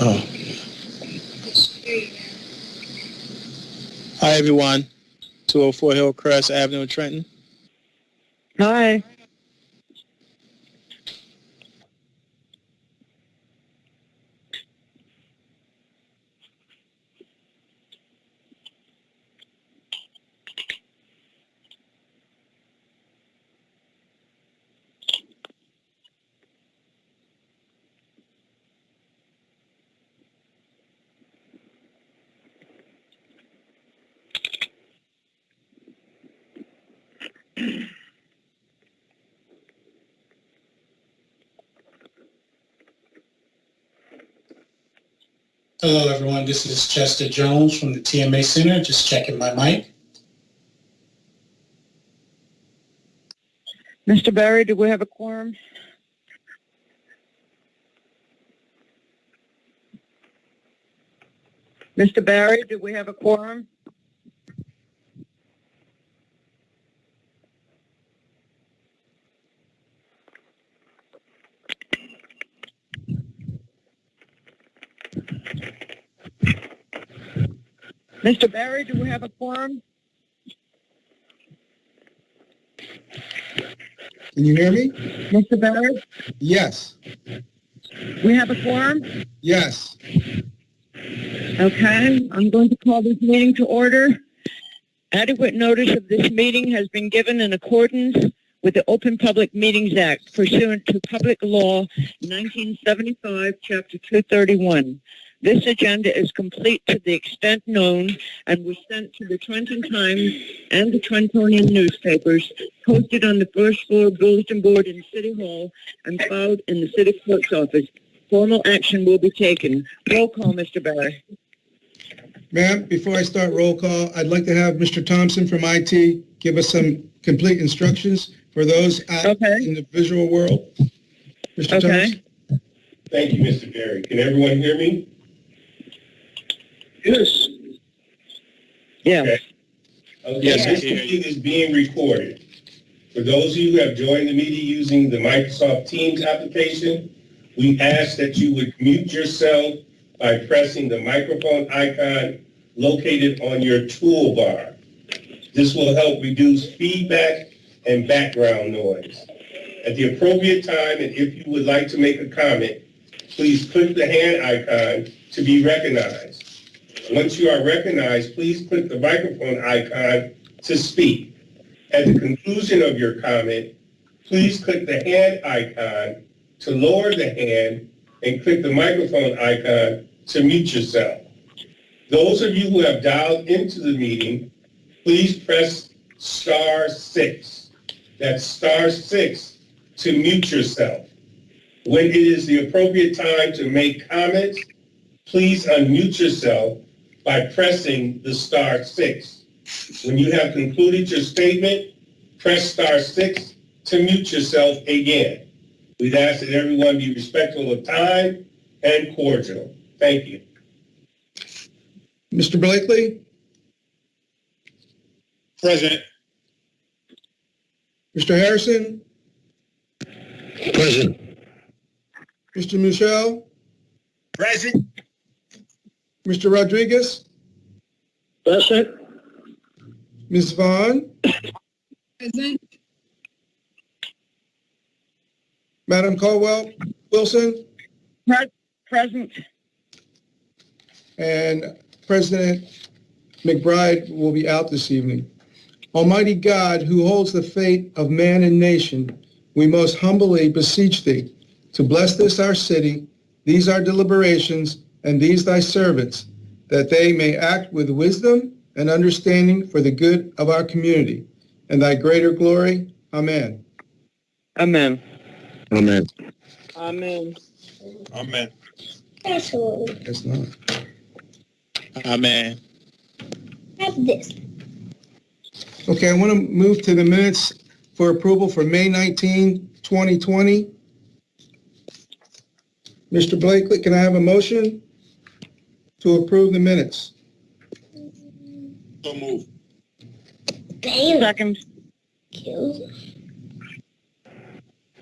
Oh. Hi, everyone. 204 Hillcrest Avenue, Trenton. Hi. Hello, everyone. This is Chester Jones from the TMA Center. Just checking my mic. Mr. Barry, do we have a quorum? Mr. Barry, do we have a quorum? Mr. Barry, do we have a quorum? Can you hear me? Mr. Barry, Yes. we have a quorum? Yes. Okay, I'm going to call this meeting to order. Adequate notice of this meeting has been given in accordance with the Open Public Meetings Act pursuant to Public Law 1975, Chapter 231. This agenda is complete to the extent known and was sent to the Trenton Times and the Trentonian newspapers, posted on the first floor bulletin board in City Hall, and filed in the City Clerk's office. Formal action will be taken. Roll call, Mr. Barry. Ma'am, before I start roll call, I'd like to have Mr. Thompson from IT give us some complete instructions for those out in the visual world. Mr. Thompson? Thank you, Mr. Barry. Can everyone hear me? Yes. Yeah. Okay. Yes, This meeting is being recorded. For those of you who have joined the meeting using the Microsoft Teams application, we ask that you would mute yourself by pressing the microphone icon located on your toolbar. This will help reduce feedback and background noise. At the appropriate time, and if you would like to make a comment, please click the hand icon to be recognized. Once you are recognized, please click the microphone icon to speak. At the conclusion of your comment, please click the hand icon to lower the hand and click the microphone icon to mute yourself. Those of you who have dialed into the meeting, please press *6. That's *6 to mute yourself. When it is the appropriate time to make comments, please unmute yourself by pressing the *6. When you have concluded your statement, press *6 to mute yourself again. We'd ask that everyone be respectful of time and cordial. Thank you. Mr. Blakely? Present. Mr. Harrison? Present. Mr. Michelle? Present. Mr. Rodriguez? Present. Ms. Vaughn? Present. Madam Caldwell Wilson? Present. And President McBride will be out this evening. Almighty God, who holds the fate of man and nation, we most humbly beseech thee to bless this our city, these our deliberations, and these thy servants, that they may act with wisdom and understanding for the good of our community and thy greater glory. Amen. Amen. Amen. Amen. Amen. Absolutely. That's not. Amen. Have this. Okay, I want to move to the minutes for approval for May 19, 2020. Mr. Blakely, can I have a motion to approve the minutes? So move. Bam. Second. Kill.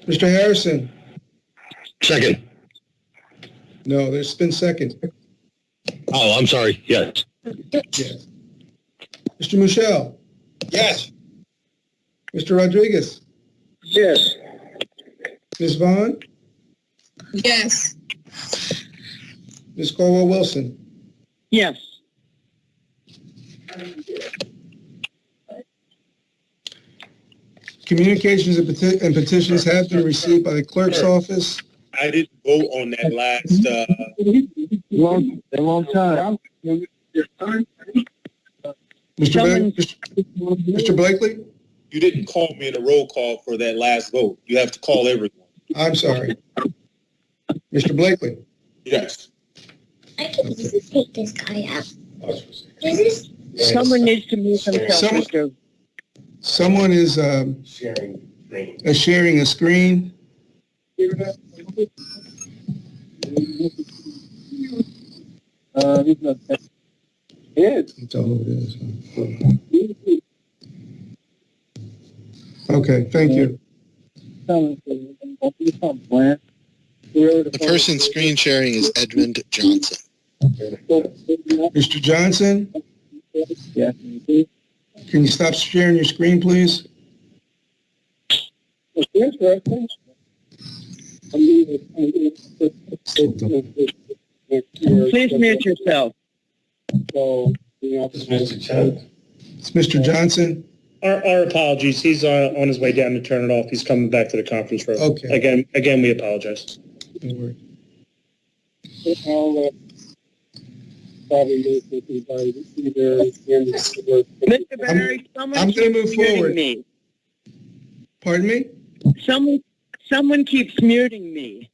Mr. Harrison? Second. No, there's been second. Oh, I'm sorry. Yes. Yes. Mr. Michelle? Yes. Mr. Rodriguez? Yes. Ms. Vaughn? Yes. Ms. Caldwell-Wilson? Yes. Communications and petitions have been received by the clerk's office. I didn't vote on that last, Long time. Mr. Blakely? you didn't call me in a roll call for that last vote. You have to call everyone. I'm sorry. Mr. Blakely? Yes. I can just take this guy out. Is this? Someone needs to mute themselves, Someone- Mr. Someone is Sharing screen. sharing a screen. That's all it is. Okay, thank you. The person screen sharing is Edmund Johnson. Mr. Johnson, can you stop sharing your screen, please? Please mute yourself. It's Mr. Chen. It's Mr. Johnson. Our apologies. He's on his way down to turn it off. He's coming back to the conference room. Okay. Again, we apologize. Don't worry. Mr. Barry, someone I'm gonna keeps move muting forward. me. Pardon me? Someone keeps muting me.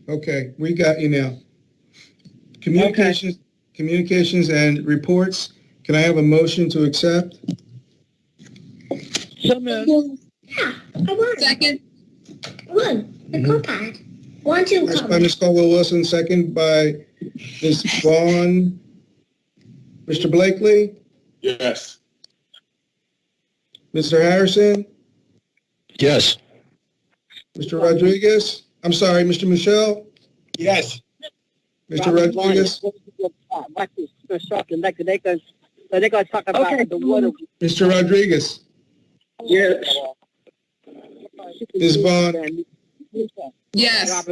Okay, we got you now. Communications and reports. Can I have a motion to accept? So moved. Yeah, I won. Second. I won. The copad. 1, 2, First by come. Ms. Caldwell-Wilson, second by Ms. Vaughn. Mr. Blakely? Yes. Mr. Harrison? Yes. Mr. Rodriguez? I'm sorry, Mr. Michelle? Yes. Mr. Rodriguez? Okay. Mr. Rodriguez? Yes. Ms. Vaughn? Yes.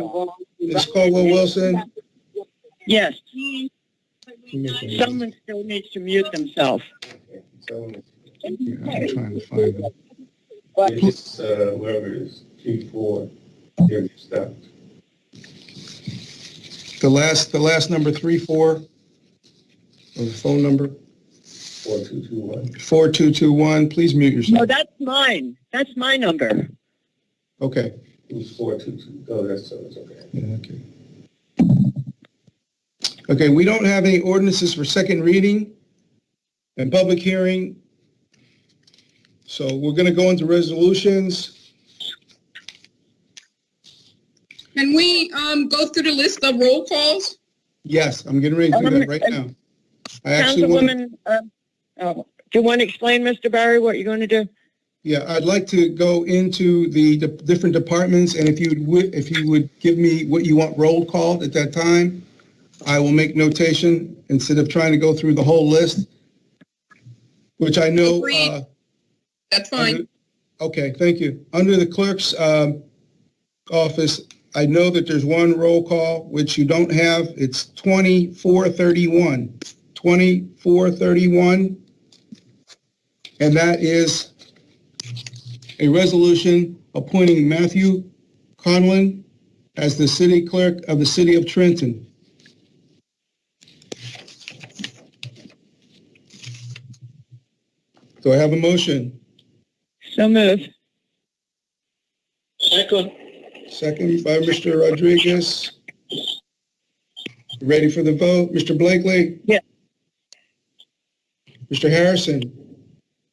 Ms. Caldwell-Wilson? Yes. Someone still needs to mute themselves. I'm trying to find it. It's, whoever it is, 3, 4, they're stopped. The last number, 34, of the phone number, 4221. 4221. Please mute No, yourself. that's mine. That's my number. Okay. It was 422. Oh, that's okay. Yeah, okay. Okay, we don't have any ordinances for second reading and public hearing. So we're going to go into resolutions. Can we go through the list of roll calls? Yes, I'm getting ready to do that right now. I actually want, Councilwoman, do you want to explain, Mr. Barry, what you're going to do? yeah, I'd like to go into the different departments, and if you would give me what you want roll called at that time, I will make notation instead of trying to go through the whole list, which I know. Agreed. That's fine. Okay, thank you. Under the clerk's office, I know that there's one roll call, which you don't have. It's 2431. 2431. And that is a resolution appointing Matthew Conlon as the city clerk of the city of Trenton. Do I have a motion? So moved. Second by Mr. Rodriguez. Ready for the vote? Mr. Blakely? Yeah. Mr. Harrison?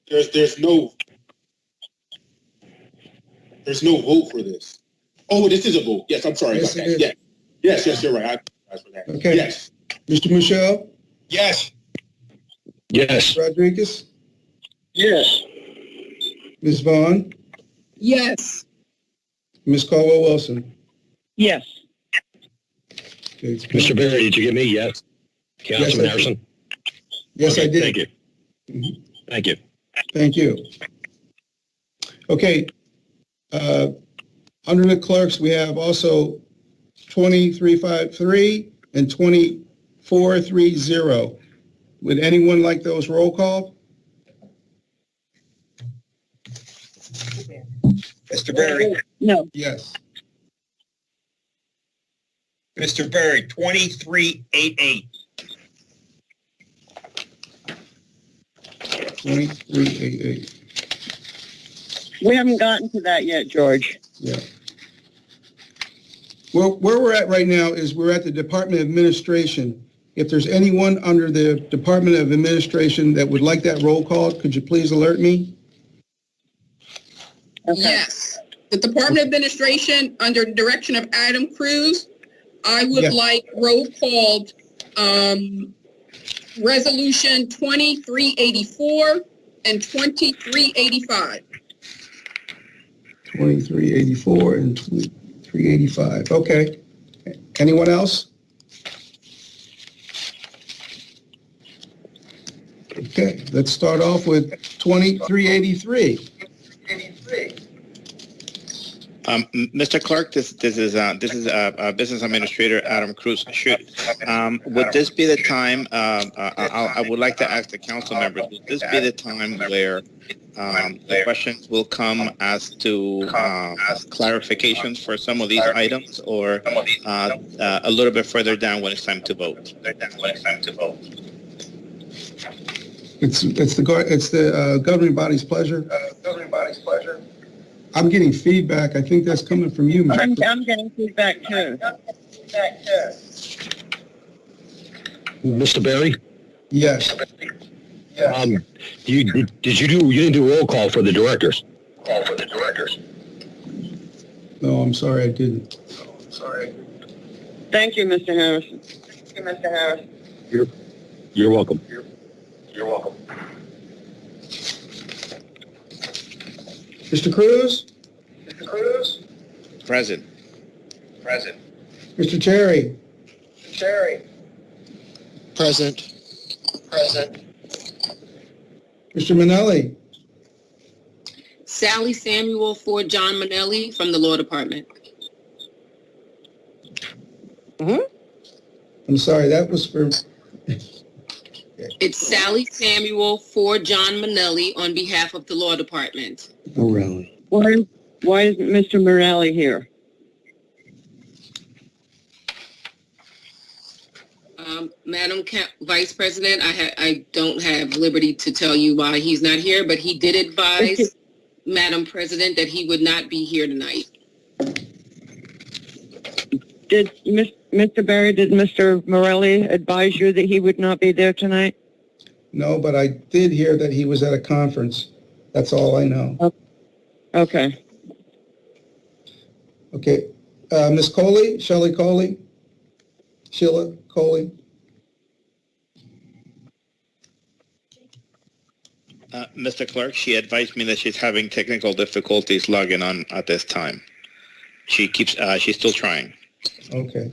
There's no vote for this. Oh, this is a vote. Yes, I'm sorry Yes, about it that. Yes, you're right. I apologize for that. Okay. Yes. Mr. Michelle? Yes. Yes. Rodriguez? Yes. Ms. Vaughn? Yes. Ms. Caldwell-Wilson? Yes. Okay. Mr. Barry, did you get me? Yes. Councilman Yes, I did. Harrison? Yes, Okay, I did. Thank you. Thank you. Thank you. Okay. Under the clerks, we have also 2353 and 2430. Would anyone like those roll call? Mr. Berry, No. Yes. Mr. Berry, 2388. 2388. We haven't gotten to that yet, George. Yeah. Well, where we're at right now is we're at the Department of Administration. If there's anyone under the Department of Administration that would like that roll call, could you please alert me? Okay. Yes. The Department of Administration, under direction of Adam Cruz, I would Yes. like roll called Resolution 2384 and 2385. 2384 and 2385. Okay. Anyone else? Okay, let's start off with 2383. Mr. Clerk, this is Business Administrator Adam Cruz. Would this be the time? I would like to ask the council members. Would this be the time where the questions will come as to clarifications for some of these items, or a little bit further down when it's time to vote? It's the governing body's pleasure. I'm getting feedback. I think that's coming from you, Mike. I'm getting feedback too. Mr. Barry? Yes. You didn't do roll call for the directors? No, I'm sorry, I didn't. Thank you, Mr. Harrison. You're welcome. Mr. Cruz? Present. Mr. Cherry? Present. Mr. Manelli? Sally Samuel for John Manelli from the Law Department. I'm sorry, that was for... It's Sally Samuel for John Manelli on behalf of the Law Department. Morelli. Why isn't Mr. Morelli here? Madam Vice President, I don't have liberty to tell you why he's not here, but he did advise Madam President that he would not be here tonight. Did Mr. Barry, did Mr. Morelli advise you that he would not be there tonight? No, but I did hear that he was at a conference. That's all I know. Okay. Okay. Ms. Coley, Sheila Coley? Mr. Clerk, she advised me that she's having technical difficulties logging on at this time. She's still trying. Okay.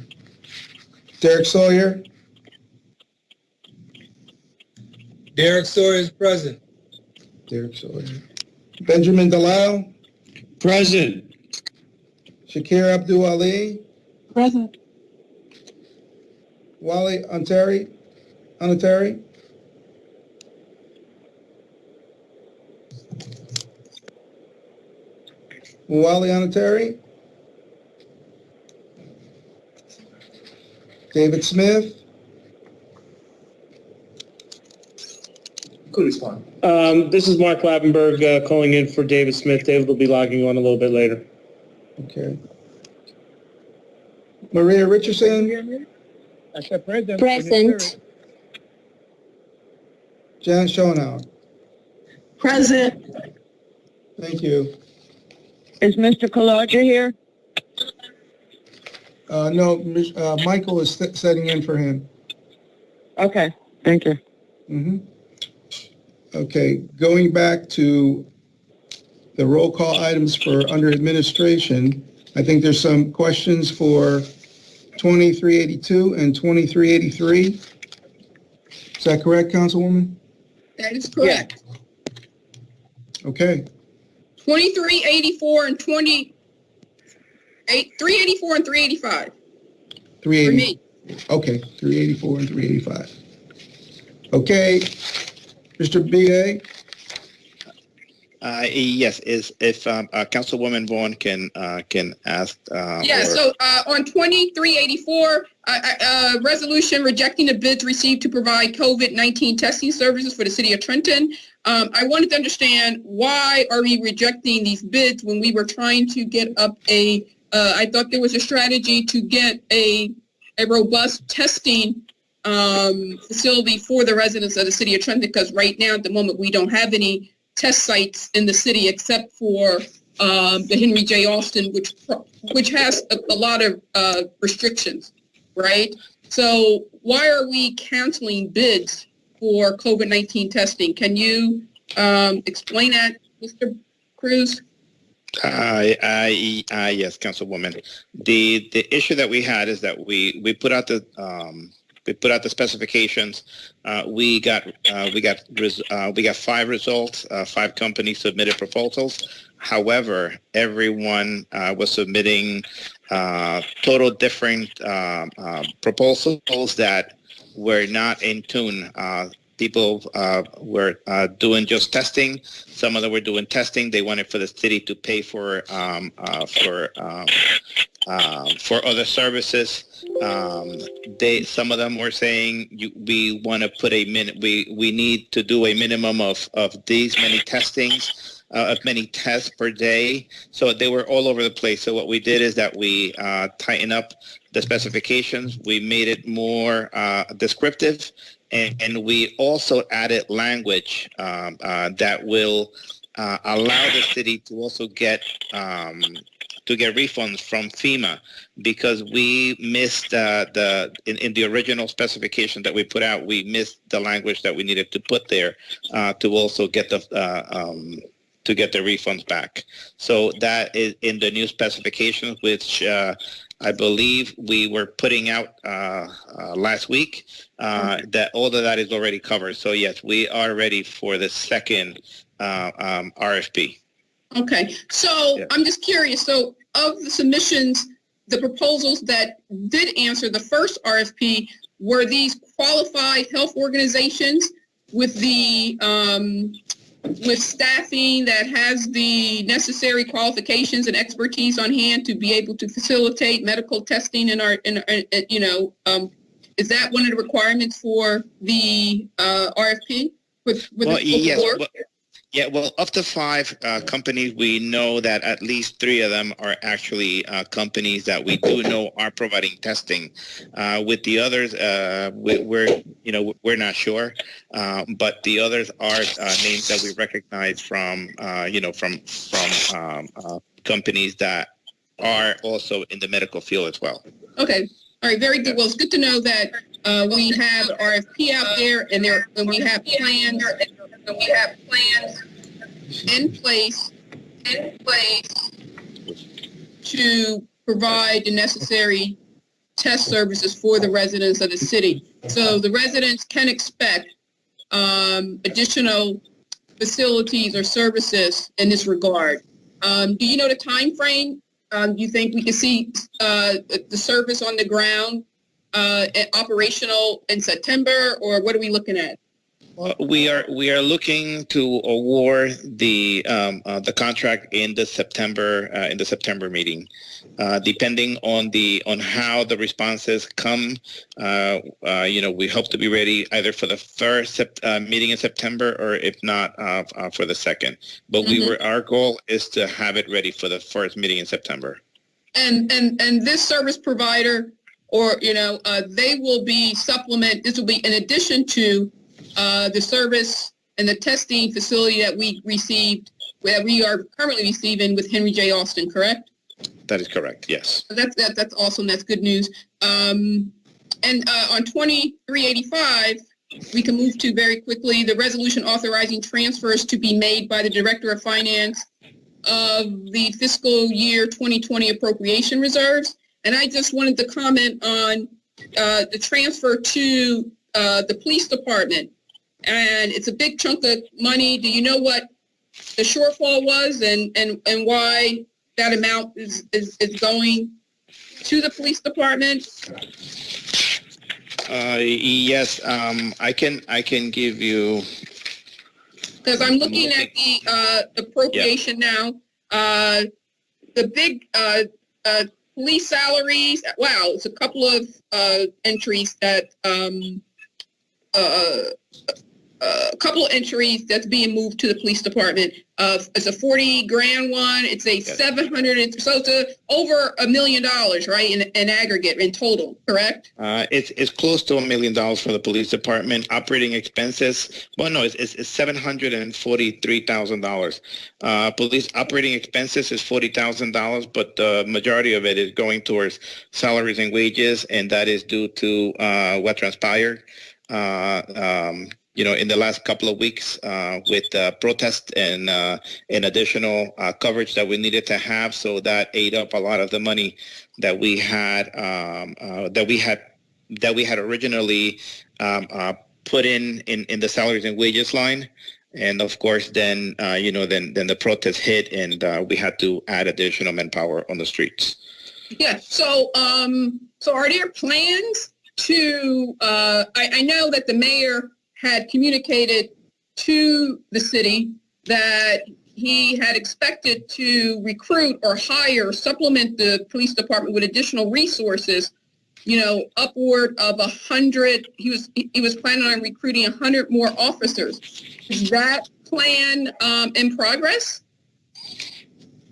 Derek Sawyer? Derek Sawyer is present. Derek Sawyer. Benjamin Delisle? Present. Shakir Abdul Ali? Present. Wally Anteri? Wally Anteri? David Smith? Could respond. This is Mark Lappenberg calling in for David Smith. David will be logging on a little bit later. Okay. Maria Richardson? Present. Janet Schoenauer? Present. Thank you. Is Mr. Kalaja here? No, Michael is setting in for him. Okay, thank you. Okay, going back to the roll call items for under administration, I think there's some questions for 2382 and 2383. Is that correct, Councilwoman? That is correct. Okay. 2384 and 384 and 385. 380. For me. Okay, 384 and 385. Okay, Mr. B.A.? Yes, if Councilwoman Vaughn can ask. So on 2384, resolution rejecting the bids received to provide COVID-19 testing services for the city of Trenton. I wanted to understand, why are we rejecting these bids when we were trying to get up I thought there was a strategy to get a robust testing facility for the residents of the city of Trenton, because right now at the moment we don't have any test sites in the city except for the Henry J. Austin, which has a lot of restrictions, right? So why are we canceling bids for COVID-19 testing? Can you explain that, Mr. Cruz? Yes, Councilwoman. The issue that we had is that we put out the specifications. We got 5 results. 5 companies submitted proposals. However, everyone was submitting total different proposals that were not in tune. People were doing just testing. Some of them were doing testing. They wanted for the city to pay for other services. Some of them were saying we want to put we need to do a minimum of these many testings, of many tests per day. So they were all over the place. So what we did is that we tightened up the specifications. We made it more descriptive. And we also added language that will allow the city to also get refunds from FEMA, because we missed in the original specification that we put out. We missed the language that we needed to put there to also get the refunds back. So that is in the new specifications, which I believe we were putting out last week. That all of that is already covered. So yes, we are ready for the second RFP. Okay, so yeah. I'm just curious. So of the submissions, the proposals that did answer the first RFP, were these qualified health organizations with the with staffing that has the necessary qualifications and expertise on hand to be able to facilitate medical testing in our is that one of the requirements for the RFP? Well, up to 5 companies, we know that at least 3 of them are actually companies that we do know are providing testing. With the others, we're not sure, but the others are names that we recognize from companies that are also in the medical field as well. Okay. All right, very good. Well, it's good to know that we have RFP out there, and we have plans. In place to provide the necessary test services for the residents of the city. So the residents can expect additional facilities or services in this regard. Do you know the time frame? Do you think we can see the service on the ground operational in September, or what are we looking at? Well, we are looking to award the contract in the September meeting, depending on how the responses come. We hope to be ready either for the first meeting in September, or if not, for the second. But our goal is to have it ready for the first meeting in September. And this service provider, or they will be supplement. This will be in addition to the service and the testing facility that we are currently receiving with Henry J. Austin, correct? That is correct, yes. That's awesome. That's good news. And on 2385, we can move to very quickly the resolution authorizing transfers to be made by the Director of Finance of the fiscal year 2020 appropriation reserves. And I just wanted to comment on the transfer to the police department. And it's a big chunk of money. Do you know what the shortfall was and why that amount is going to the police department? Yes, I can give you. Because I'm looking at the appropriation now. The big police salaries. Wow, it's a couple of entries that a couple of entries that's being moved to the police department. It's a 40 grand one. It's a 700. So it's over $1 million, right? In aggregate, in total, correct? It's close to $1 million for the police department. Operating expenses. Well, no, it's $743,000. Police operating expenses is $40,000, but the majority of it is going towards salaries and wages, and that is due to what transpired. In the last couple of weeks with protests and additional coverage that we needed to have, so that ate up a lot of the money that we had originally put in the salaries and wages line, and of course then then the protest hit, and we had to add additional manpower on the streets. Yeah. So are there plans to? I know that the mayor had communicated to the city that he had expected to recruit or hire, supplement the police department with additional resources, upward of 100. He was planning on recruiting 100 more officers. Is that plan in progress?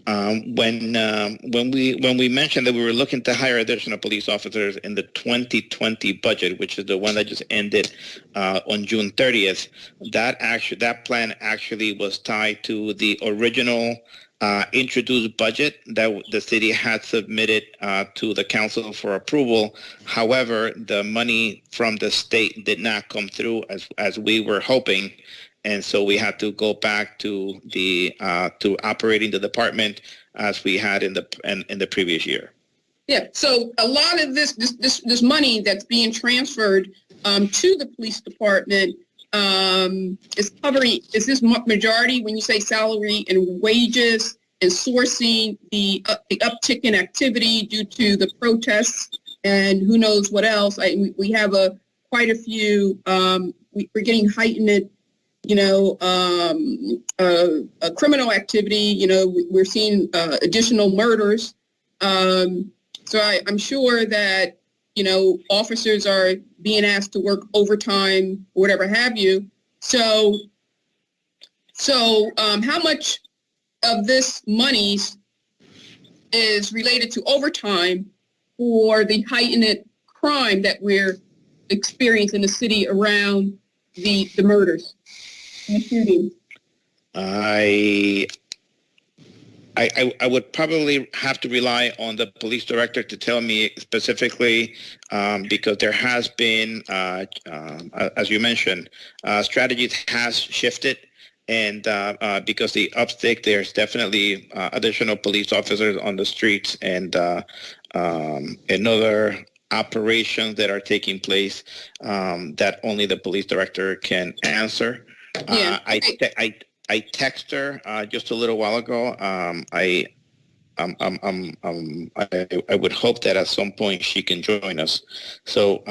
When we mentioned that we were looking to hire additional police officers in the 2020 budget, which is the one that just ended on June 30th, that plan actually was tied to the original introduced budget that the city had submitted to the council for approval. However, the money from the state did not come through as we were hoping. And so we had to go back to to operating the department as we had in the previous year. Yeah. So a lot of this money that's being transferred to the police department is covering. Is this majority when you say salary and wages and sourcing the uptick in activity due to the protests and who knows what else? We have quite a few. We're getting heightened. Criminal activity, we're seeing additional murders. So I'm sure that, officers are being asked to work overtime, or whatever have you. So how much of this money is related to overtime for the heightened crime that we're experiencing in the city around the murders? I would probably have to rely on the police director to tell me specifically, because there has been, as you mentioned, strategies has shifted, and because the uptick, there's definitely additional police officers on the streets, and other operations that are taking place that only the police director can answer. Yeah. I text her just a little while ago. I would hope that at some point she can join us. So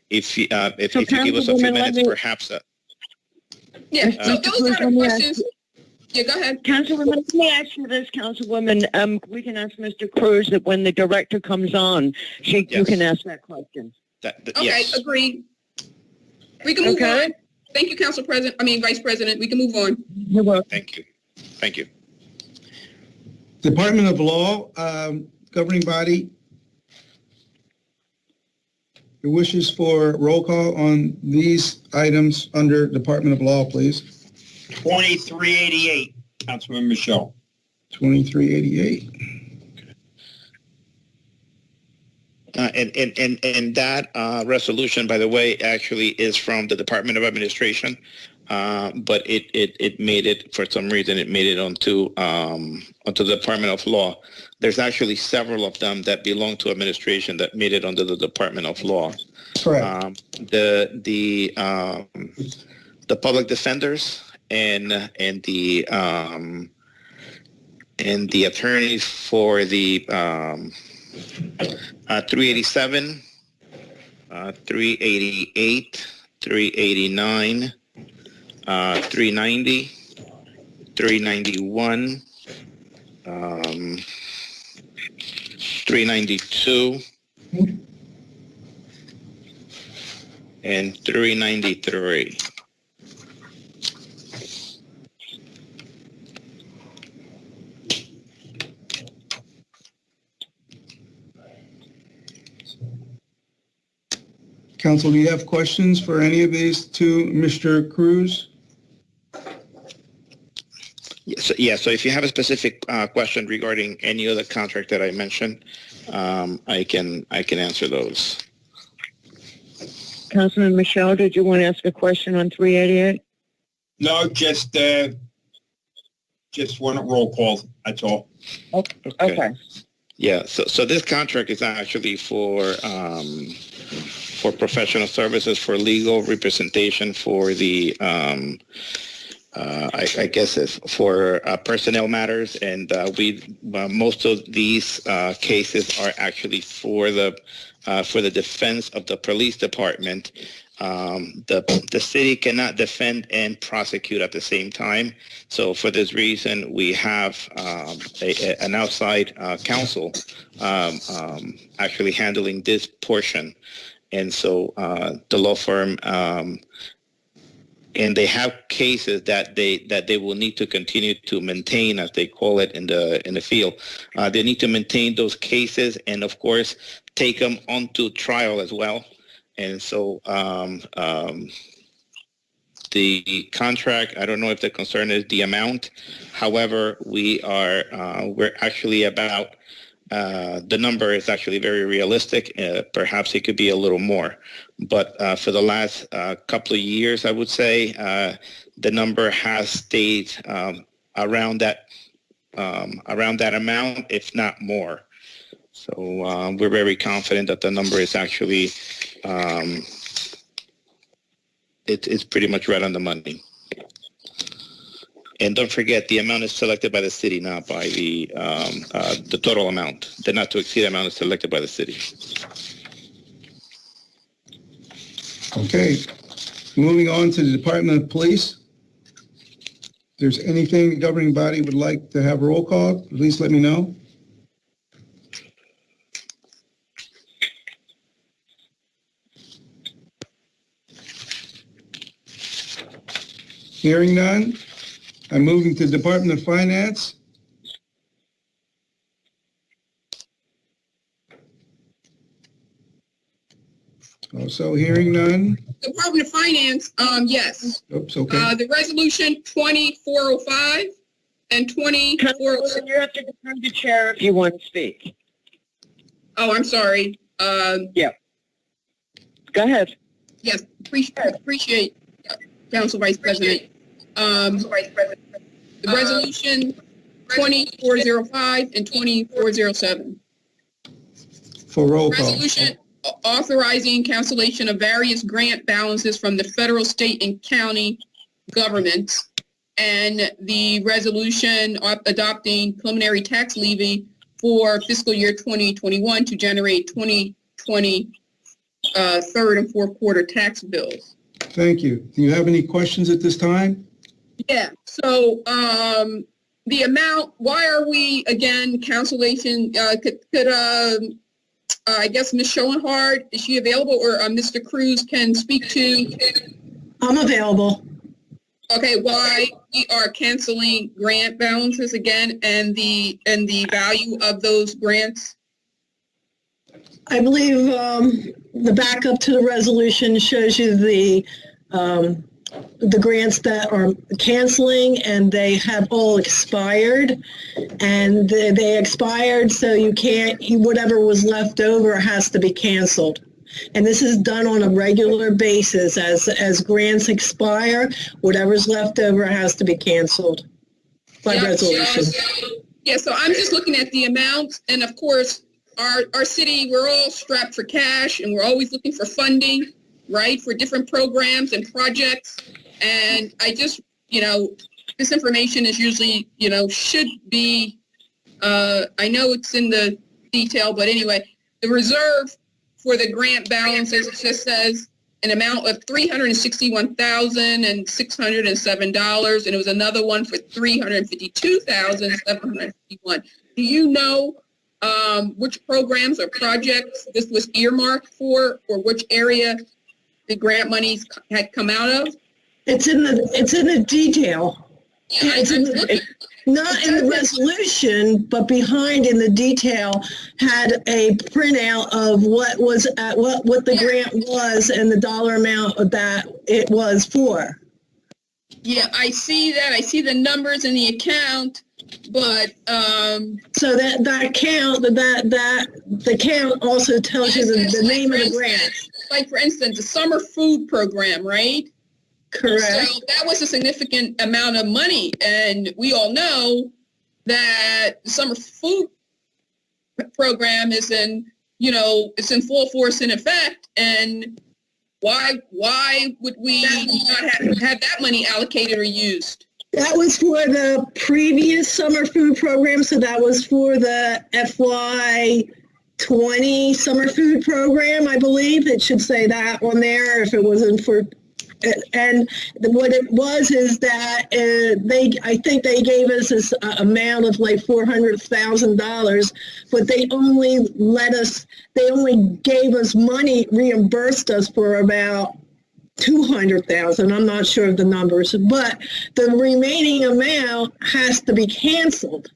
if you give us a few minutes, perhaps. Yeah. So those are the questions. Yeah, go ahead. Councilwoman, let me ask you this, Councilwoman. We can ask Mr. Cruz that when the director comes on, you can ask that question. Okay, yes. agreed. We can move on. Thank you, Vice President. We can move on. You're welcome. Thank you. Thank you. Department of Law, governing body. Your wishes for roll call on these items under Department of Law, please. 2388, Councilman Michelle. 2388. And that resolution, by the way, actually is from the Department of Administration. but it made it, for some reason, it made it onto the Department of Law. There's actually several of them that belong to administration that made it under the Department of Law. Correct. The public defenders and the attorneys for the 387, 388, 389, 390, 391, 392, and 393. Council, do you have questions for any of these to Mr. Cruz? Yeah, so if you have a specific question regarding any of the contract that I mentioned, I can answer those. Councilman Michelle, did you want to ask a question on 388? No, just want a roll call, that's all. Okay. Yeah, so this contract is actually for professional services, for legal representation, for the I guess it's for personnel matters, and most of these cases are actually for the defense of the police department. The city cannot defend and prosecute at the same time, so for this reason we have an outside counsel actually handling this portion, and so the law firm. And they have cases that they will need to continue to maintain, as they call it in the field. They need to maintain those cases, and of course take them onto trial as well. And so the contract, I don't know if the concern is the amount. However, we're actually about the number is actually very realistic. Perhaps it could be a little more, but for the last couple of years, I would say the number has stayed around that amount, if not more. So we're very confident that the number is actually it's pretty much right on the money. And don't forget, the amount is selected by the city, not by the total amount. The not to exceed amount is selected by the city. Okay. Moving on to the Department of Police. If there's anything the governing body would like to have a roll call, please let me know. Hearing none. I'm moving to the Department of Finance. Also hearing none. Department of Finance, yes. Oops, okay. The resolution 2405 and 2406. You have to defend the chair if you want to speak. Oh, I'm sorry. Yeah. Go ahead. Yes, appreciate Council Vice President. The resolution 2405 and 2407. For roll call. Resolution authorizing cancellation of various grant balances from the federal, state, and county governments, and the resolution adopting preliminary tax levy for fiscal year 2021 to generate 2020 third and fourth quarter tax bills. Thank you. Do you have any questions at this time? Yeah, so the amount, why are we, again, cancellation, could I guess Ms. Schoenhardt, is she available, or Mr. Cruz can speak to? I'm available. Okay, why we are canceling grant balances again, and the value of those grants? I believe the backup to the resolution shows you the grants that are canceling, and they have all expired, and they expired, so you can't, whatever was left over has to be canceled. And this is done on a regular basis. As grants expire, whatever's left over has to be canceled by resolution. Yeah, so I'm just looking at the amounts, and of course, our city, we're all strapped for cash, and we're always looking for funding, right, for different programs and projects. And I just, this information is usually, should be, I know it's in the detail, but anyway, the reserve for the grant balances just says an amount of $361,607, and it was another one for $352,751. Do you know which programs or projects this was earmarked for, or which area the grant monies had come out of? It's in the detail. Yeah, Not in the resolution, but behind in the detail had a printout of what was at what the grant was and the dollar amount that it was for. Yeah, I see that. I see the numbers in the account, but so that count the count also tells you the name of the grant. Like for instance, the summer food program, right? Correct. So that was a significant amount of money, and we all know that the summer food program is in, it's in full force in effect. And why would we not have that money allocated or used? That was for the previous summer food program, so that was for the FY20 summer food program, I believe. It should say that on there if it wasn't for. And what it was is that I think they gave us this amount of like $400,000, but they only gave us money, reimbursed us for about $200,000. I'm not sure of the numbers, but the remaining amount has to be canceled.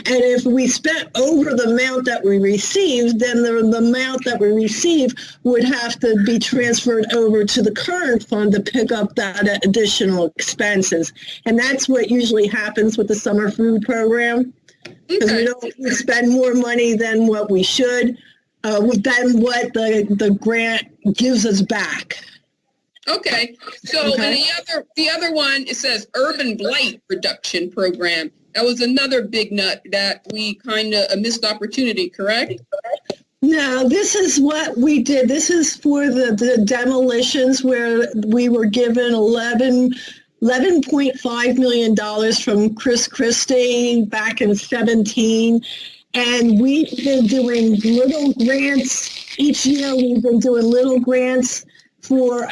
And if we spent over the amount that we received, then the amount that we received would have to be transferred over to the current fund to pick up that additional expenses. And that's what usually happens with the summer food program, because we spend more money than what we should, than what the grant gives us back. Okay. So and the other one, it says Urban Blight Reduction Program. That was another big nut that we kind of a missed opportunity, correct? No, this is what we did. This is for the demolitions where we were given $11.5 million from Chris Christie back in 17. And we've been doing little grants. Each year we've been doing little grants for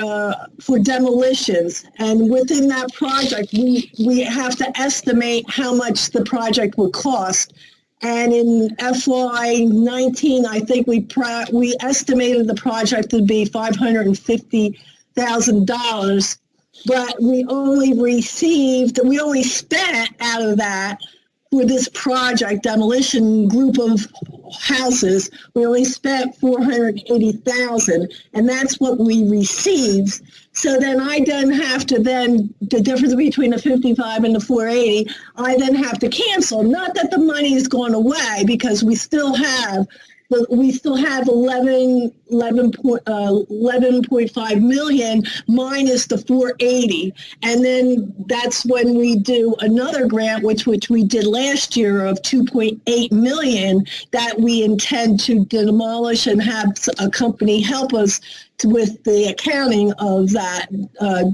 demolitions, and within that project we have to estimate how much the project would cost. And in FY19, I think we estimated the project to be $550,000, but we only spent out of that for this project demolition group of houses, we only spent $480,000, and that's what we received. So then I then have to the difference between the 55 and the 480, I then have to cancel. Not that the money is going away, because we still have $11.5 million minus the 480, and then that's when we do another grant, which we did last year of $2.8 million that we intend to demolish and have a company help us with the accounting of that,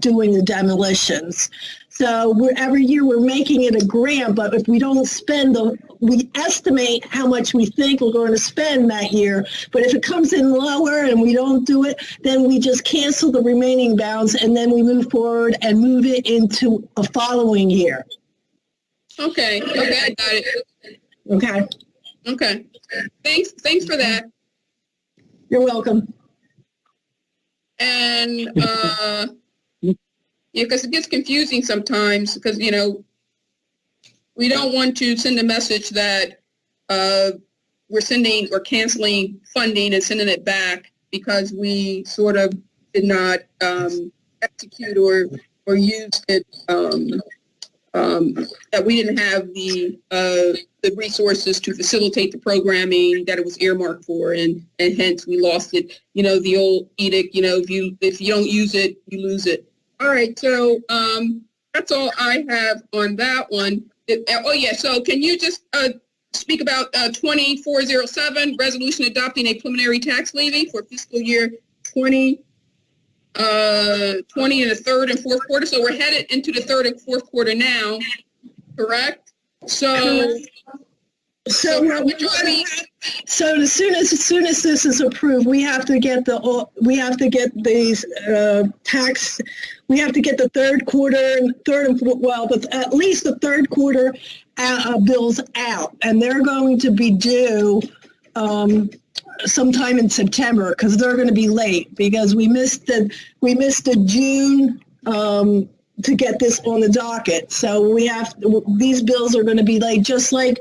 doing the demolitions. So every year we're making it a grant, but if we don't spend we estimate how much we think we're going to spend that year. But if it comes in lower and we don't do it, then we just cancel the remaining balance, and then we move forward and move it into a following year. Okay, I got it. Okay. Thanks for that. You're welcome. And because it gets confusing sometimes, because we don't want to send a message that we're sending or canceling funding and sending it back because we sort of did not execute or use it that we didn't have the resources to facilitate the programming that it was earmarked for, and hence we lost it. You know, the old edict, you know, if you don't use it, you lose it. All right, so that's all I have on that one. So can you just speak about 2407, resolution adopting a preliminary tax levy for fiscal year 2020 in the third and fourth quarter? So we're headed into the third and fourth quarter now, correct? So as soon as this is approved, we have to get the third quarter, at least the third quarter bills out, and they're going to be due sometime in September, because they're going to be late, because we missed the June to get this on the docket. So these bills are going to be late, just like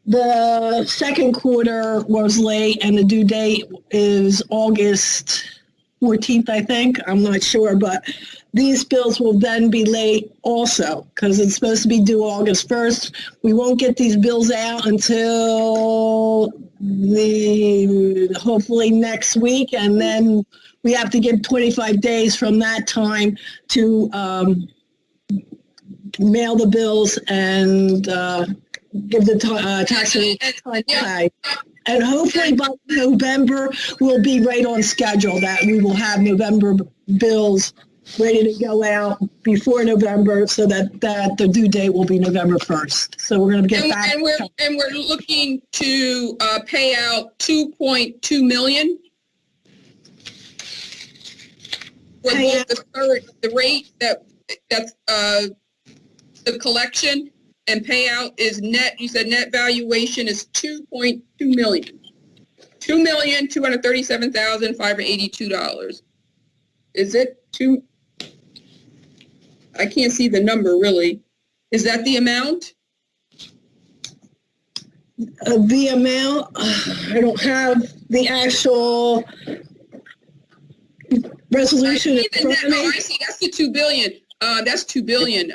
the second quarter was late, and the due date is August 14th, I think. I'm not sure, but these bills will then be late also, because it's supposed to be due August 1st. We won't get these bills out until hopefully next week, and then we have to give 25 days from that time to mail the bills and give the tax time to pay. And hopefully by November, we'll be right on schedule, that we will have November bills ready to go out before November, so that the due date will be November 1st. So we're going to get back. And we're looking to pay out $2.2 million for both the rate that's the collection and payout is net. You said net valuation is $2.2 million. $2,237,582. Is it two? I can't see the number really. Is that the amount? The amount, I don't have the actual resolution in front of me. I see. That's the $2 billion. That's $2 billion.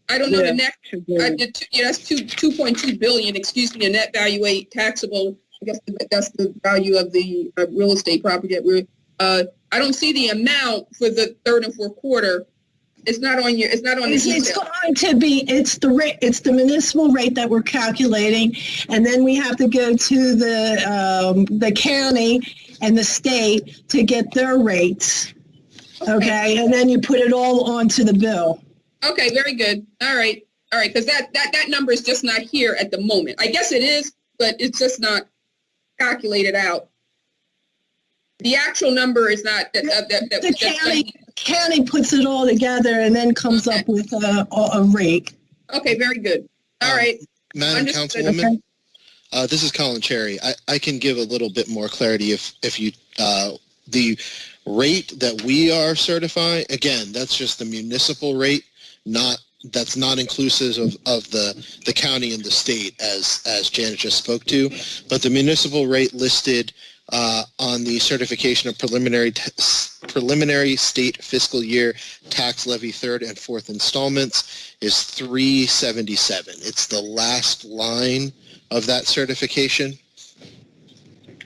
I don't know the net. That's $2.2 billion. Excuse me. A net value taxable. I guess that's the value of the real estate property that we're. I don't see the amount for the third and fourth quarter. It's not on your. It's not on the detail. It's going to be. It's the rate. It's the municipal rate that we're calculating, and then we have to go to the county and the state to get their rates. Okay, and then you put it all onto the bill. Okay, very good. All right, because that number is just not here at the moment. I guess it is, but it's just not calculated out. The actual number is not. The county puts it all together and then comes up with a rate. Okay, very good. All right. Madam Councilwoman, this is Colin Cherry. I can give a little bit more clarity if you the rate that we are certifying. Again, that's just the municipal rate. That's not inclusive of the county and the state, as Janet just spoke to, but the municipal rate listed on the certification of preliminary state fiscal year tax levy third and fourth installments is $377. It's the last line of that certification.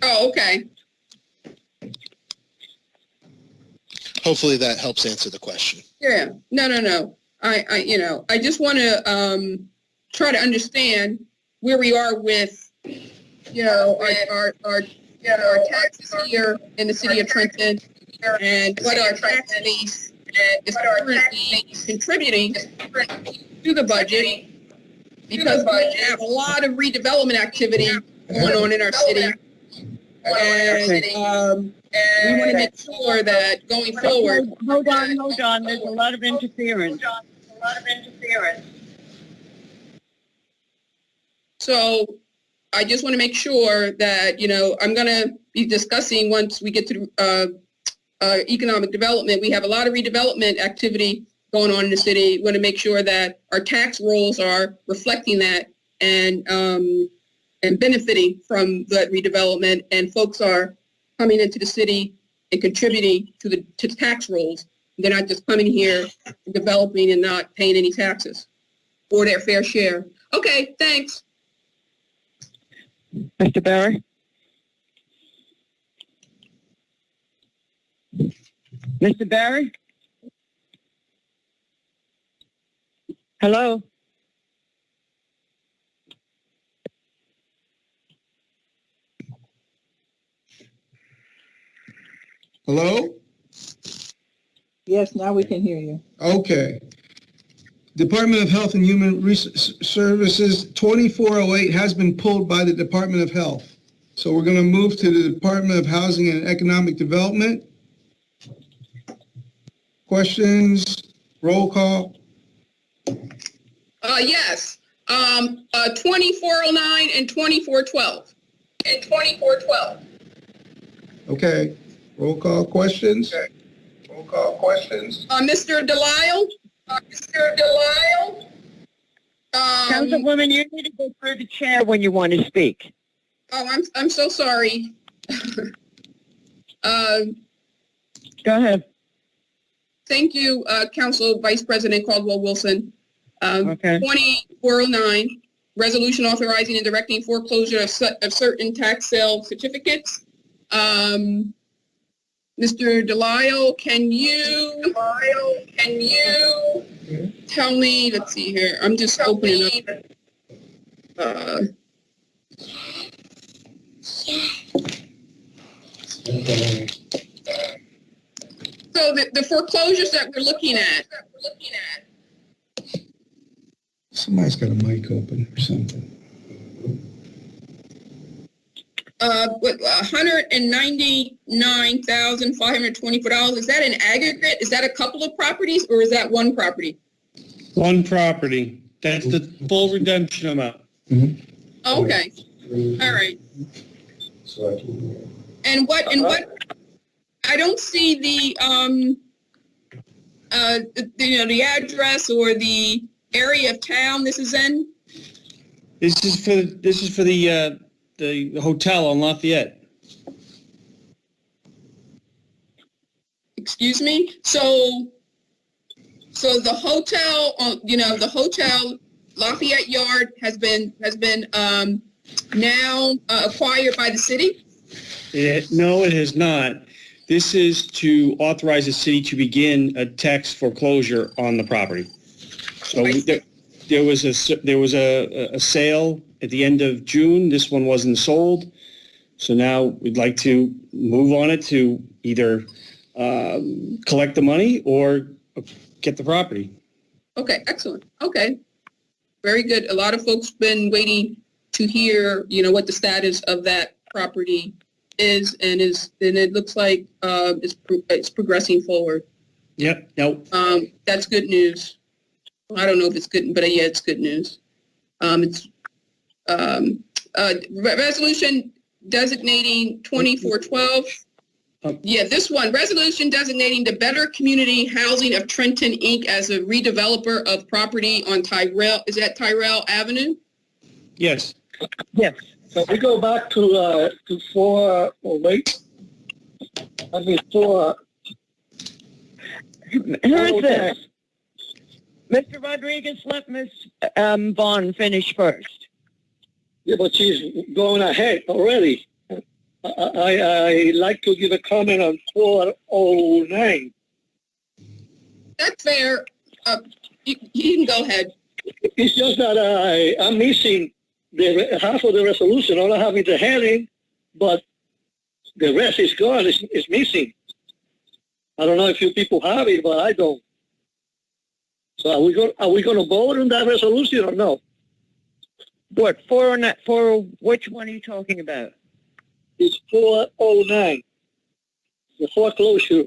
Oh, okay. Hopefully that helps answer the question. Yeah. No. I just want to try to understand where we are with, our taxes here in the city of Trenton, and what our tax base is currently contributing to the budget, because we have a lot of redevelopment activity going on in our city, and we want to make sure that going forward. Hold on. There's a lot of interference. So I just want to make sure that, I'm going to be discussing once we get to economic development. We have a lot of redevelopment activity going on in the city. We want to make sure that our tax rolls are reflecting that and benefiting from that redevelopment, and folks are coming into the city and contributing to the tax rolls. They're not just coming here, developing, and not paying any taxes. for their fair share. Okay, thanks. Mr. Barry? Mr. Barry? Hello? Hello? Yes, now we can hear you. Okay. Department of Health and Human Services 2408 has been pulled by the Department of Health. So we're going to move to the Department of Housing and Economic Development. Questions? Roll call? Yes. 2409 and 2412. And 2412. Okay. Roll call questions? Okay. Roll call questions. Mr. Delisle? Mr. Delisle? Councilwoman, you need to go through the chair when you want to speak. Oh, I'm so sorry. Go ahead. Thank you, Council Vice President Caldwell Wilson. Okay. 2409, resolution authorizing and directing foreclosure of certain tax sale certificates. Mr. Delisle, can you tell me, let's see here, I'm just opening up. So the foreclosures that we're looking at. Somebody's got a mic open or something. $199,524. Is that an aggregate? Is that a couple of properties or is that one property? One property. That's the full redemption amount. Okay. All right. And what, I don't see the address or the area of town this is in. This is for the hotel on Lafayette. Excuse me? So the hotel, the hotel Lafayette Yard has been now acquired by the city? No, it has not. This is to authorize the city to begin a tax foreclosure on the property. So there was a sale at the end of June. This one wasn't sold. So now we'd like to move on it to either collect the money or get the property. Okay, excellent. Okay. Very good. A lot of folks been waiting to hear, what the status of that property is, and it looks like it's progressing forward. Yep. That's good news. I don't know if it's good, but yeah, it's good news. It's resolution designating 2412. Yeah, this one, resolution designating the Better Community Housing of Trenton, Inc. as a redeveloper of property on Tyrell. Is that Tyrell Avenue? Yes. Yes. So we go back to 408. I mean, 4. Who is this? Mr. Rodriguez, let Ms. Vaughn finish first. Yeah, but she's going ahead already. I like to give a comment on 409. That's fair. You can go ahead. It's just that I'm missing half of the resolution. All I have is the heading, but the rest is gone. It's missing. I don't know if you people have it, but I don't. So are we going to vote on that resolution or no? What, 409, for which one are you talking about? It's 409, the foreclosure.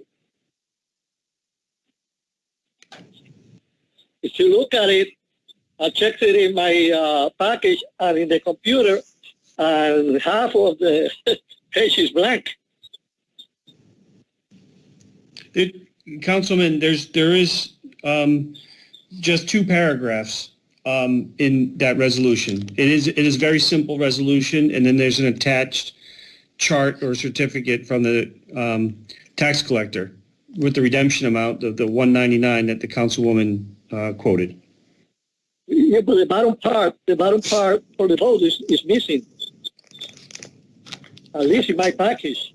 If you look at it, I checked it in my package and in the computer, and half of the page is blank. Councilman, there is just 2 paragraphs in that resolution. It is a very simple resolution, and then there's an attached chart or certificate from the tax collector with the redemption amount of the $199 that the councilwoman quoted. Yeah, but the bottom part for the vote is missing. At least in my package.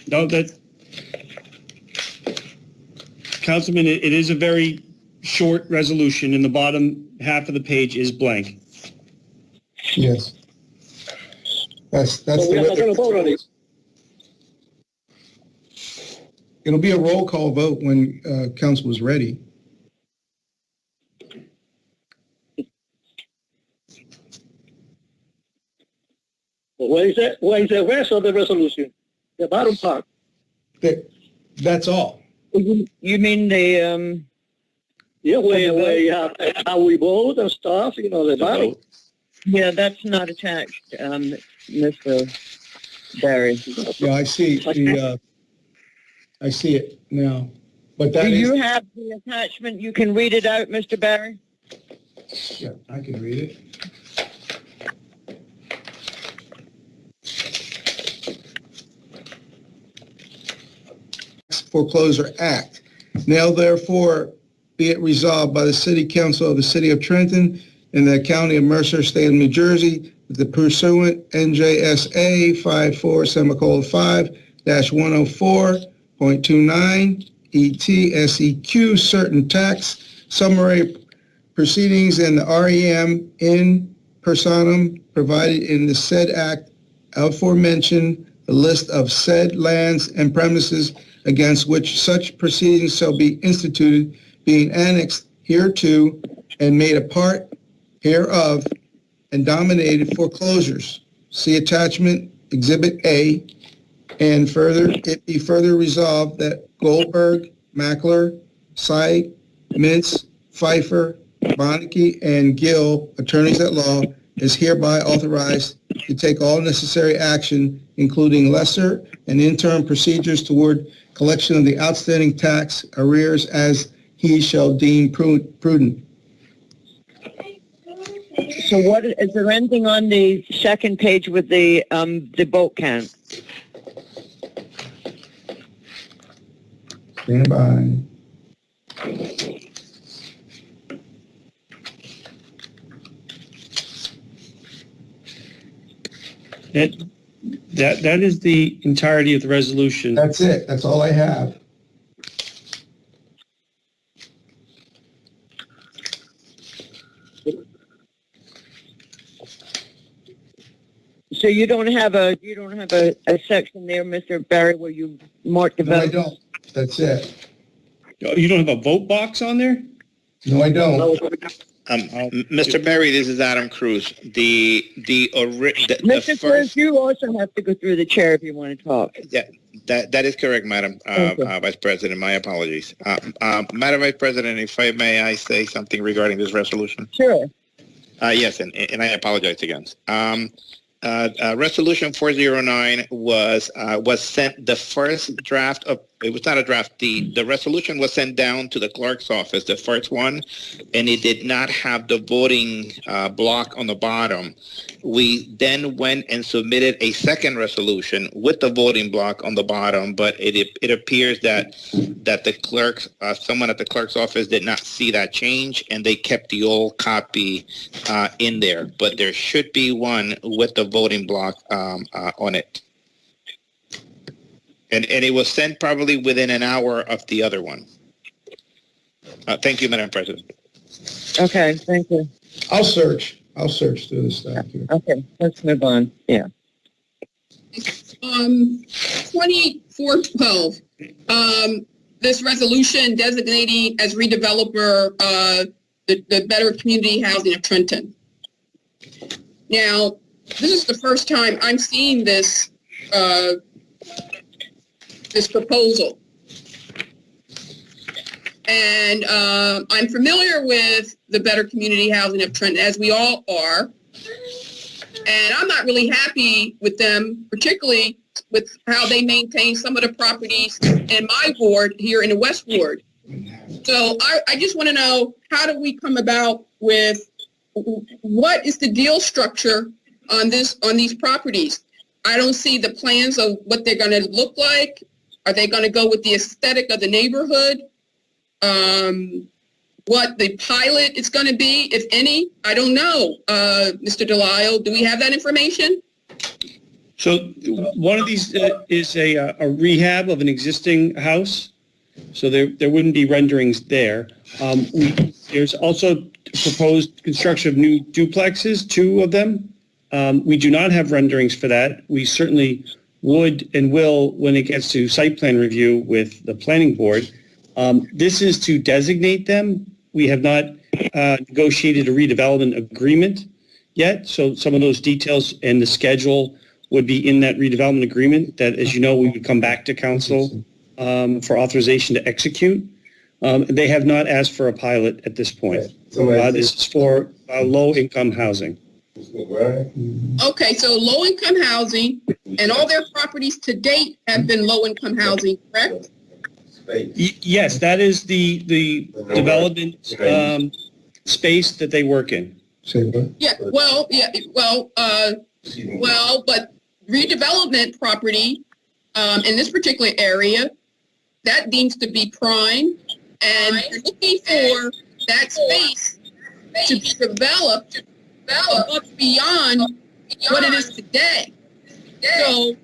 No, Councilman, it is a very short resolution, and the bottom half of the page is blank. Yes. That's So we are not going to vote on it. It'll be a roll call vote when council is ready. Where is the rest of the resolution? The bottom part. That's all. You mean the Yeah, where you have how we vote and stuff, you know, the bottom. Yeah, that's not attached, Mr. Barry. Yeah, I see I see it now. But that Do is, you have the attachment? You can read it out, Mr. Barry? yeah, I can read it. Foreclosure Act. Now therefore be it resolved by the City Council of the City of Trenton in the County of Mercer, State of New Jersey, that the pursuant NJSA 54:5-104.29 ET-SEQ certain tax summary proceedings and the REM in personam provided in the said act aforementioned the list of said lands and premises against which such proceedings shall be instituted, being annexed hereto and made a part hereof, and dominated foreclosures. See attachment Exhibit A, and further, it be further resolved that Goldberg, Mackler, Sy, Mintz, Pfeiffer, Bonneke, and Gill, attorneys at law, is hereby authorized to take all necessary action, including lesser and interim procedures toward collection of the outstanding tax arrears as he shall deem prudent. So what, is there anything on the second page with the boat count? Stand by. That is the entirety of the resolution. That's it. That's all I have. So you don't have a section there, Mr. Barry, where you mark the No, I vote? don't. That's it. You don't have a vote box on there? No, I don't. Mr. Barry, this is Adam Cruz. Mr. Cruz, you also have to go through the chair if you want to talk. Yeah, that is correct, Madam Vice President. My apologies. Madam Vice President, if I may, I say something regarding this resolution. Sure. Yes, and I apologize again. Resolution 409 was sent, the first draft of, it was not a draft, the resolution was sent down to the clerk's office, the first one, and it did not have the voting block on the bottom. We then went and submitted a second resolution with the voting block on the bottom, but it appears that the clerk, someone at the clerk's office did not see that change, and they kept the old copy in there. But there should be one with the voting block on it. And it was sent probably within an hour of the other one. Thank you, Madam President. Okay, thank you. I'll search through the stuff here. Okay, let's move on. Yeah. 2412, this resolution designating as redeveloper the Better Community Housing of Trenton. Now, this is the first time I'm seeing this this proposal. And I'm familiar with the Better Community Housing of Trenton, as we all are. And I'm not really happy with them, particularly with how they maintain some of the properties in my ward here in the West Ward. So I just want to know, how do we come about with, what is the deal structure on these properties? I don't see the plans of what they're going to look like. Are they going to go with the aesthetic of the neighborhood? what the pilot is going to be, if any? I don't know. Mr. Delisle, do we have that information? So one of these is a rehab of an existing house. So there wouldn't be renderings there. There's also proposed construction of new duplexes, 2 of them. We do not have renderings for that. We certainly would and will when it gets to site plan review with the planning board. This is to designate them. We have not negotiated a redevelopment agreement yet, so some of those details and the schedule would be in that redevelopment agreement that, as you know, we would come back to council for authorization to execute. They have not asked for a pilot at this point. This is for low-income housing. Okay, so low-income housing, and all their properties to date have been low-income housing, correct? Yes, that is the development space that they work in. But redevelopment property in this particular area, that deems to be prime, and you're looking for that space to be developed above beyond what it is today. So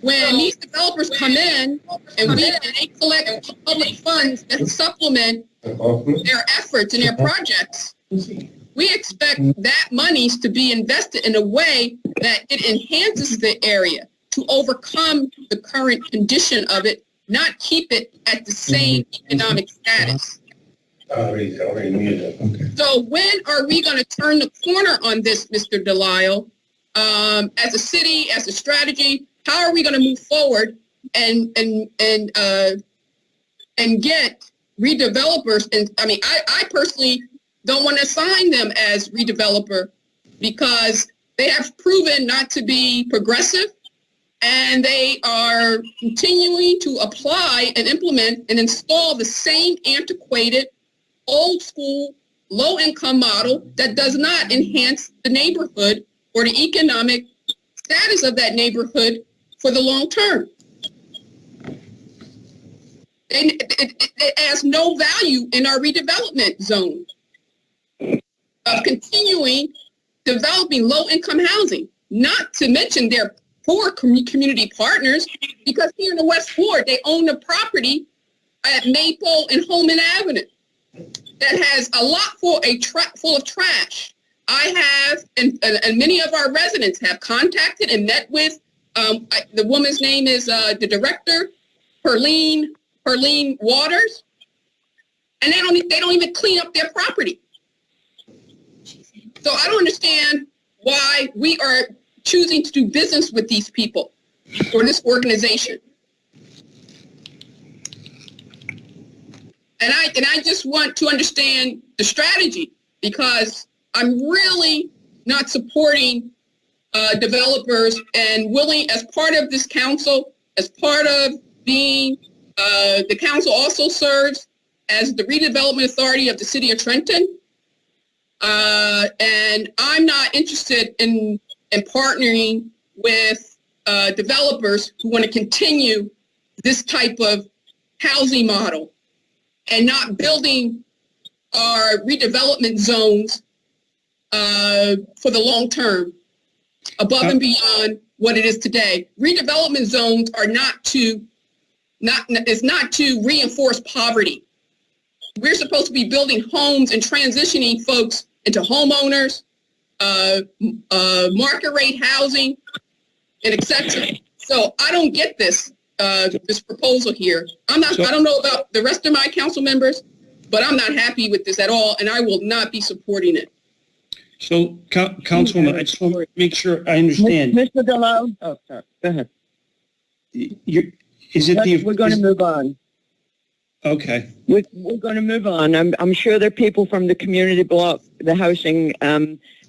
when these developers come in and they collect public funds that supplement their efforts and their projects, we expect that monies to be invested in a way that it enhances the area to overcome the current condition of it, not keep it at the same economic status. So when are we going to turn the corner on this, Mr. Delisle? As a city, as a strategy, how are we going to move forward and get redevelopers? And I mean, I personally don't want to assign them as redeveloper because they have proven not to be progressive, and they are continuing to apply and implement and install the same antiquated, old school, low income model that does not enhance the neighborhood or the economic status of that neighborhood for the long term. And it has no value in our redevelopment zone of continuing developing low-income housing, not to mention their poor community partners, because here in the West Ward, they own the property at Maple and Holman Avenue that has a lot full of trash. I have, and many of our residents have contacted and met with, the woman's name is the director, Perlene Waters, and they don't even clean up their property. So I don't understand why we are choosing to do business with these people or this organization. And I just want to understand the strategy, because I'm really not supporting developers, and willing, as part of this council, as part of being, the council also serves as the redevelopment authority of the city of Trenton. And I'm not interested in partnering with developers who want to continue this type of housing model and not building our redevelopment zones for the long term, above and beyond what it is today. Redevelopment zones are not to reinforce poverty. We're supposed to be building homes and transitioning folks into homeowners, market rate housing, and etc. So I don't get this proposal here. I don't know about the rest of my council members, but I'm not happy with this at all, and I will not be supporting it. So, Councilwoman, I just want to make sure I understand. Mr. Delisle? Oh, sorry. Go ahead. We're going to move on. Okay. We're going to move on. I'm sure there are people from the community block, the housing,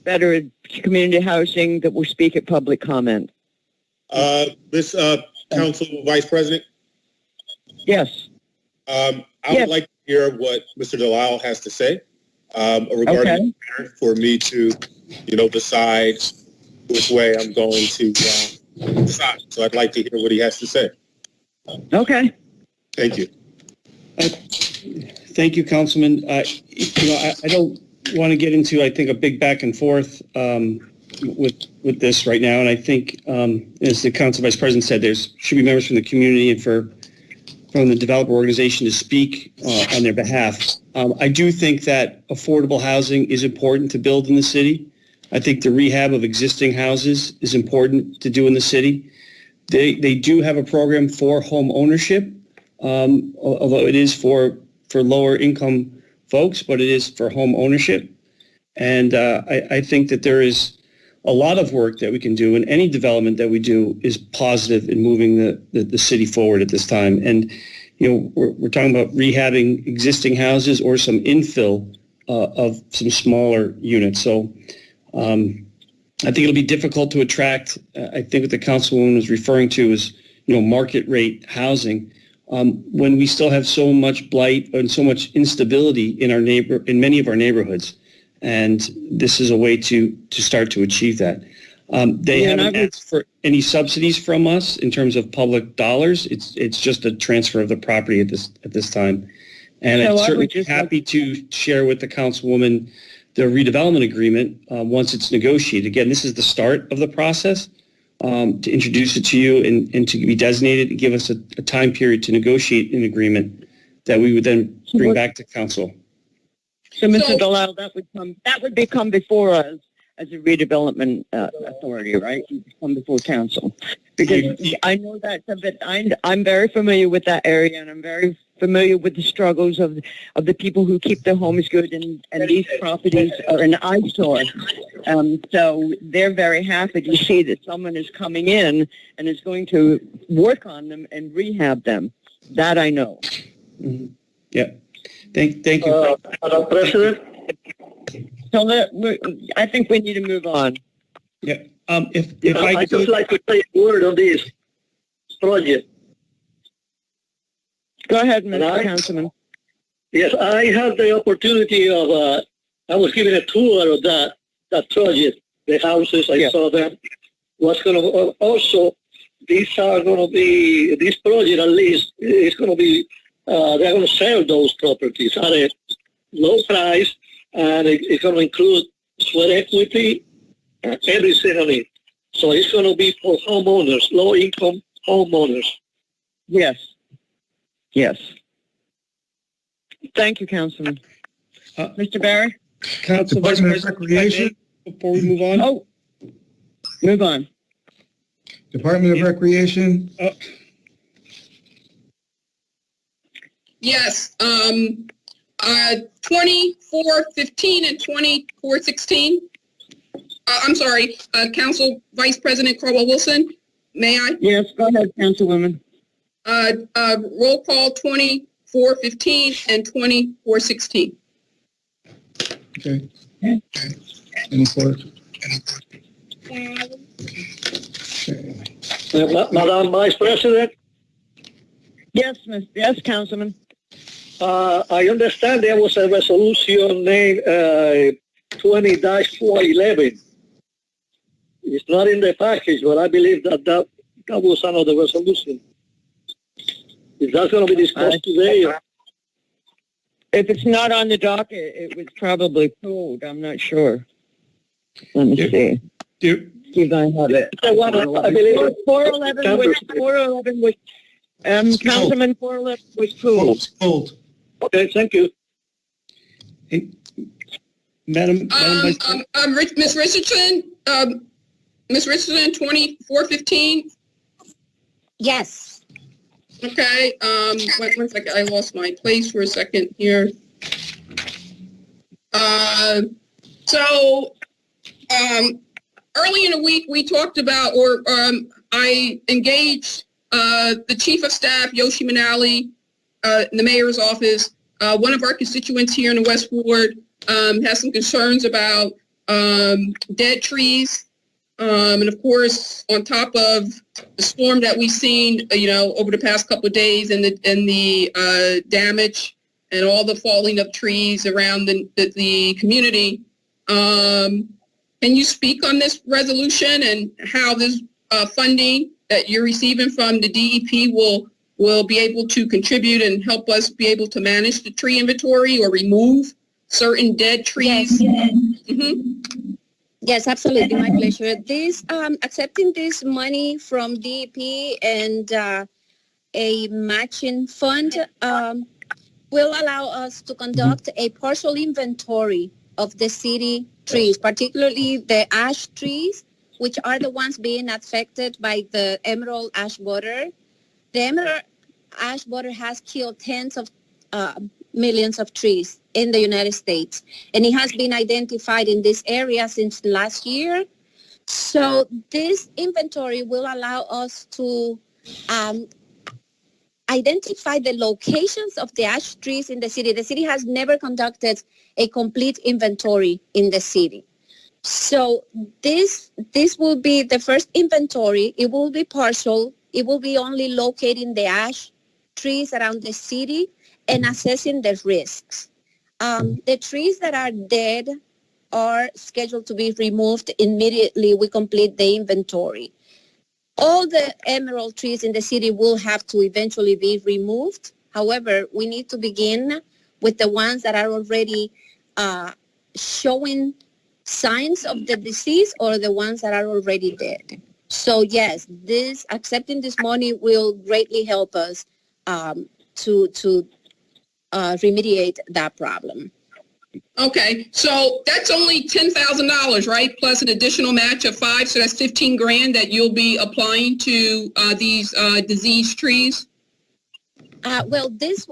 better community housing, that will speak at public comment. Miss Council Vice President? Yes. I would like to hear what Mr. Delisle has to say regarding for me to, decide which way I'm going to decide. So I'd like to hear what he has to say. Okay. Thank you. Thank you, Councilman. I don't want to get into, I think, a big back and forth with this right now. And I think, as the Council Vice President said, there should be members from the community and from the developer organization to speak on their behalf. I do think that affordable housing is important to build in the city. I think the rehab of existing houses is important to do in the city. They do have a program for home ownership, although it is for lower income folks, but it is for home ownership. And I think that there is a lot of work that we can do, and any development that we do is positive in moving the city forward at this time. And, we're talking about rehabbing existing houses or some infill of some smaller units. So I think it'll be difficult to attract. I think what the councilwoman was referring to is, market rate housing. When we still have so much blight and so much instability in many of our neighborhoods. And this is a way to start to achieve that. They haven't asked for any subsidies from us in terms of public dollars. It's just a transfer of the property at this time. And I'm certainly happy to share with the councilwoman the redevelopment agreement once it's negotiated. Again, this is the start of the process to introduce it to you and to be designated and give us a time period to negotiate an agreement that we would then bring back to council. So, Mr. Delisle, that would become before us as a redevelopment authority, right? You come before council, because I know that's a bit. I'm very familiar with that area, and I'm very familiar with the struggles of the people who keep their homes good, and these properties are an eyesore. So they're very happy to see that someone is coming in and is going to work on them and rehab them. That I know. Mm-hmm. Yeah. Thank you. Madam President? So I think we need to move on. Yeah. If I just like to say a word on this project. Go ahead, Mr. Councilman. Yes, I had the opportunity of, I was given a tour of that project, the houses, I saw them. What's going to, also, these are going to be, this project at least, is going to be, they're going to sell those properties at a low price, and it's going to include sweat equity, everything on it. So it's going to be for homeowners, low-income homeowners. Yes. Yes. Thank you, Councilman. Mr. Barry? Council Vice President, Recreation. Before we move on. Oh, move on. Department of Recreation. Yes, 2415 and 2416. I'm sorry, Council Vice President Caldwell Wilson, may I? Yes, go ahead, Councilwoman. Roll call 2415 and 2416. Okay. Any further? Madam Vice President? Yes, yes, Councilman. I understand there was a resolution named 20-411. It's not in the package, but I believe that was another resolution. Is that going to be discussed today? If it's not on the docket, it was probably pulled. I'm not sure. Let me see. See if I have it. I believe 411 was Councilman 411 was pulled. Okay, thank you. Hey, Madam Vice President. Ms. Richardson, 2415. Yes. Okay, one second, I lost my place for a second here. Early in the week, we talked about, I engaged the Chief of Staff, Yoshi Manali, in the Mayor's office. One of our constituents here in the West Ward has some concerns about dead trees. And of course, on top of the storm that we've seen, over the past couple of days, and the damage and all the falling of trees around the community, can you speak on this resolution and how this funding that you're receiving from the DEP will will be able to contribute and help us be able to manage the tree inventory or remove certain dead trees? Yes. Mhm. Yes, absolutely. My pleasure. This accepting this money from DEP and a matching fund will allow us to conduct a partial inventory of the city trees, particularly the ash trees, which are the ones being affected by the emerald ash borer. The emerald ash borer has killed tens of millions of trees in the United States, and it has been identified in this area since last year. So this inventory will allow us to identify the locations of the ash trees in the city. The city has never conducted a complete inventory in the city. So this will be the first inventory. It will be partial. It will be only locating the ash trees around the city and assessing the risks. The trees that are dead are scheduled to be removed immediately we complete the inventory. All the emerald trees in the city will have to eventually be removed. However, we need to begin with the ones that are already showing signs of the disease or the ones that are already dead. So yes, accepting this money will greatly help us to remediate that problem. Okay, so that's only $10,000, right? Plus an additional match of $5,000, so that's $15,000 that you'll be applying to these diseased trees. Well, this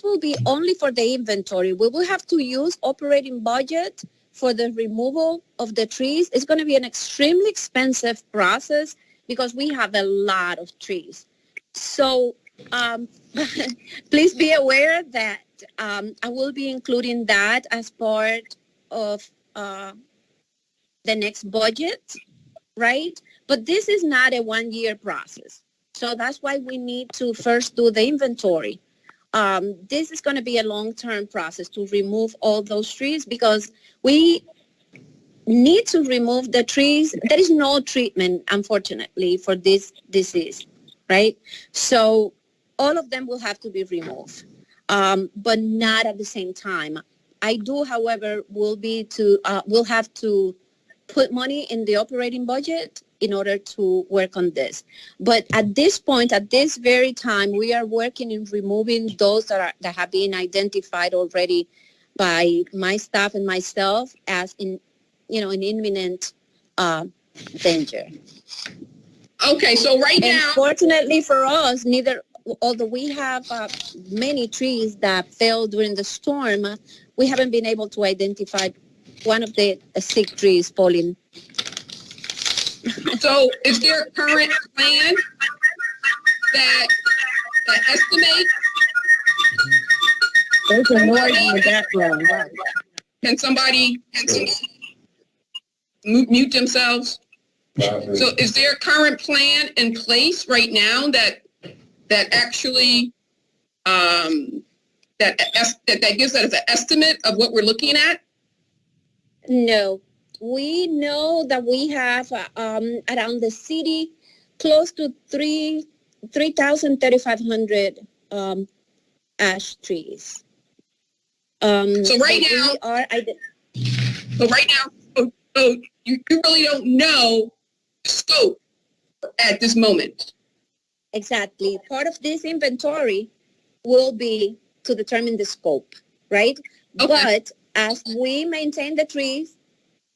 will be only for the inventory. We will have to use operating budget for the removal of the trees. It's going to be an extremely expensive process because we have a lot of trees. So please be aware that I will be including that as part of the next budget, right? But this is not a one-year process. So that's why we need to first do the inventory. This is going to be a long-term process to remove all those trees because we need to remove the trees. There is no treatment, unfortunately, for this disease, right? So all of them will have to be removed, but not at the same time. I do, however, will have to put money in the operating budget in order to work on this. But at this point, at this very time, we are working in removing those that have been identified already by my staff and myself as in imminent danger. Okay, so right now, fortunately for us, although we have many trees that fell during the storm, we haven't been able to identify one of the sick trees falling. So is there a current plan that estimate? There's a noise in the background. Can somebody mute themselves? So is there a current plan in place right now that actually that gives us an estimate of what we're looking at? No. We know that we have around the city close to 3,500 ash trees. So right now, you really don't know the scope at this moment. Exactly. Part of this inventory will be to determine the scope, right? Okay. But as we maintain the trees,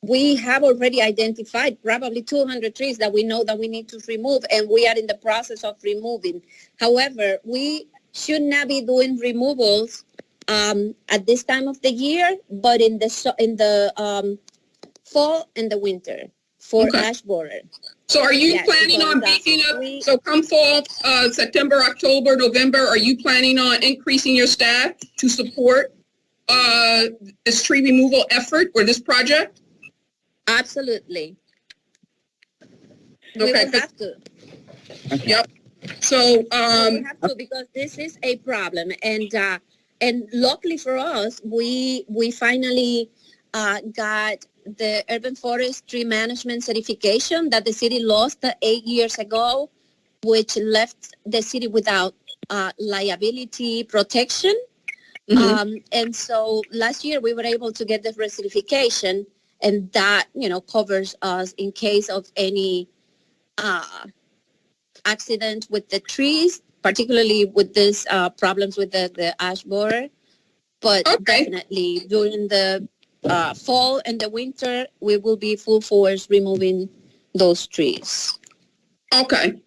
we have already identified probably 200 trees that we know that we need to remove, and we are in the process of removing. However, we should not be doing removals at this time of the year, but in the fall and the winter for ash borer. So are you planning on beefing up? So come fall, September, October, November, are you planning on increasing your staff to support this tree removal effort or this project? Absolutely. Okay. We will have to. Yep. So we have to, because this is a problem, and luckily for us, we finally got the urban forestry management certification that the city lost 8 years ago. which left the city without liability protection. And so last year we were able to get the recertification, and that, covers us in case of any accident with the trees, particularly with this problems with the ash borer. But definitely during the fall and the winter, we will be full force removing those trees. Okay.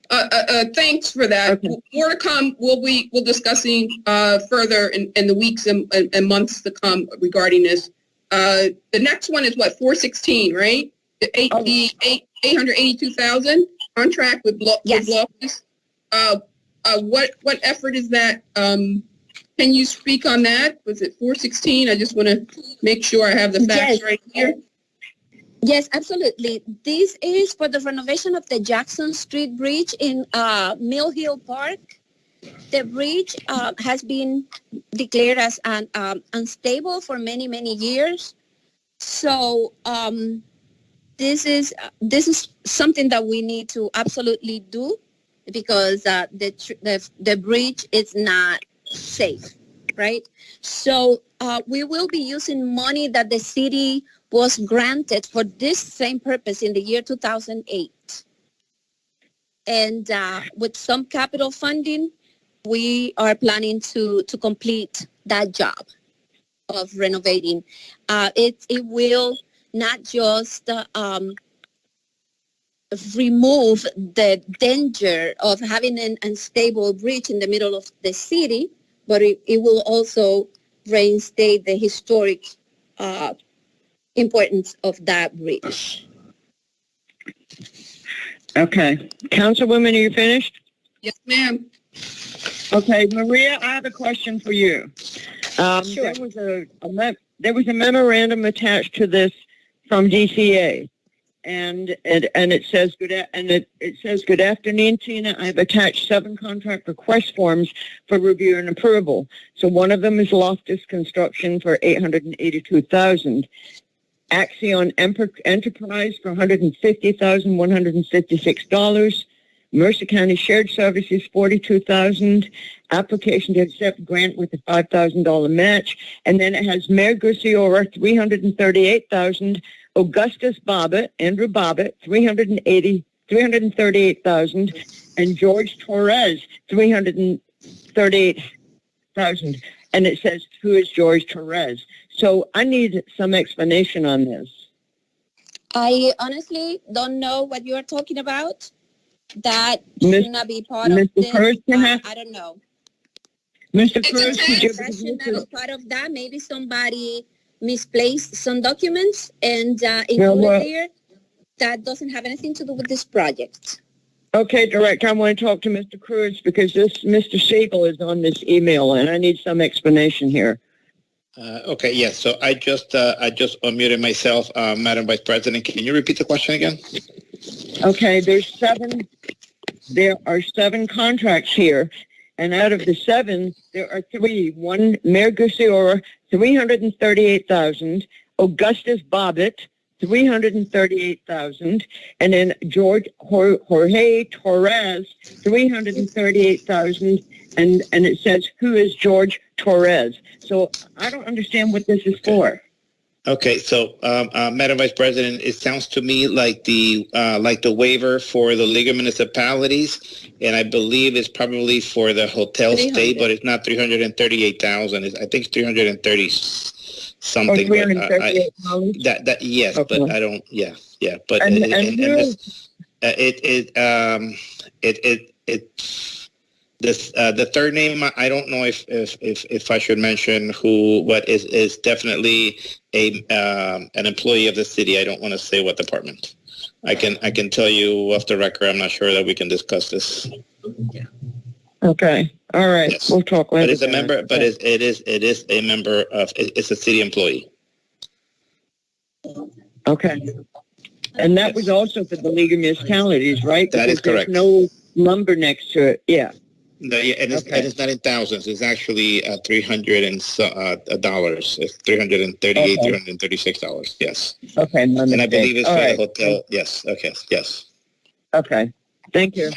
Thanks for that. Okay. More to come. We'll discussing further in the weeks and months to come regarding this. The next one is what, 416, right? The 882,000 contract with Yes. Bluffs. What effort is that? Can you speak on that? Was it 416? I just want to make sure I have the facts right here. Yes, absolutely. This is for the renovation of the Jackson Street Bridge in Mill Hill Park. The bridge has been declared as unstable for many, many years. So this is something that we need to absolutely do, because the bridge is not safe, right? So we will be using money that the city was granted for this same purpose in the year 2008. And with some capital funding, we are planning to complete that job of renovating. It will not just remove the danger of having an unstable bridge in the middle of the city, but it will also reinstate the historic importance of that bridge. Okay. Councilwoman, are you finished? Yes, ma'am. Okay, Maria, I have a question for you. Sure. There was a memorandum attached to this from DCA, and it says good afternoon, Tina. I've attached 7 contract request forms for review and approval. So one of them is Loftus Construction for $882,000. Axion Enterprise for $150,156. Mercer County Shared Services, $42,000. Application to accept grant with a $5,000 match. And then it has Mayor Gurciora, $338,000. Augustus Bobbitt, Andrew Bobbitt, $338,000. And George Torres, $338,000. And it says, who is George Torres? So I need some explanation on this. I honestly don't know what you are talking about. That should not be part of this. Cruz, I don't know. Mr. Cruz, That should not be part of that. Maybe somebody misplaced some documents and included there. That doesn't have anything to do with this project. Okay, Director, I want to talk to Mr. Cruz because Mr. Siegel is on this email, and I need some explanation here. Okay, yes. So I just unmuted myself, Madam Vice President. Can you repeat the question again? Okay, there are 7 contracts here, and out of the 7, there are 3. One, Mayor Gurciora, $338,000. Augustus Bobbitt, $338,000, and then Jorge Torres, $338,000, and it says, who is George Torres? So I don't understand what this is for. Okay, so Madam Vice President, it sounds to me like the waiver for the League of Municipalities, and I believe it's probably for the hotel stay, but it's not 338,000. I think it's 330 something. Oh, Yes, okay. But I don't. Yeah, but the third name, I don't know if I should mention what is definitely an employee of the city. I don't want to say what department. I can tell you off the record. I'm not sure that we can discuss this. Yeah. Okay. All right. Yes. We'll talk later. But it's a member. But it is a member of. It's a city employee. Okay. And that was also for the League of Municipalities, right? That is correct. There's no number next to it. Yeah. No, yeah, and it's not in thousands. It's actually $300 and dollars. It's $338, $336. Yes. Okay. And I believe it's for the hotel. Yes. Okay. Yes. Okay. Thank you.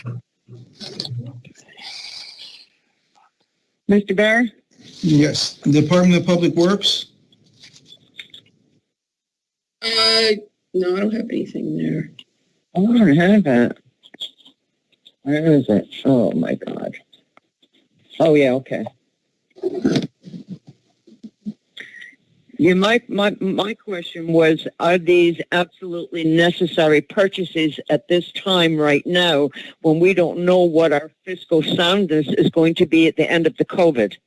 Mr. Barry? Yes. Department of Public Works? No, I don't have anything there. I don't have it. Where is it? Oh, my God. Oh, yeah, okay. Yeah, my question was, are these absolutely necessary purchases at this time right now when we don't know what our fiscal soundness is going to be at the end of the COVID?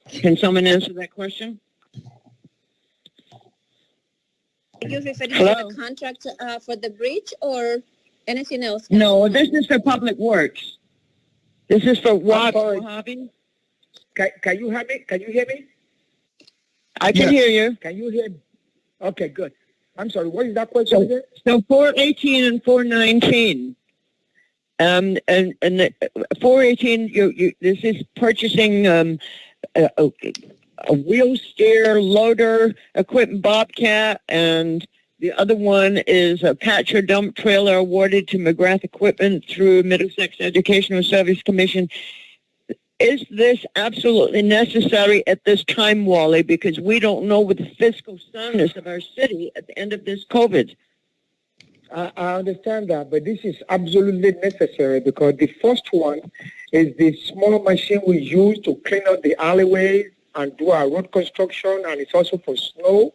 Can someone answer that question? Are you referring to Hello? the contract for the bridge or anything else? No, this is for Public Works. This is for what? Can you hear me? Can you hear me? I can hear you. Can you hear me? Okay, good. I'm sorry. What is that question again? So 418 and 419. And the 418, this is purchasing a wheel steer loader equipment Bobcat, and the other one is a patcher dump trailer awarded to McGrath Equipment through Middlesex Educational Service Commission. Is this absolutely necessary at this time, Wally? Because we don't know what the fiscal soundness of our city at the end of this COVID. I understand that, but this is absolutely necessary because the first one is the small machine we use to clean up the alleyways and do our road construction, and it's also for snow.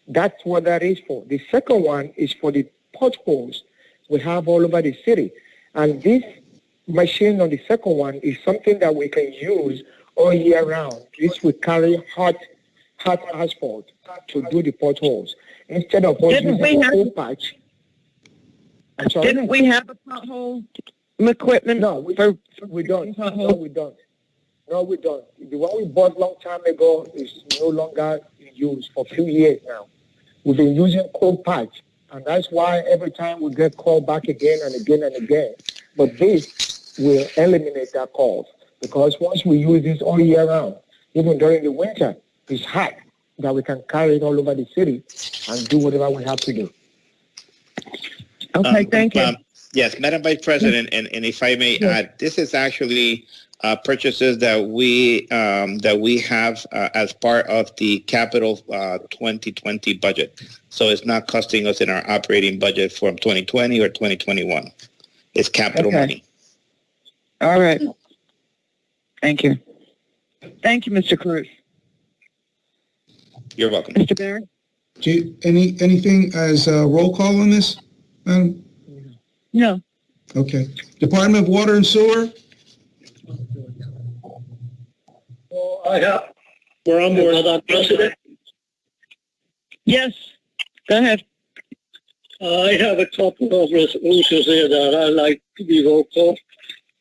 That's what that is for. The second one is for the potholes we have all over the city. And this machine on the second one is something that we can use all year round. This will carry hot asphalt to do the potholes. Instead of us using a cold patch. Didn't we have a pothole equipment? No, we don't. No, we don't. No, we don't. The one we bought a long time ago is no longer in use for a few years now. We've been using cold patch, and that's why every time we get called back again and again and again. But this will eliminate that call because once we use this all year round, even during the winter, it's hot that we can carry it all over the city and do whatever we have to do. Okay, thank you. Yes, Madam Vice President, and if I may add, this is actually purchases that we have as part of the capital 2020 budget. So it's not costing us in our operating budget from 2020 or 2021. It's capital money. All right. Thank you. Thank you, Mr. Cruz. You're welcome. Mr. Barry? Anything as a roll call on this, madam? No. Okay. Department of Water and Sewer? We're on board. Madam President, Yes. Go ahead. I have a couple of resolutions here that I'd like to be roll call.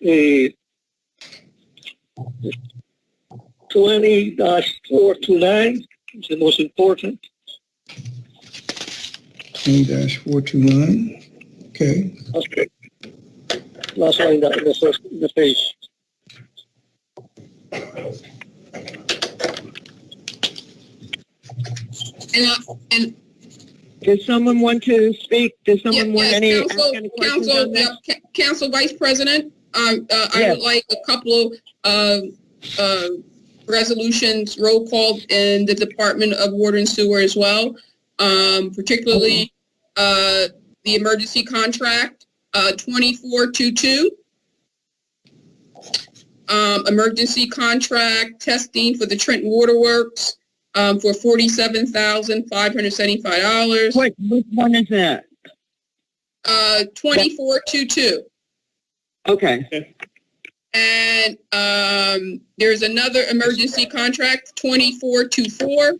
20-429 is the most important. 20-429. Okay. Okay. Last line in the page. And Does someone want to speak? Does someone want any questions on this? Council Vice President, I would like a couple of resolutions roll call in the Department of Water and Sewer as well, particularly the emergency contract 2422, emergency contract testing for the Trenton Waterworks for $47,575. Which one is that? 2422. Okay. And there's another emergency contract, 2424,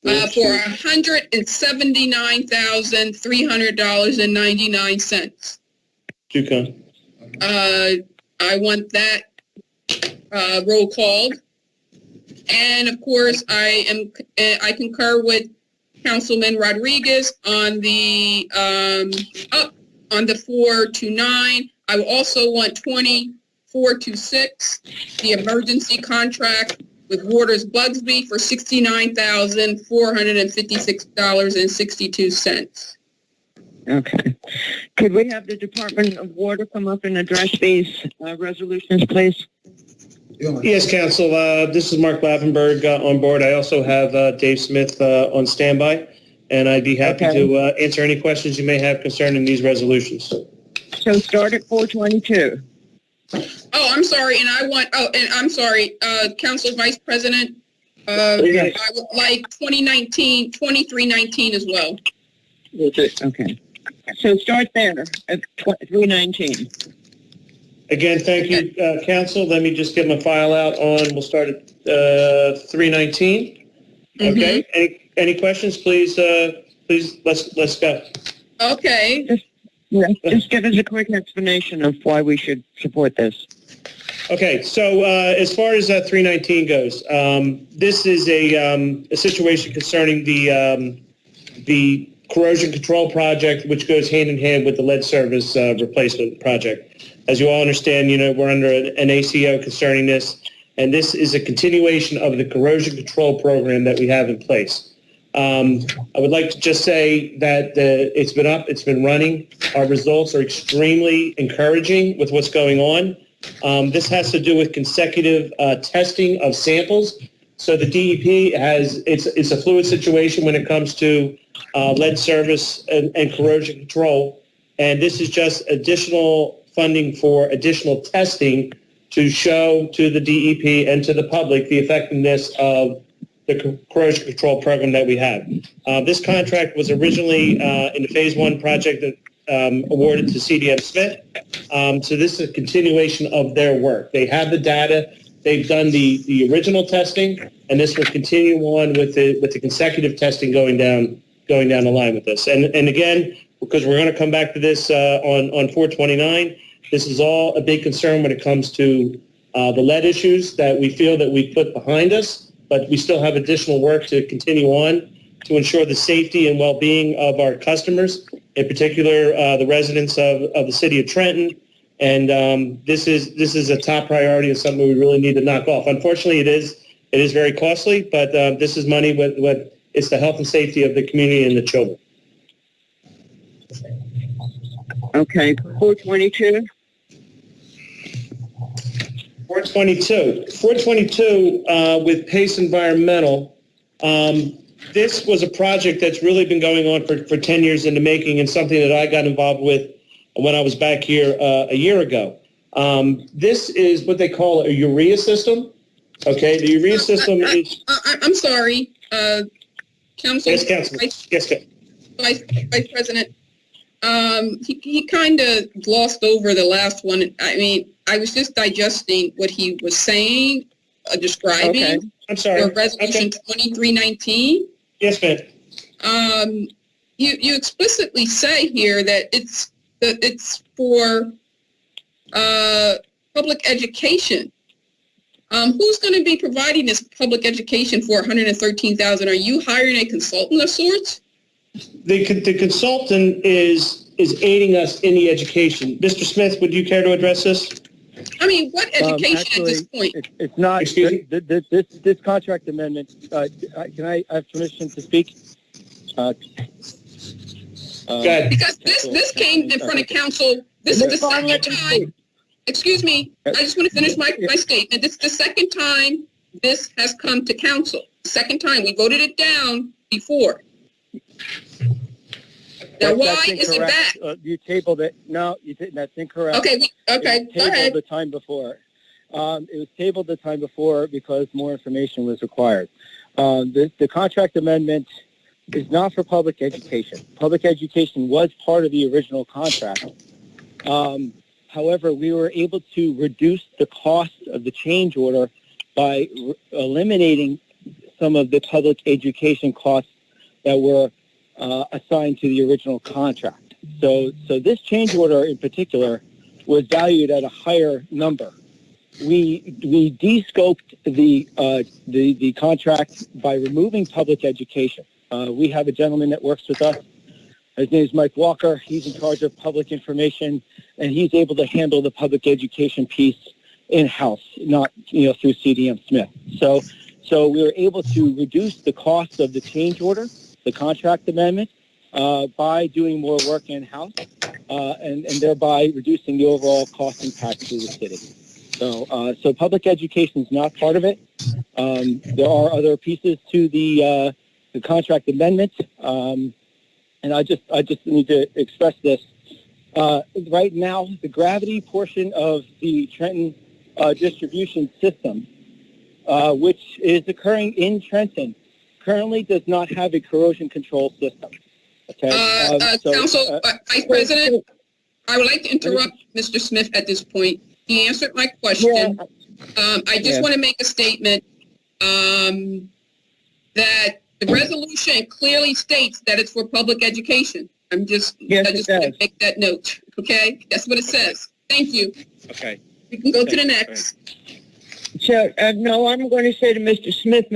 for $179,300.99. I want that roll called. And of course, I concur with Councilman Rodriguez on the 429. I also want 2426, the emergency contract with Waters Bugsby for $69,456.62. Okay. Could we have the Department of Water come up and address these resolutions, please? Yes, Council. This is Mark Lavenberg on board. I also have Dave Smith on standby, and I'd be happy to answer any questions you may have concerning these resolutions. So start at 422. Oh, I'm sorry, Council Vice President, I would like 2319 as well. Okay. So start there at 319. Again, thank you, Council. Let me just get my file out we'll start at 319. Okay. Any questions, please? Let's go. Okay. Just give us a quick explanation of why we should support this. Okay, so as far as 319 goes, this is a situation concerning the corrosion control project, which goes hand in hand with the lead service replacement project. As you all understand, we're under an ACO concerning this, and this is a continuation of the corrosion control program that we have in place. I would like to just say that it's been up, it's been running. Our results are extremely encouraging with what's going on. This has to do with consecutive testing of samples. So the DEP it's a fluid situation when it comes to lead service and corrosion control. And this is just additional funding for additional testing to show to the DEP and to the public the effectiveness of the corrosion control program that we have. This contract was originally in the phase one project that awarded to CDM Smith. So this is a continuation of their work. They have the data. They've done the original testing, and this will continue on with the consecutive testing going down the line with this. And again, because we're going to come back to this on 429, this is all a big concern when it comes to the lead issues that we feel that we put behind us. But we still have additional work to continue on to ensure the safety and well-being of our customers, in particular the residents of the city of Trenton. And this is a top priority and something we really need to knock off. Unfortunately, it is very costly, but this is money with it's the health and safety of the community and the children. Okay, 422. 422 with Pace Environmental. This was a project that's really been going on for 10 years in the making, and something that I got involved with when I was back here a year ago. This is what they call a urea system. Okay, the urea system is... I'm sorry, Council. Yes, Council. Vice President. He kind of glossed over the last one. I mean, I was just digesting what he was saying, describing. Okay. I'm sorry. For Resolution 2319. Yes, ma'am. You explicitly say here that it's for public education. Who's going to be providing this public education for $113,000? Are you hiring a consultant of sorts? The consultant is aiding us in the education. Mr. Smith, would you care to address this? I mean, what education at this point? It's not. Excuse me? This contract amendment. Can I have permission to speak? Go ahead. Because this came in front of council. This is the second time. Excuse me. I just want to finish my statement. This is the second time this has come to council. Second time. We voted it down before. Now, why is it back? You tabled it. No, you didn't. That's incorrect. Okay. Go ahead. The time before. It was tabled the time before because more information was required. The contract amendment is not for public education. Public education was part of the original contract. However, we were able to reduce the cost of the change order by eliminating some of the public education costs that were assigned to the original contract. So this change order in particular was valued at a higher number. We de-scoped the contract by removing public education. We have a gentleman that works with us. His name is Mike Walker. He's in charge of public information, and he's able to handle the public education piece in-house, not through CDM Smith. So So we were able to reduce the cost of the change order, the contract amendment, by doing more work in-house, and thereby reducing the overall cost impact to the city. So public education is not part of it. There are other pieces to the contract amendment, and I just need to express this. Right now, the gravity portion of the Trenton distribution system, which is occurring in Trenton, currently does not have a corrosion control system. Okay. Council Vice President, I would like to interrupt Mr. Smith at this point. He answered my question. I just want to make a statement that the resolution clearly states that it's for public education. I just want to make that note. Okay, that's what it says. Thank you. Okay. We can go to the next. So, no, I'm going to say to Mr. Smith,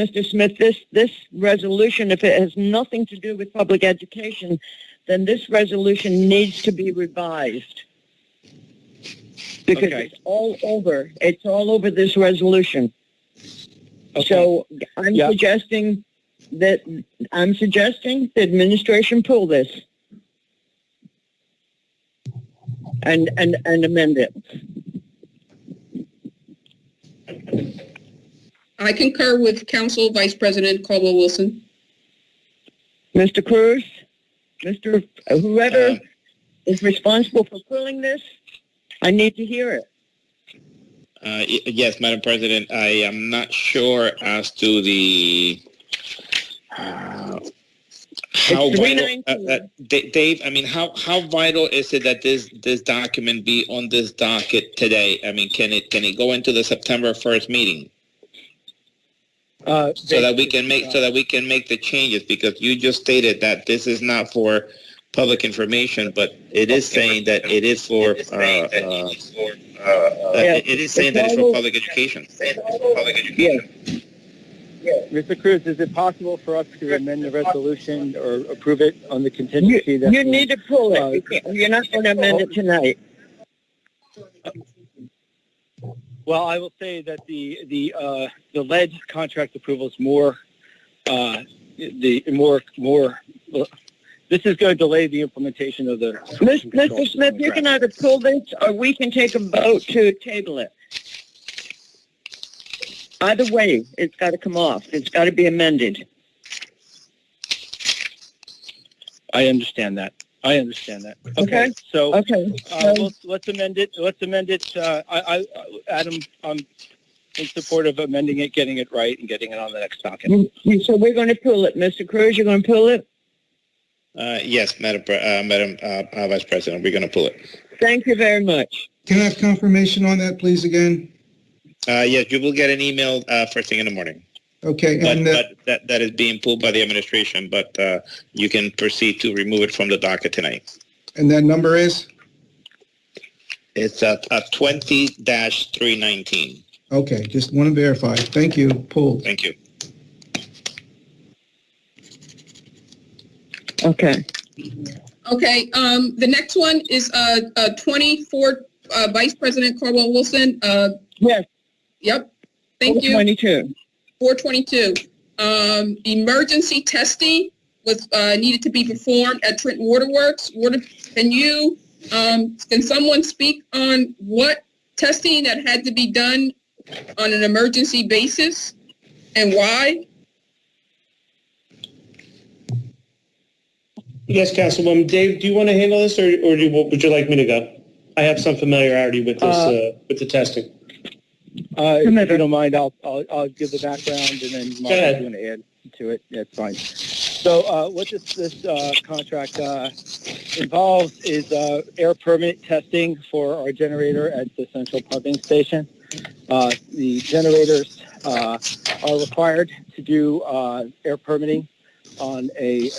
this resolution, if it has nothing to do with public education, then this resolution needs to be revised. Because it's all over this resolution. Okay. So I'm suggesting the administration pull this and amend it. I concur with Council Vice President Caldwell Wilson. Mr. Cruz, whoever is responsible for pulling this, I need to hear it. Yes, Madam President, I am not sure as to the how vital, Dave. I mean, how vital is it that this document be on this docket today? I mean, can it go into the September 1st meeting? So that we can make the changes, because you just stated that this is not for public information, but it is saying that it is for it is saying that it's for public education. Mr. Cruz, is it possible for us to amend the resolution or approve it on the contingency that you need to pull it? You're not going to amend it tonight. Well, I will say that the lead contract approval is more. This is going to delay the implementation of the. Mr. Smith, you can either pull this or we can take a vote to table it. Either way, it's got to come off. It's got to be amended. I understand that. Okay. So let's amend it. Adam, I'm in support of amending it, getting it right, and getting it on the next docket. So we're going to pull it. Mr. Cruz, you're going to pull it? Yes, Madam Vice President, we're going to pull it. Thank you very much. Can I have confirmation on that, please, again? Yes, you will get an email first thing in the morning. Okay. But that is being pulled by the administration, but you can proceed to remove it from the docket tonight. And that number is? It's 20-319. Okay, just want to verify. Thank you. Pulled. Thank you. Okay. Okay. The next one is 24 Vice President Caldwell Wilson. Yes. Yep. Thank you. 422. Emergency testing was needed to be performed at Trenton Waterworks. Can someone speak on what testing that had to be done on an emergency basis and why? Yes, Councilwoman. Dave, do you want to handle this, or would you like me to go? I have some familiarity with this with the testing. If you don't mind, I'll give the background, and then Mark is going to add to it. That's fine. So what this contract involves is air permit testing for our generator at the central pumping station. The generators are required to do air permitting on a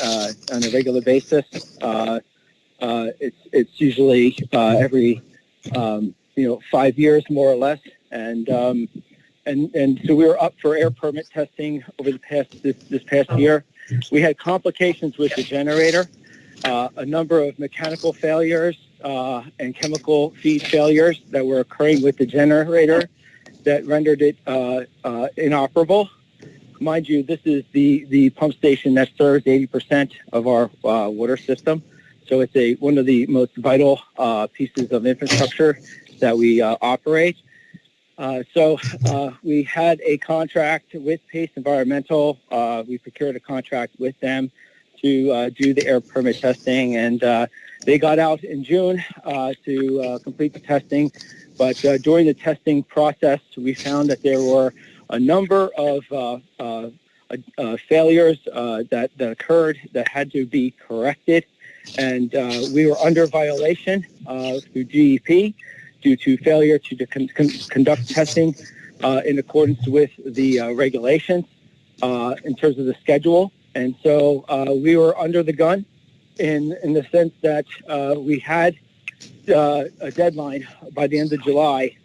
regular basis. It's usually every 5 years, more or less. And so we were up for air permit testing over this past year. We had complications with the generator, a number of mechanical failures and chemical feed failures that were occurring with the generator that rendered it inoperable. mind you, this is the pump station that serves 80% of our water system. So it's one of the most vital pieces of infrastructure that we operate. So we had a contract with Pace Environmental. We procured a contract with them to do the air permit testing, and they got out in June to complete the testing. But during the testing process, we found that there were a number of failures that occurred that had to be corrected, and we were under violation through DEP due to failure to conduct testing in accordance with the regulations in terms of the schedule. And so we were under the gun in the sense that we had a deadline by the end of July.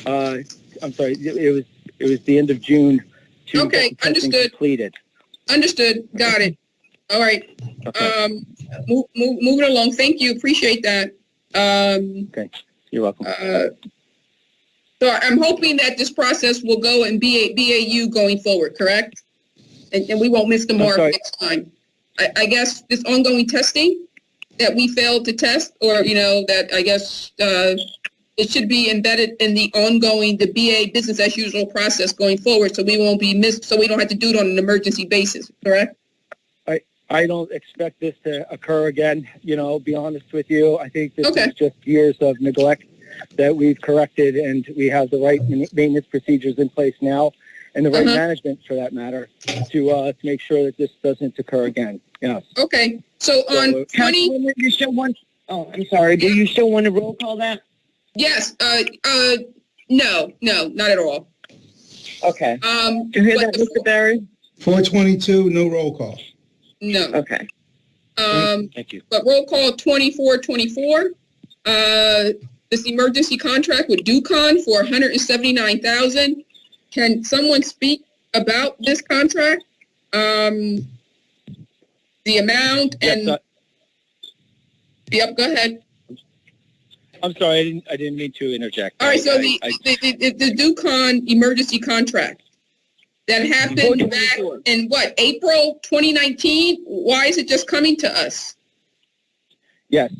I'm sorry, it was the end of June to okay, get the testing completed. Understood. Got it. All right. Okay. Moving along. Thank you. Appreciate that. Okay. You're welcome. So I'm hoping that this process will go and be BAU going forward, correct? And we won't miss the mark next time. I guess this ongoing testing that we failed to test, or, that I guess it should be embedded in the BA business as usual process going forward, so we won't be missed, so we don't have to do it on an emergency basis, correct? I don't expect this to occur again, be honest with you. I think this is just years of neglect that we've corrected, and we have the right maintenance procedures in place now, and the right management, for that matter, to make sure that this doesn't occur again. Yeah. Okay. So on 20... you still want... Oh, I'm sorry. Do you still want to roll call that? Yes. No, not at all. Okay. Do you hear that, Mr. Barry? 422, no roll call. No. Okay. Thank you. But roll call 2424. This emergency contract with Ducon for $179,000. Can someone speak about this contract? The amount and... Yes, yep, go ahead. I'm sorry, I didn't mean to interject. All right, so the Ducon emergency contract that happened back in April 2019? Why is it just coming to us? Yes,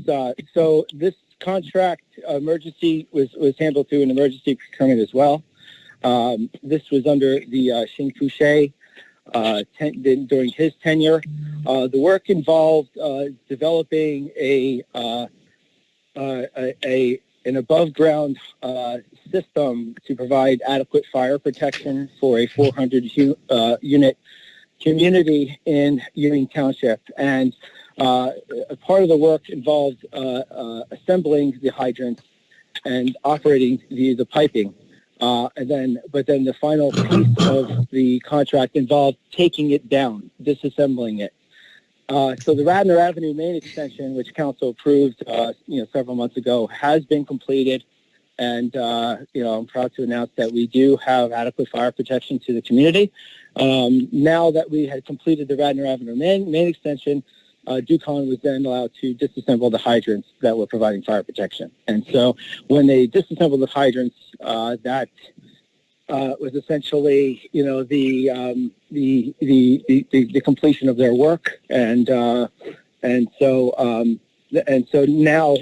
so this contract emergency was handled through an emergency procurement as well. This was under the Shing Fouché during his tenure. The work involved developing an above-ground system to provide adequate fire protection for a 400-unit community in Ewing Township. And a part of the work involved assembling the hydrants and operating the piping. But then the final piece of the contract involved taking it down, disassembling it. So the Radnor Avenue main extension, which council approved, several months ago, has been completed. And, I'm proud to announce that we do have adequate fire protection to the community. Now that we had completed the Radnor Avenue main extension, Ducon was then allowed to disassemble the hydrants that were providing fire protection. And so when they disassembled the hydrants, that was essentially, the completion of their work. And so now,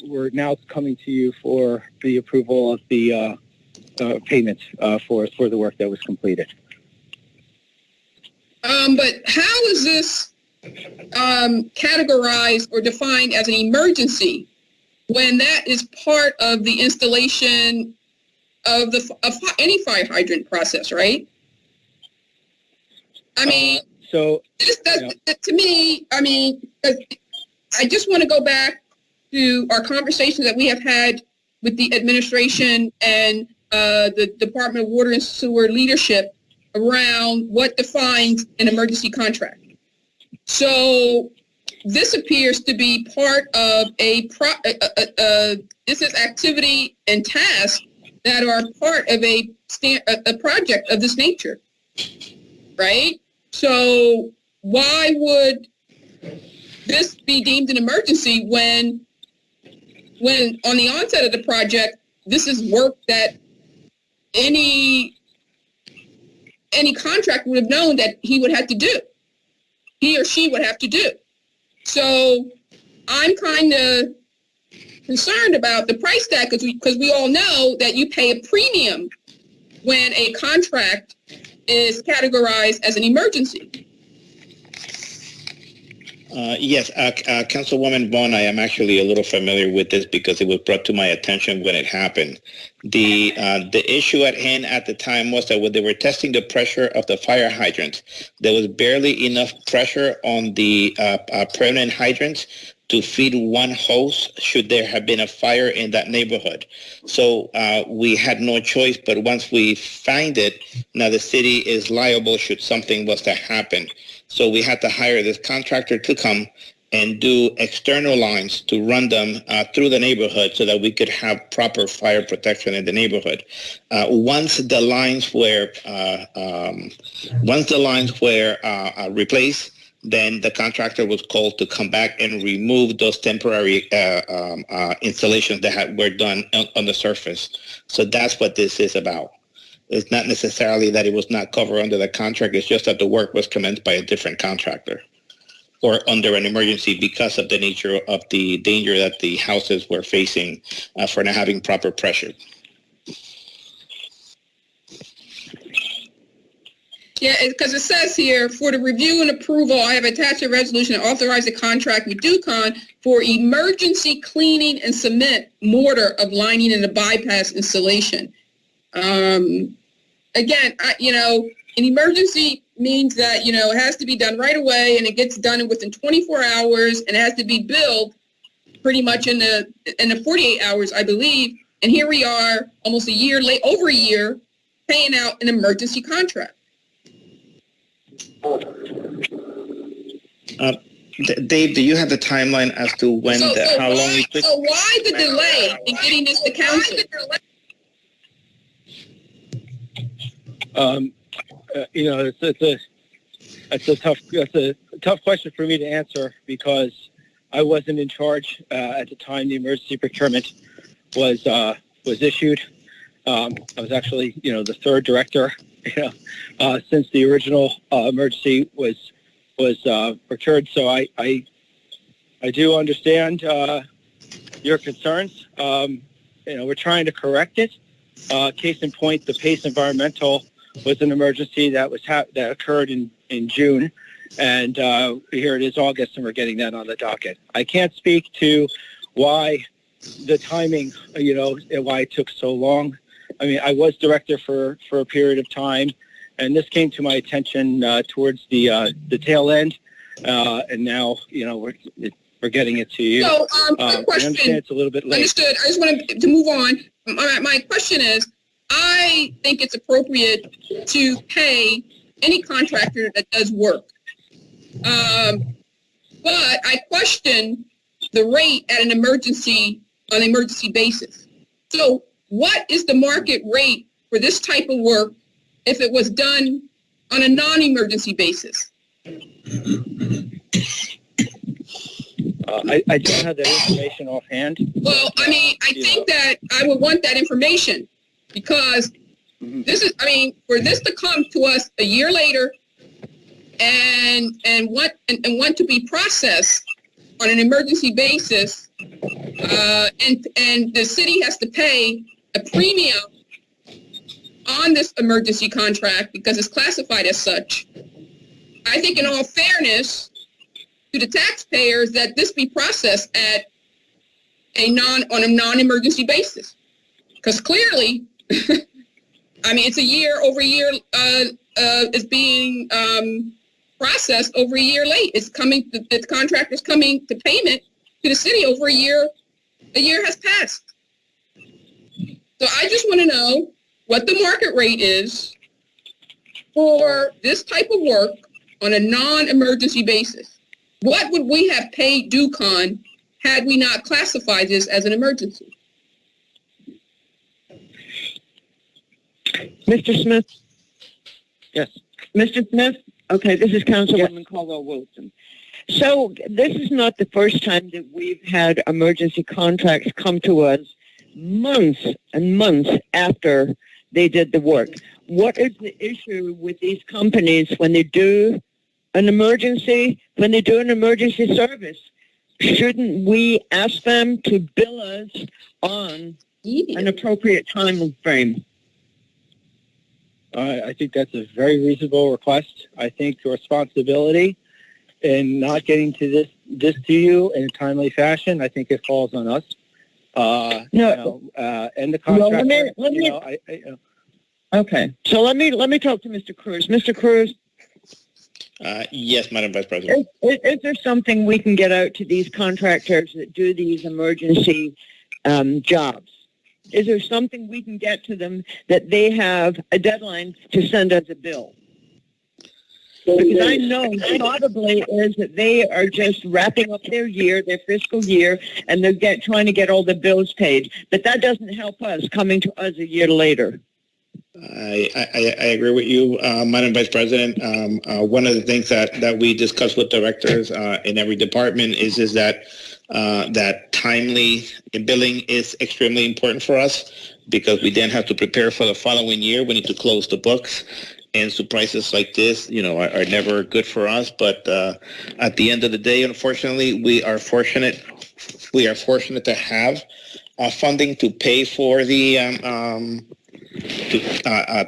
we're now coming to you for the approval of the payments for the work that was completed. But how is this categorized or defined as an emergency when that is part of the installation of any fire hydrant process, right? I mean, to me, I just want to go back to our conversations that we have had with the administration and the Department of Water and Sewer leadership around what defines an emergency contract. So this appears to be part of this is activity and tasks that are part of a project of this nature, right? So why would this be deemed an emergency when on the onset of the project, this is work that any any contractor would have known that he or she would have to do. So I'm kind of concerned about the price tag because we all know that you pay a premium when a contract is categorized as an emergency. Yes, Councilwoman Vaughn, I am actually a little familiar with this because it was brought to my attention when it happened. The issue at hand at the time was that when they were testing the pressure of the fire hydrants, there was barely enough pressure on the permanent hydrants to feed one hose should there have been a fire in that neighborhood. So we had no choice, but once we find it, now the city is liable should something was to happen. So we had to hire this contractor to come and do external lines to run them through the neighborhood so that we could have proper fire protection in the neighborhood. Once the lines were replaced, then the contractor was called to come back and remove those temporary installations that were done on the surface. So that's what this is about. It's not necessarily that it was not covered under the contract. It's just that the work was commenced by a different contractor or under an emergency because of the nature of the danger that the houses were facing for not having proper pressure. Yeah, because it says here, for the review and approval, I have attached a resolution to authorize a contract with Ducon for emergency cleaning and cement mortar of lining and the bypass installation. Again, an emergency means that, it has to be done right away and it gets done within 24 hours and it has to be billed pretty much in the 48 hours, I believe. And here we are almost a year late, over a year, paying out an emergency contract. Dave, do you have the timeline as to when, how long it took? So why the delay in getting this to council? It's a tough question for me to answer because I wasn't in charge at the time the emergency procurement was issued. I was actually, the third director, since the original emergency was procured. So I do understand your concerns. We're trying to correct it. Case in point, the Pace Environmental was an emergency that occurred in June, and here it is August, and we're getting that on the docket. I can't speak to why the timing, and why it took so long. I mean, I was director for a period of time, and this came to my attention towards the tail end, and now we're getting it to you. So, question, I understand it's a little bit late. Understood. I just wanted to move on. My question is, I think it's appropriate to pay any contractor that does work. But I question the rate at on an emergency basis. So what is the market rate for this type of work if it was done on a non-emergency basis? I don't have that information offhand. Well, I mean, I think that I would want that information because this is, for this to come to us a year later and want to be processed on an emergency basis, and the city has to pay a premium on this emergency contract because it's classified as such. I think in all fairness to the taxpayers that this be processed at on a non-emergency basis. Because clearly, it's over a year, it's being processed over a year late. It's coming, the contract is coming to payment to the city over a year has passed. So I just want to know what the market rate is for this type of work on a non-emergency basis. What would we have paid Ducon had we not classified this as an emergency? Mr. Smith? Yes. Mr. Smith? Okay, this is Councilwoman Caldwell-Wilson. So this is not the first time that we've had emergency contracts come to us months and months after they did the work. What is the issue with these companies when they do an emergency service? Shouldn't we ask them to bill us on an appropriate time frame? I think that's a very reasonable request. I think the responsibility in not getting to this to you in a timely fashion, I think it falls on us. And the contractor. Okay, so let me talk to Mr. Cruz. Mr. Cruz. Yes, Madam Vice President. Is there something we can get out to these contractors that do these emergency jobs? Is there something we can get to them that they have a deadline to send us a bill? Because I know probably is that they are just wrapping up their fiscal year, and they're trying to get all the bills paid. But that doesn't help us coming to us a year later. I agree with you, Madam Vice President. One of the things that we discuss with directors in every department is that timely billing is extremely important for us, because we then have to prepare for the following year. We need to close the books. And surprises like this, are never good for us. But at the end of the day, unfortunately, we are fortunate to have funding to pay for the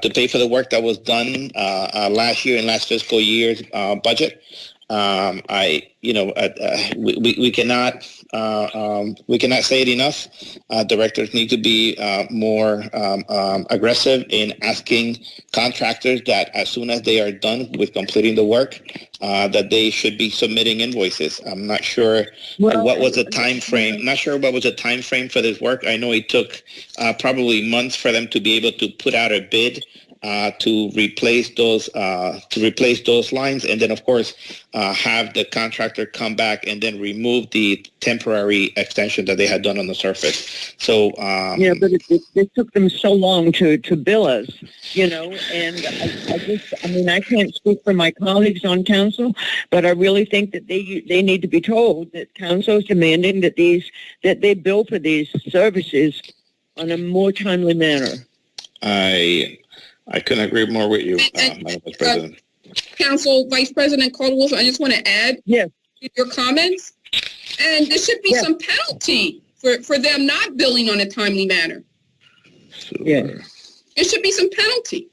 to pay for the work that was done last year and last fiscal year's budget. We cannot say it enough. Directors need to be more aggressive in asking contractors that as soon as they are done with completing the work, that they should be submitting invoices. I'm not sure what was the time frame. Not sure what was the time frame for this work. I know it took probably months for them to be able to put out a bid to replace those lines, and then of course have the contractor come back and then remove the temporary extension that they had done on the surface. So but it took them so long to bill us, and I can't speak for my colleagues on council, but I really think that they need to be told that council is demanding that they bill for these services on a more timely manner. I couldn't agree more with you, Madam Vice President. Council Vice President Caldwell, I just want to add your comments. And there should be some penalty for them not billing on a timely manner. Sure. There should be some penalty.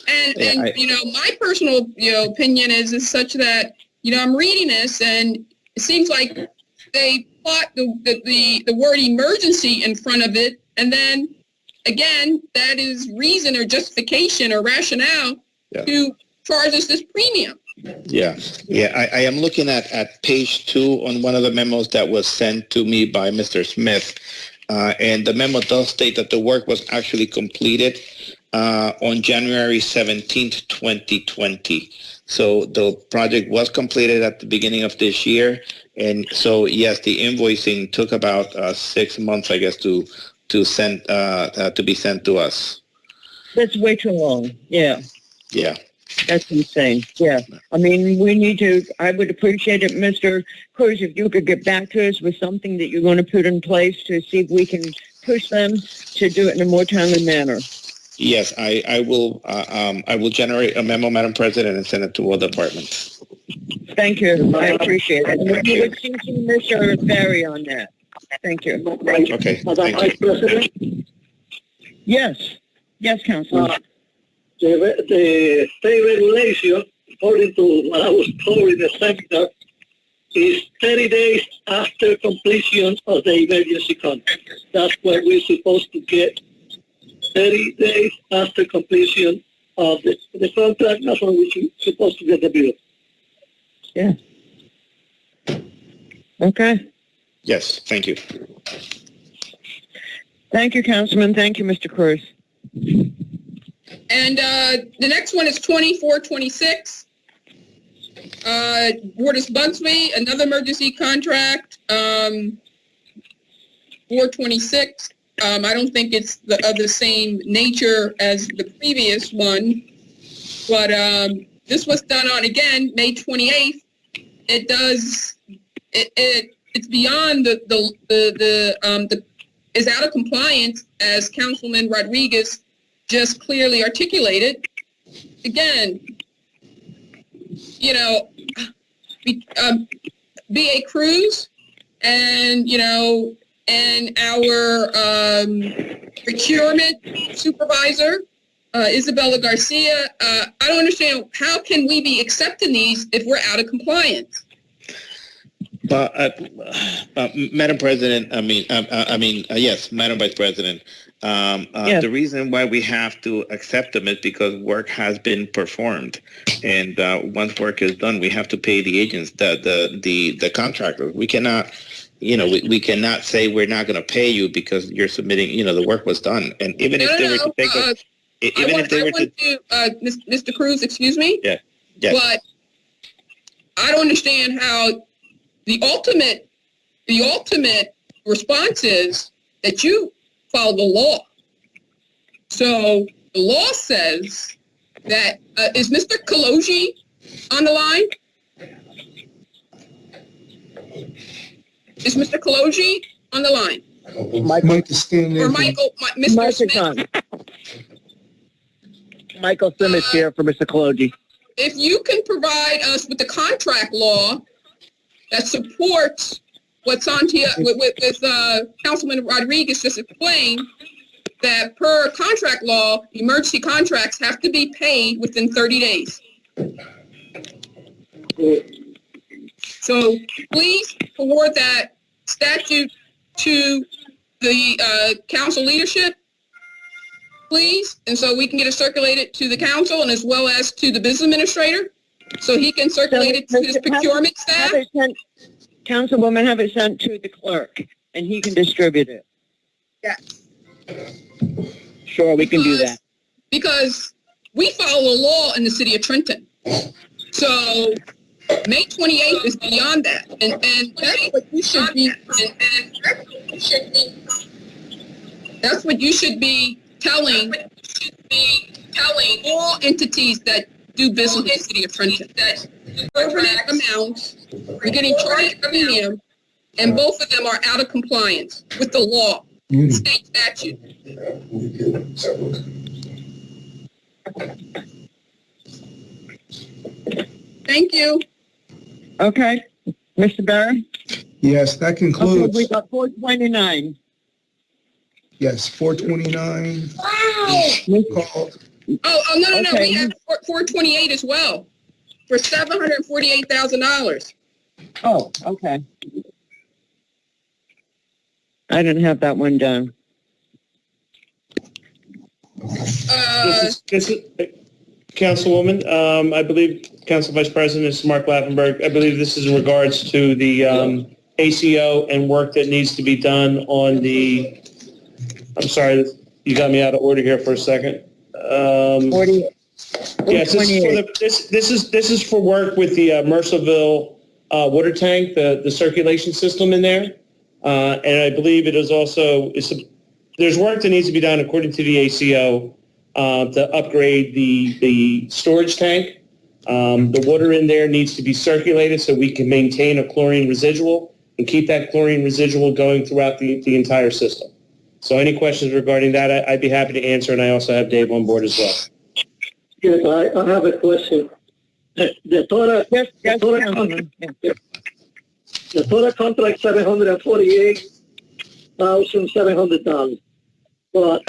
And my personal opinion is such that I'm reading this, and it seems like they plot the word emergency in front of it, and then again, that is reason or justification or rationale to charge us this premium. I am looking at page 2 on one of the memos that was sent to me by Mr. Smith. And the memo does state that the work was actually completed on January 17th, 2020. So the project was completed at the beginning of this year. And so, yes, the invoicing took about 6 months, I guess, to send to be sent to us. That's way too long. Yeah. That's insane. Yeah. I mean, I would appreciate it, Mr. Cruz, if you could get back to us with something that you're going to put in place to see if we can push them to do it in a more timely manner. Yes, I will generate a memo, Madam President, and send it to all departments. Thank you. I appreciate it. And we would see Mr. Barry on that. Thank you. Okay. Thank you. Yes, Councilor. The state regulation, according to what I was told in the seminar, is 30 days after completion of the emergency contract. That's what we're supposed to get. 30 days after completion of the contract, that's when we're supposed to get the bill. Yeah. Okay. Yes, thank you. Thank you, Councilman. Thank you, Mr. Cruz. And the next one is 2426. Borders Bugsby, another emergency contract. 426. I don't think it's of the same nature as the previous one, but this was done on, again, May 28th. It's beyond is out of compliance, as Councilman Rodriguez just clearly articulated, again, B.A. Cruz and, and our procurement supervisor, Isabella Garcia, I don't understand, how can we be accepting these if we're out of compliance? Madam President, yes, Madam Vice President. Yes. The reason why we have to accept them is because work has been performed, and once work is done, we have to pay the agents, the contractors. We cannot, we cannot say we're not going to pay you because you're submitting, the work was done, and even if they were to take Mr. Cruz, excuse me. Yeah. Yes. But I don't understand how the ultimate response is that you follow the law. So the law says that, is Mr. Kaloji on the line? Is Mr. Kaloji on the line? Mike is standing Or in. Mr. Smith? Michael Simmons here for Mr. Kaloji. If you can provide us with the contract law that supports what Santia, with Councilman Rodriguez just explained, that per contract law, emergency contracts have to be paid within 30 days. So please forward that statute to the council leadership, please, and so we can get it circulated to the council and as well as to the business administrator, so he can circulate it to his procurement staff. Councilwoman, have it sent to the clerk, and he can distribute it. Yes. Sure, we can do that. Because we follow the law in the city of Trenton. So May 28th is beyond that, and that's what you should be. That's what you should be telling all entities that do business in the city of Trenton. That overnight amounts, you're getting charged premium, and both of them are out of compliance with the law, state statute. Thank you. Okay. Mr. Barry? Yes, that concludes. Okay, we got 429. Yes, 429. Wow. No. Okay. We have 428 as well for $748,000. Oh, okay. I didn't have that one done. This is Councilwoman, I believe Council Vice President is Mark Laffenberg. I believe this is in regards to the ACO and work that needs to be done on the, I'm sorry, you got me out of order here for a second. 40. Yes, this is for work with the Mercerville water tank, the circulation system in there. And I believe it is also, there's work that needs to be done according to the ACO to upgrade the storage tank. The water in there needs to be circulated so we can maintain a chlorine residual and keep that chlorine residual going throughout the entire system. So any questions regarding that, I'd be happy to answer, and I also have Dave on board as well. Yes, I have a question. The total contract $748,700, but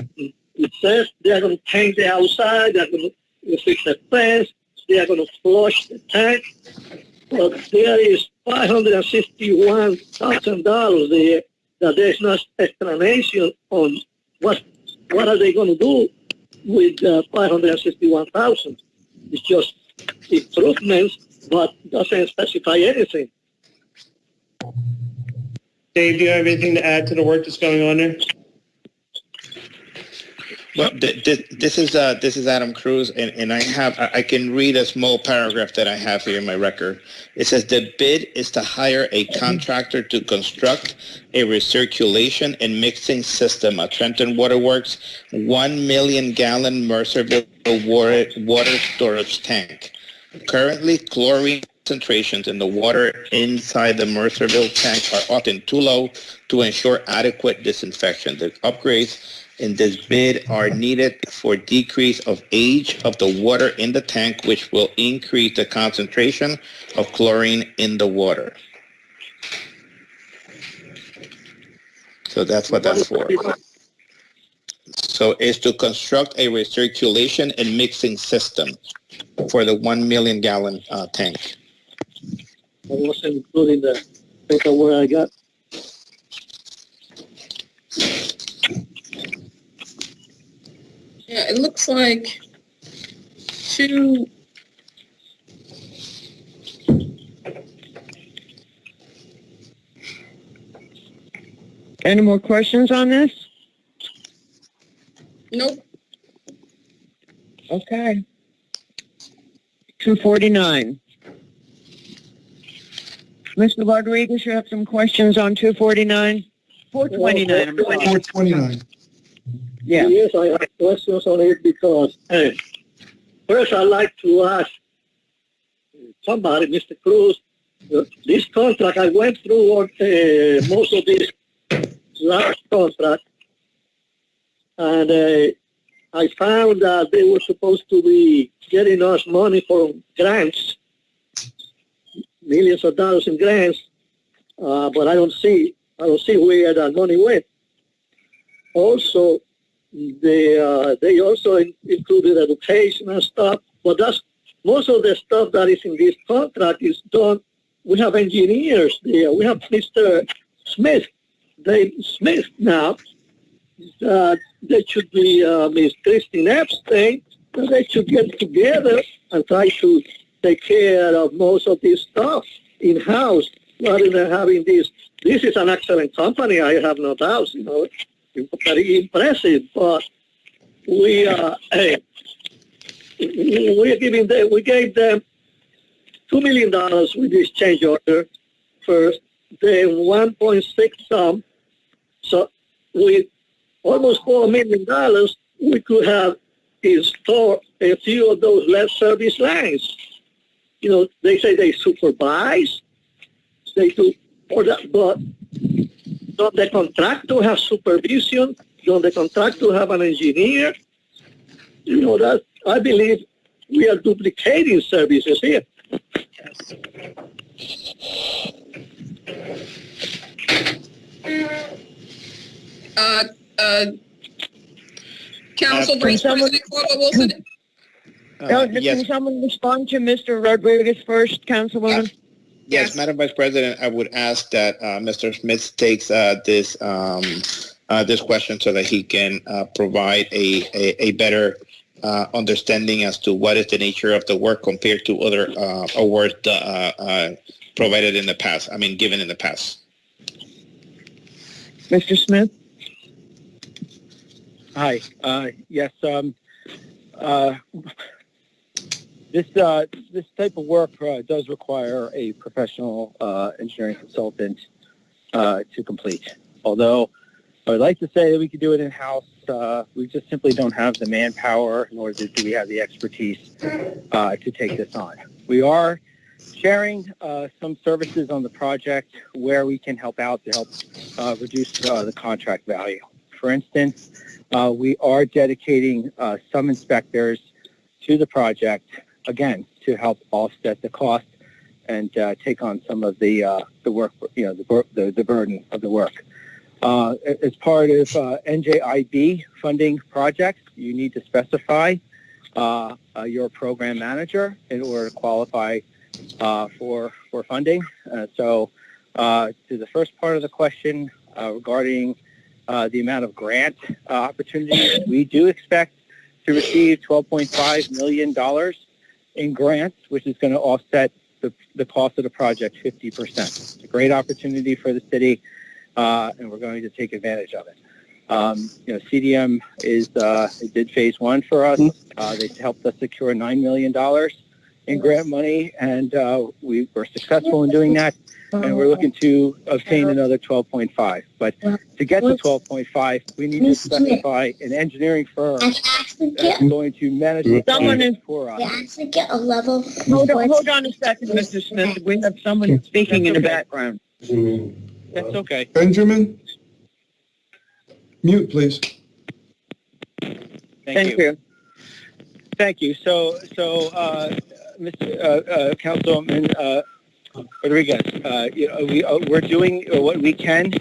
it says they're going to paint the outside, they're going to fix the fence, they are going to flush the tank, but there is $561,000 there that there's no explanation on what are they going to do with $561,000. It's just improvements, but doesn't specify anything. Dave, do you have anything to add to the work that's going on there? Well, this is Adam Cruz, and I can read a small paragraph that I have here in my record. It says the bid is to hire a contractor to construct a recirculation and mixing system at Trenton Waterworks 1 million gallon Mercerville water storage tank. Currently, chlorine concentrations in the water inside the Mercerville tank are often too low to ensure adequate disinfection. The upgrades in this bid are needed for decrease of age of the water in the tank, which will increase the concentration of chlorine in the water. So that's what that's for. So it's to construct a recirculation and mixing system for the 1 million gallon tank. I wasn't including the paper where I got. Yeah, it looks like two. Any more questions on this? Nope. Okay. 249. Mr. Rodriguez, you have some questions on 249? 429, I'm sorry. 429. Yeah. Yes, I have questions on it because first I'd like to ask somebody, Mr. Cruz, this contract, I went through most of this last contract, and I found that they were supposed to be getting us money for grants, millions of dollars in grants, but I don't see where that money went. Also, they also included education and stuff, but that's most of the stuff that is in this contract is done. We have engineers there. We have Mr. Smith, Dave Smith now. They should be Ms. Christine Epstein. They should get together and try to take care of most of this stuff in-house rather than having this. This is an excellent company, I have no doubts, very impressive, but we gave them $2 million with this change order first, then 1.6 some. So with almost $4 million, we could have installed a few of those lead service lines. They say they supervise, they do all that, but don't the contractor have supervision? Don't the contractor have an engineer? That I believe we are duplicating services here. Council Vice President Caldwell Wilson. Can someone respond to Mr. Rodriguez first, Councilwoman? Yes, Madam Vice President, I would ask that Mr. Smith takes this question so that he can provide a better understanding as to what is the nature of the work compared to other awards provided in the past, given in the past. Mr. Smith? Hi. Yes. This type of work does require a professional engineering consultant to complete. Although I would like to say that we could do it in-house, we just simply don't have the manpower, nor do we have the expertise to take this on. We are sharing some services on the project where we can help out to help reduce the contract value. For instance, we are dedicating some inspectors to the project, again, to help offset the cost and take on some of the work, the burden of the work. As part of NJIB funding projects, you need to specify your program manager in order to qualify for funding. So to the first part of the question regarding the amount of grant opportunities, we do expect to receive $12.5 million in grants, which is going to offset the cost of the project 50%. It's a great opportunity for the city, and we're going to take advantage of it. CDM they did phase one for us. They helped us secure $9 million in grant money, and we were successful in doing that. And we're looking to obtain another 12.5. But to get to 12.5, we need to specify an engineering firm that's going to manage the project for us. actually get a level. Hold on a second, Mr. Smith. We have someone speaking in the background. That's okay. Benjamin? Mute, please. Thank you. Thank you. So, Mr. Councilman Rodriguez, we're doing what we can.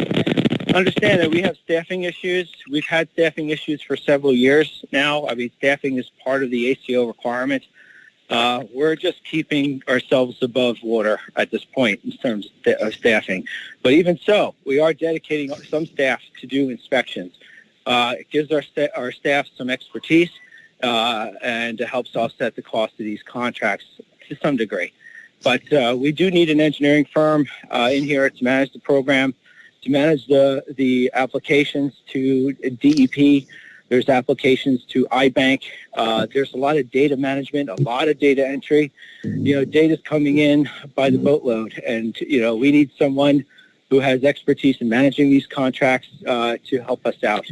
Understand that we have staffing issues. We've had staffing issues for several years now. I mean, staffing is part of the ACO requirement. We're just keeping ourselves above water at this point in terms of staffing. But even so, we are dedicating some staff to do inspections. It gives our staff some expertise and it helps offset the cost of these contracts to some degree. But we do need an engineering firm in here to manage the program, to manage the applications to DEP. There's applications to iBank. There's a lot of data management, a lot of data entry. Data's coming in by the boatload, and we need someone who has expertise in managing these contracts to help us out.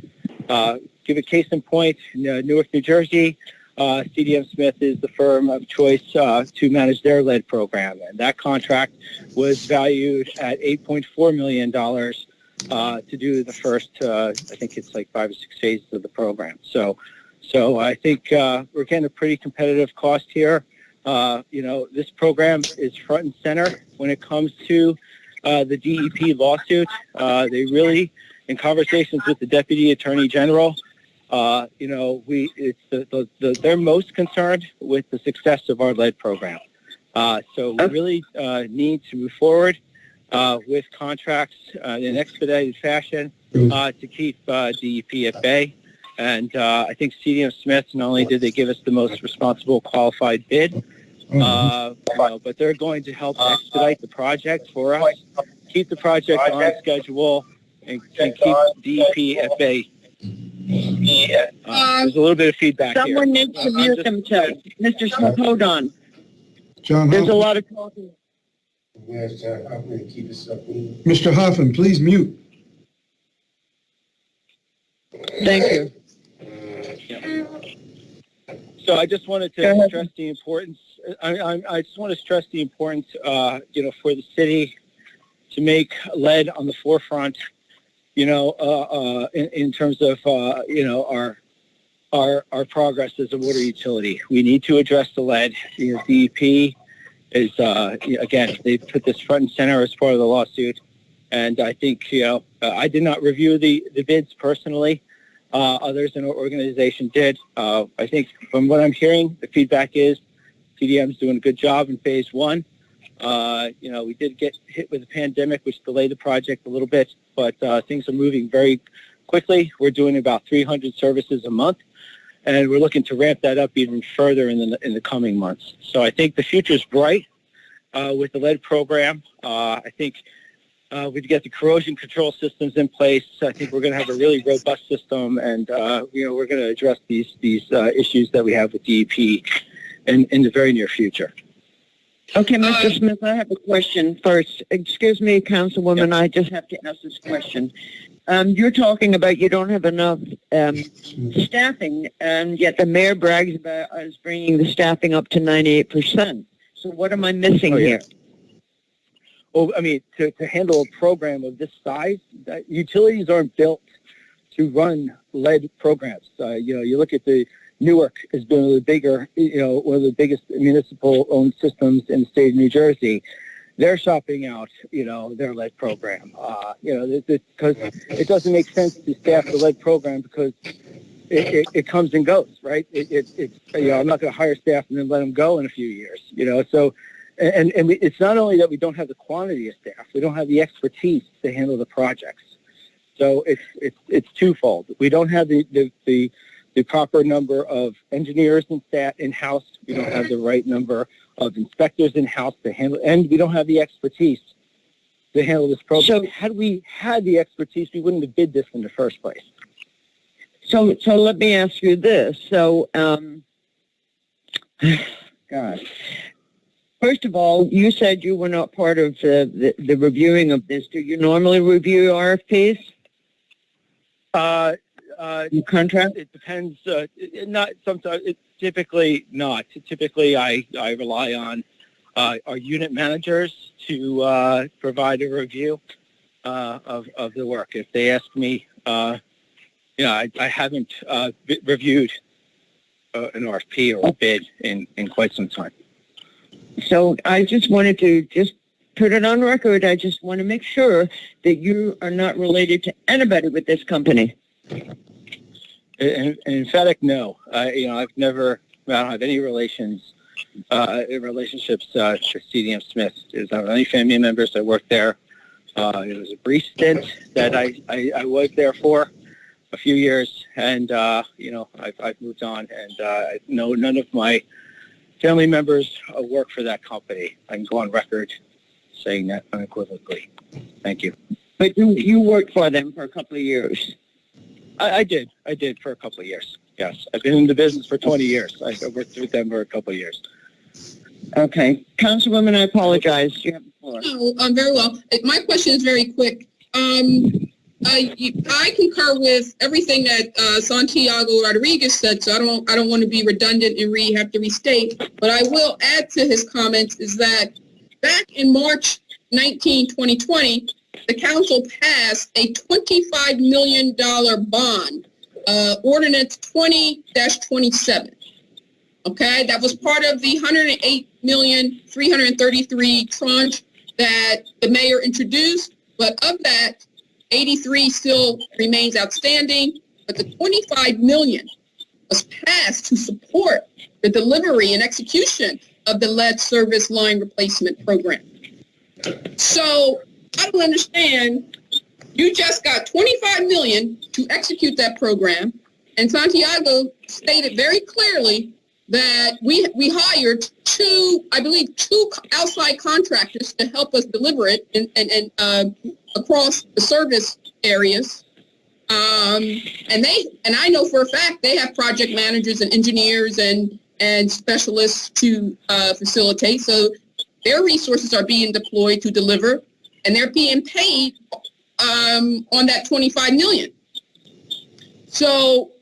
Give a case in point, Newark, New Jersey. CDM Smith is the firm of choice to manage their lead program, and that contract was valued at $8.4 million to do the first, I think it's like 5 or 6 phases of the program. So I think we're getting a pretty competitive cost here. This program is front and center when it comes to the DEP lawsuit. They really, in conversations with the Deputy Attorney General, they're most concerned with the success of our lead program. So we really need to move forward with contracts in an expedited fashion to keep DEP at bay. And I think CDM Smith, not only did they give us the most responsible qualified bid, but they're going to help expedite the project for us, keep the project on schedule, and keep DEP at bay. There's a little bit of feedback here. Someone needs to mute themselves. Mr. Smith, hold on. John There's a Hoffman. lot of talking. Mr. Hoffman, please mute. Thank you. So I just wanted to stress the importance. I just want to stress the importance, for the city to make lead on the forefront. In terms of our progress as a water utility, we need to address the lead. DEP is again, they put this front and center as part of the lawsuit, and I think I did not review the bids personally. Others in our organization did. I think from what I'm hearing, the feedback is CDM's doing a good job in phase one. We did get hit with the pandemic, which delayed the project a little bit, but things are moving very quickly. We're doing about 300 services a month, and we're looking to ramp that up even further in the coming months. So I think the future is bright with the lead program. I think we get the corrosion control systems in place. I think we're going to have a really robust system, and we're going to address these issues that we have with DEP in the very near future. Okay, Mr. Smith, I have a question first. Excuse me, Councilwoman, I just have to ask this question. You're talking about you don't have enough staffing, and yet the mayor brags about us bringing the staffing up to 98%. So what am I missing here? Well, I mean, to handle a program of this size, utilities aren't built to run lead programs. You look at Newark has been one of the biggest municipal-owned systems in the state of New Jersey. They're shopping out, their lead program. Because it doesn't make sense to staff the lead program because it comes and goes, right? I'm not going to hire staff and then let them go in a few years, So, it's not only that we don't have the quantity of staff, we don't have the expertise to handle the projects. So it's twofold. We don't have the proper number of engineers and staff in-house. We don't have the right number of inspectors in-house to handle, and we don't have the expertise to handle this program. So had we had the expertise, we wouldn't have bid this in the first place. So let me ask you this. So, God. First of all, you said you were not part of the reviewing of this. Do you normally review RFPs? Contract? It depends. Not sometimes. Typically not. Typically, I rely on our unit managers to provide a review of the work. If they ask me, I haven't reviewed an RFP or a bid in quite some time. So I just wanted to just put it on record. I just want to make sure that you are not related to anybody with this company. In emphatic, no. I don't have any relationships to CDM Smith. I don't have any family members that work there. It was a brief stint that I was there for a few years, and I've moved on, and I know none of my family members work for that company. I can go on record saying that unequivocally. Thank you. But you worked for them for a couple of years. I did for a couple of years. Yes, I've been in the business for 20 years. I worked with them for a couple of years. Okay, Councilwoman, I apologize. You have the floor. No, very well. My question is very quick. I concur with everything that Santiago Rodriguez said, so I don't want to be redundant and have to restate. But I will add to his comments is that back in March 19, 2020, the council passed a $25 million bond, Ordinance 20-27. Okay, that was part of the $108,333,000 tranche that the mayor introduced, but of that, 83 still remains outstanding, but the 25 million was passed to support the delivery and execution of the lead service line replacement program. So I don't understand. You just got 25 million to execute that program, and Santiago stated very clearly that we hired two outside contractors to help us deliver it and across the service areas. And I know for a fact they have project managers and engineers and specialists to facilitate. So their resources are being deployed to deliver, and they're being paid on that 25 million. So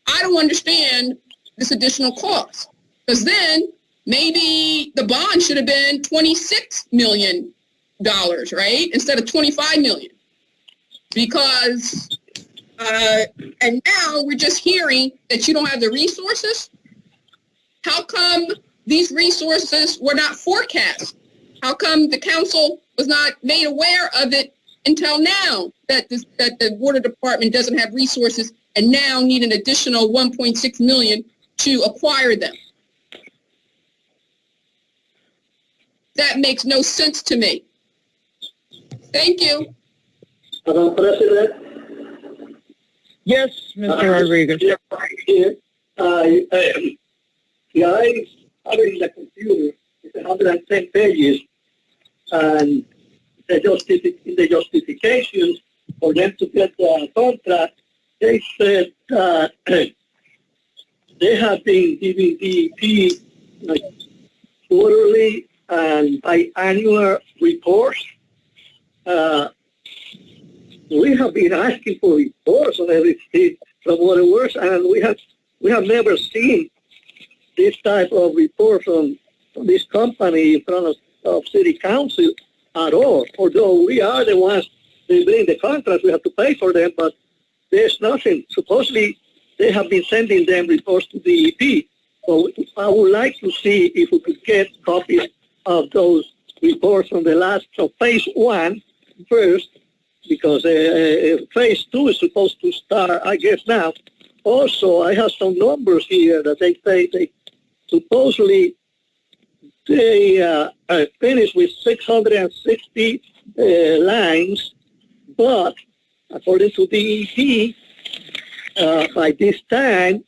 I don't understand this additional cost, because then maybe the bond should have been $26 million, right, instead of 25 million, because and now we're just hearing that you don't have the resources. How come these resources were not forecast? How come the council was not made aware of it until now, that the water department doesn't have resources and now need an additional 1.6 million to acquire them? That makes no sense to me. Thank you. Madam President? Yes, Mr. Rodriguez. I have it in the computer. It's 110 pages, and in the justification for them to get the contract, they said that they have been giving DEP like quarterly and biannual reports. We have been asking for reports on everything from Water Works, and we have never seen this type of report from this company in front of City Council at all. Although we are the ones they bring the contracts, we have to pay for them, but there's nothing. Supposedly, they have been sending them reports to the DEP. So I would like to see if we could get copies of those reports from the last, so phase 1 first, because phase 2 is supposed to start, I guess, now. Also, I have some numbers here that they say supposedly they finished with 660 lines, but according to DEP, by this time,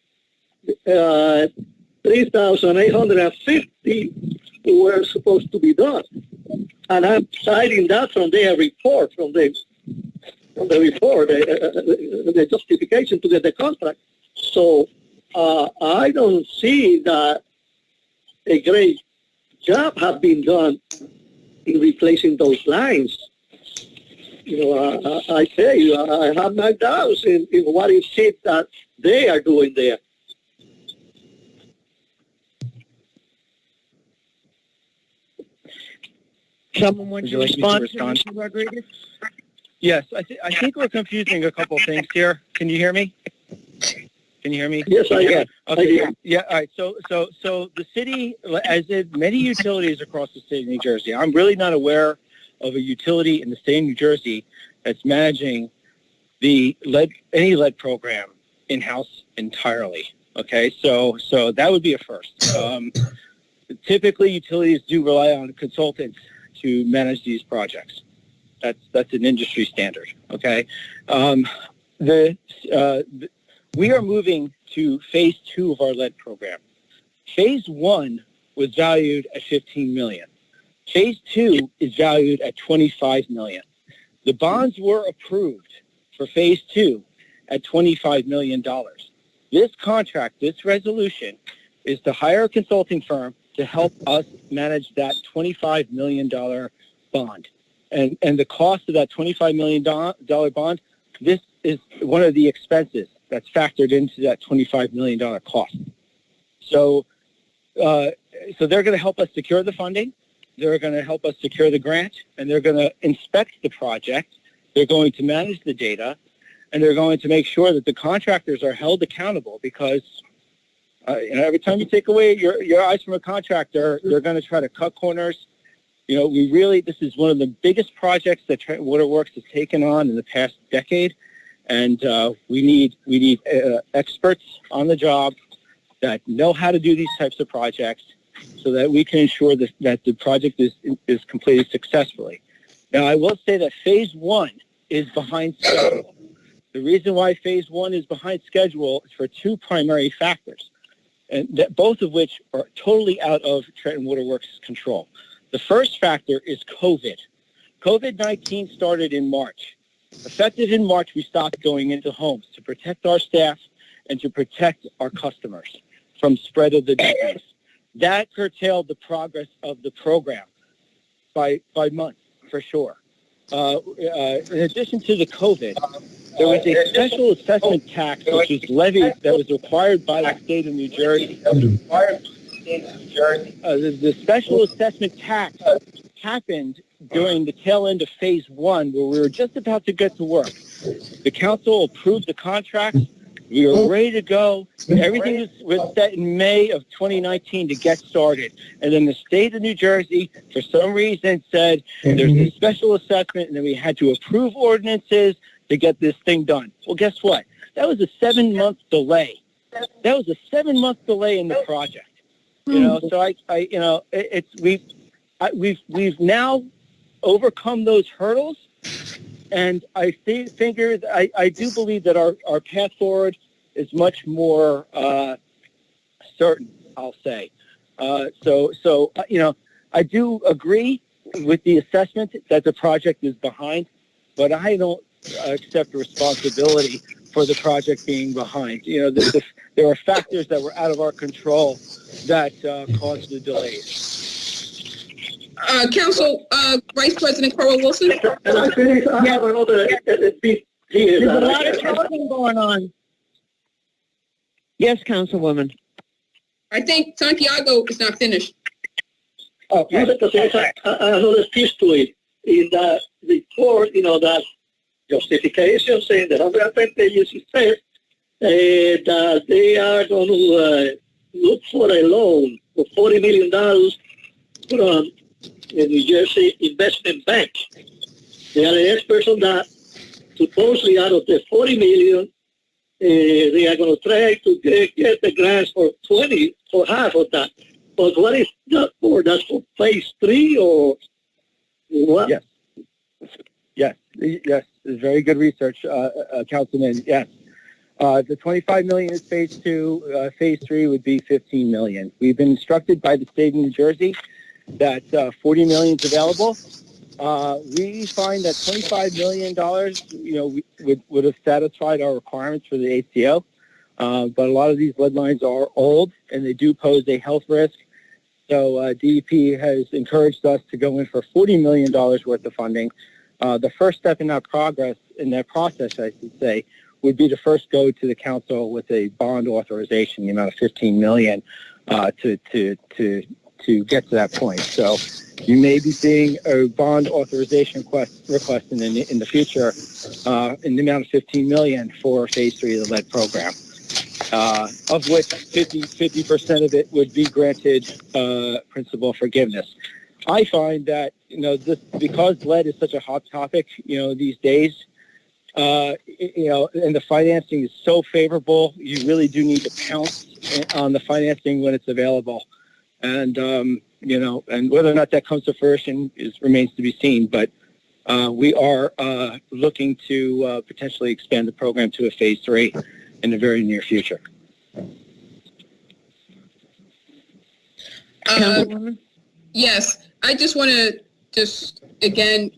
3,850 were supposed to be done. And I'm citing that from their report, from the report, the justification to get the contract. So I don't see that a great job has been done in replacing those lines. You know, I tell you, I have my doubts in what is it that they are doing there. Someone wants to respond to Mr. Rodriguez? Yes, I think we're confusing a couple things here. Can you hear me? Can you hear me? Yes, I can. Okay. Yeah. All right. So the city, as in many utilities across the state of New Jersey, I'm really not aware of a utility in the state of New Jersey that's managing any lead program in-house entirely. Okay. So that would be a first. Typically, utilities do rely on consultants to manage these projects. That's an industry standard. Okay. We are moving to phase 2 of our lead program. Phase 1 was valued at $15 million. Phase 2 is valued at $25 million. The bonds were approved for phase 2 at $25 million. This contract, this resolution, is to hire a consulting firm to help us manage that $25 million bond. And the cost of that $25 million bond, this is one of the expenses that's factored into that $25 million cost. So they're going to help us secure the funding. They're going to help us secure the grant, and they're going to inspect the project. They're going to manage the data, and they're going to make sure that the contractors are held accountable because every time you take away your eyes from a contractor, they're going to try to cut corners. This is one of the biggest projects that Trenton Waterworks has taken on in the past decade. And we need experts on the job that know how to do these types of projects so that we can ensure that the project is completed successfully. Now, I will say that phase 1 is behind schedule. The reason why phase 1 is behind schedule is for 2 primary factors, and both of which are totally out of Trenton Waterworks' control. The first factor is COVID. COVID-19 started in March. Effective in March, we stopped going into homes to protect our staff and to protect our customers from spread of the disease. That curtailed the progress of the program by months, for sure. In addition to the COVID, there was a special assessment tax which was levied that was required by the state of New Jersey. The special assessment tax happened during the tail end of phase 1 where we were just about to get to work. The council approved the contracts. We were ready to go. Everything was set in May of 2019 to get started. And then the state of New Jersey, for some reason, said there's a special assessment and then we had to approve ordinances to get this thing done. Well, guess what? That was a 7-month delay. That was a 7-month delay in the project. We've now overcome those hurdles, and I do believe that our path forward is much more certain, I'll say. I do agree with the assessment that the project is behind, but I don't accept responsibility for the project being behind. There are factors that were out of our control that caused the delays. Council Vice President Carl Wilson. And I think I have another There's a lot of talking going on. Yes, Councilwoman. I think Santiago is not finished. Another piece to it in the report, that justification saying that 120 pages it says that they are going to look for a loan for $40 million from the New Jersey Investment Bank. They are the experts on that. Supposedly out of the $40 million, they are going to try to get the grants for half of that. But what is that for? That's for phase 3 or what? Yes. It's very good research, Councilman. Yes. The $25 million is phase 2. Phase 3 would be $15 million. We've been instructed by the state of New Jersey that $40 million is available. We find that $25 million, would have satisfied our requirements for the ACO. But a lot of these lead lines are old and they do pose a health risk. So DEP has encouraged us to go in for $40 million worth of funding. The first step in that process, I should say, would be to first go to the council with a bond authorization, the amount of $15 million, to get to that point. So you may be seeing a bond authorization request in the future in the amount of $15 million for phase 3 of the lead program. of which 50% of it would be granted principal forgiveness. I find that, because lead is such a hot topic, these days, and the financing is so favorable, you really do need to pounce on the financing when it's available. And, and whether or not that comes to fruition remains to be seen. But we are looking to potentially expand the program to a phase 3 in the very near future. Yes, I just want to again,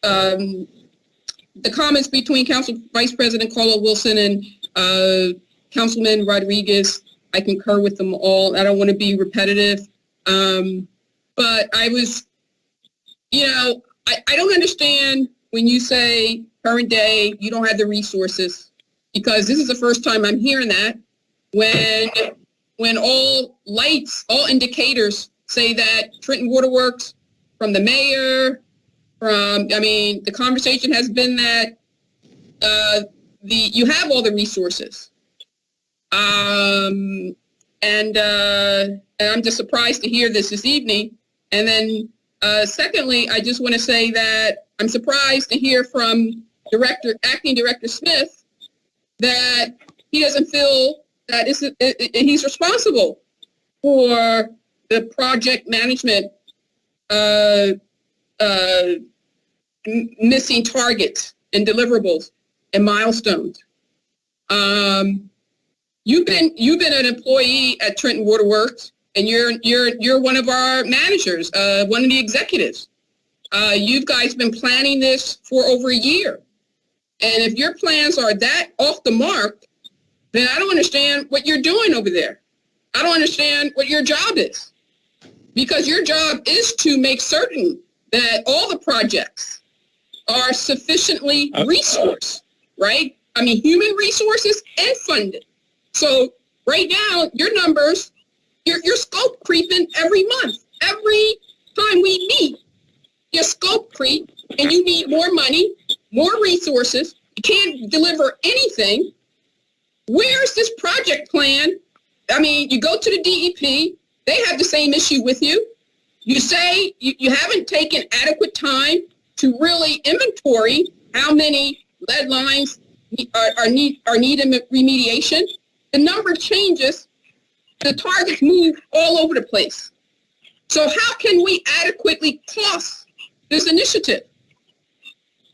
the comments between Council Vice President Caldwell Wilson and Councilman Rodriguez, I concur with them all. I don't want to be repetitive, but I was, I don't understand when you say current day, you don't have the resources, because this is the first time I'm hearing that when all lights, all indicators say that Trenton Waterworks, from the mayor, the conversation has been that you have all the resources. And I'm just surprised to hear this evening. And then secondly, I just want to say that I'm surprised to hear from Acting Director Smith that he doesn't feel that he's responsible for the project management missing targets and deliverables and milestones. You've been an employee at Trenton Waterworks, and you're one of our managers, one of the executives. You guys been planning this for over a year, and if your plans are that off the mark, then I don't understand what you're doing over there. I don't understand what your job is, because your job is to make certain that all the projects are sufficiently resourced, right? Human resources and funded. So right now, your numbers, your scope creeping every month. Every time we meet, your scope creep, and you need more money, more resources. You can't deliver anything. Where's this project plan? You go to the DEP, they have the same issue with you. You say you haven't taken adequate time to really inventory how many lead lines are needing remediation. The number changes, the targets move all over the place. So how can we adequately cost this initiative?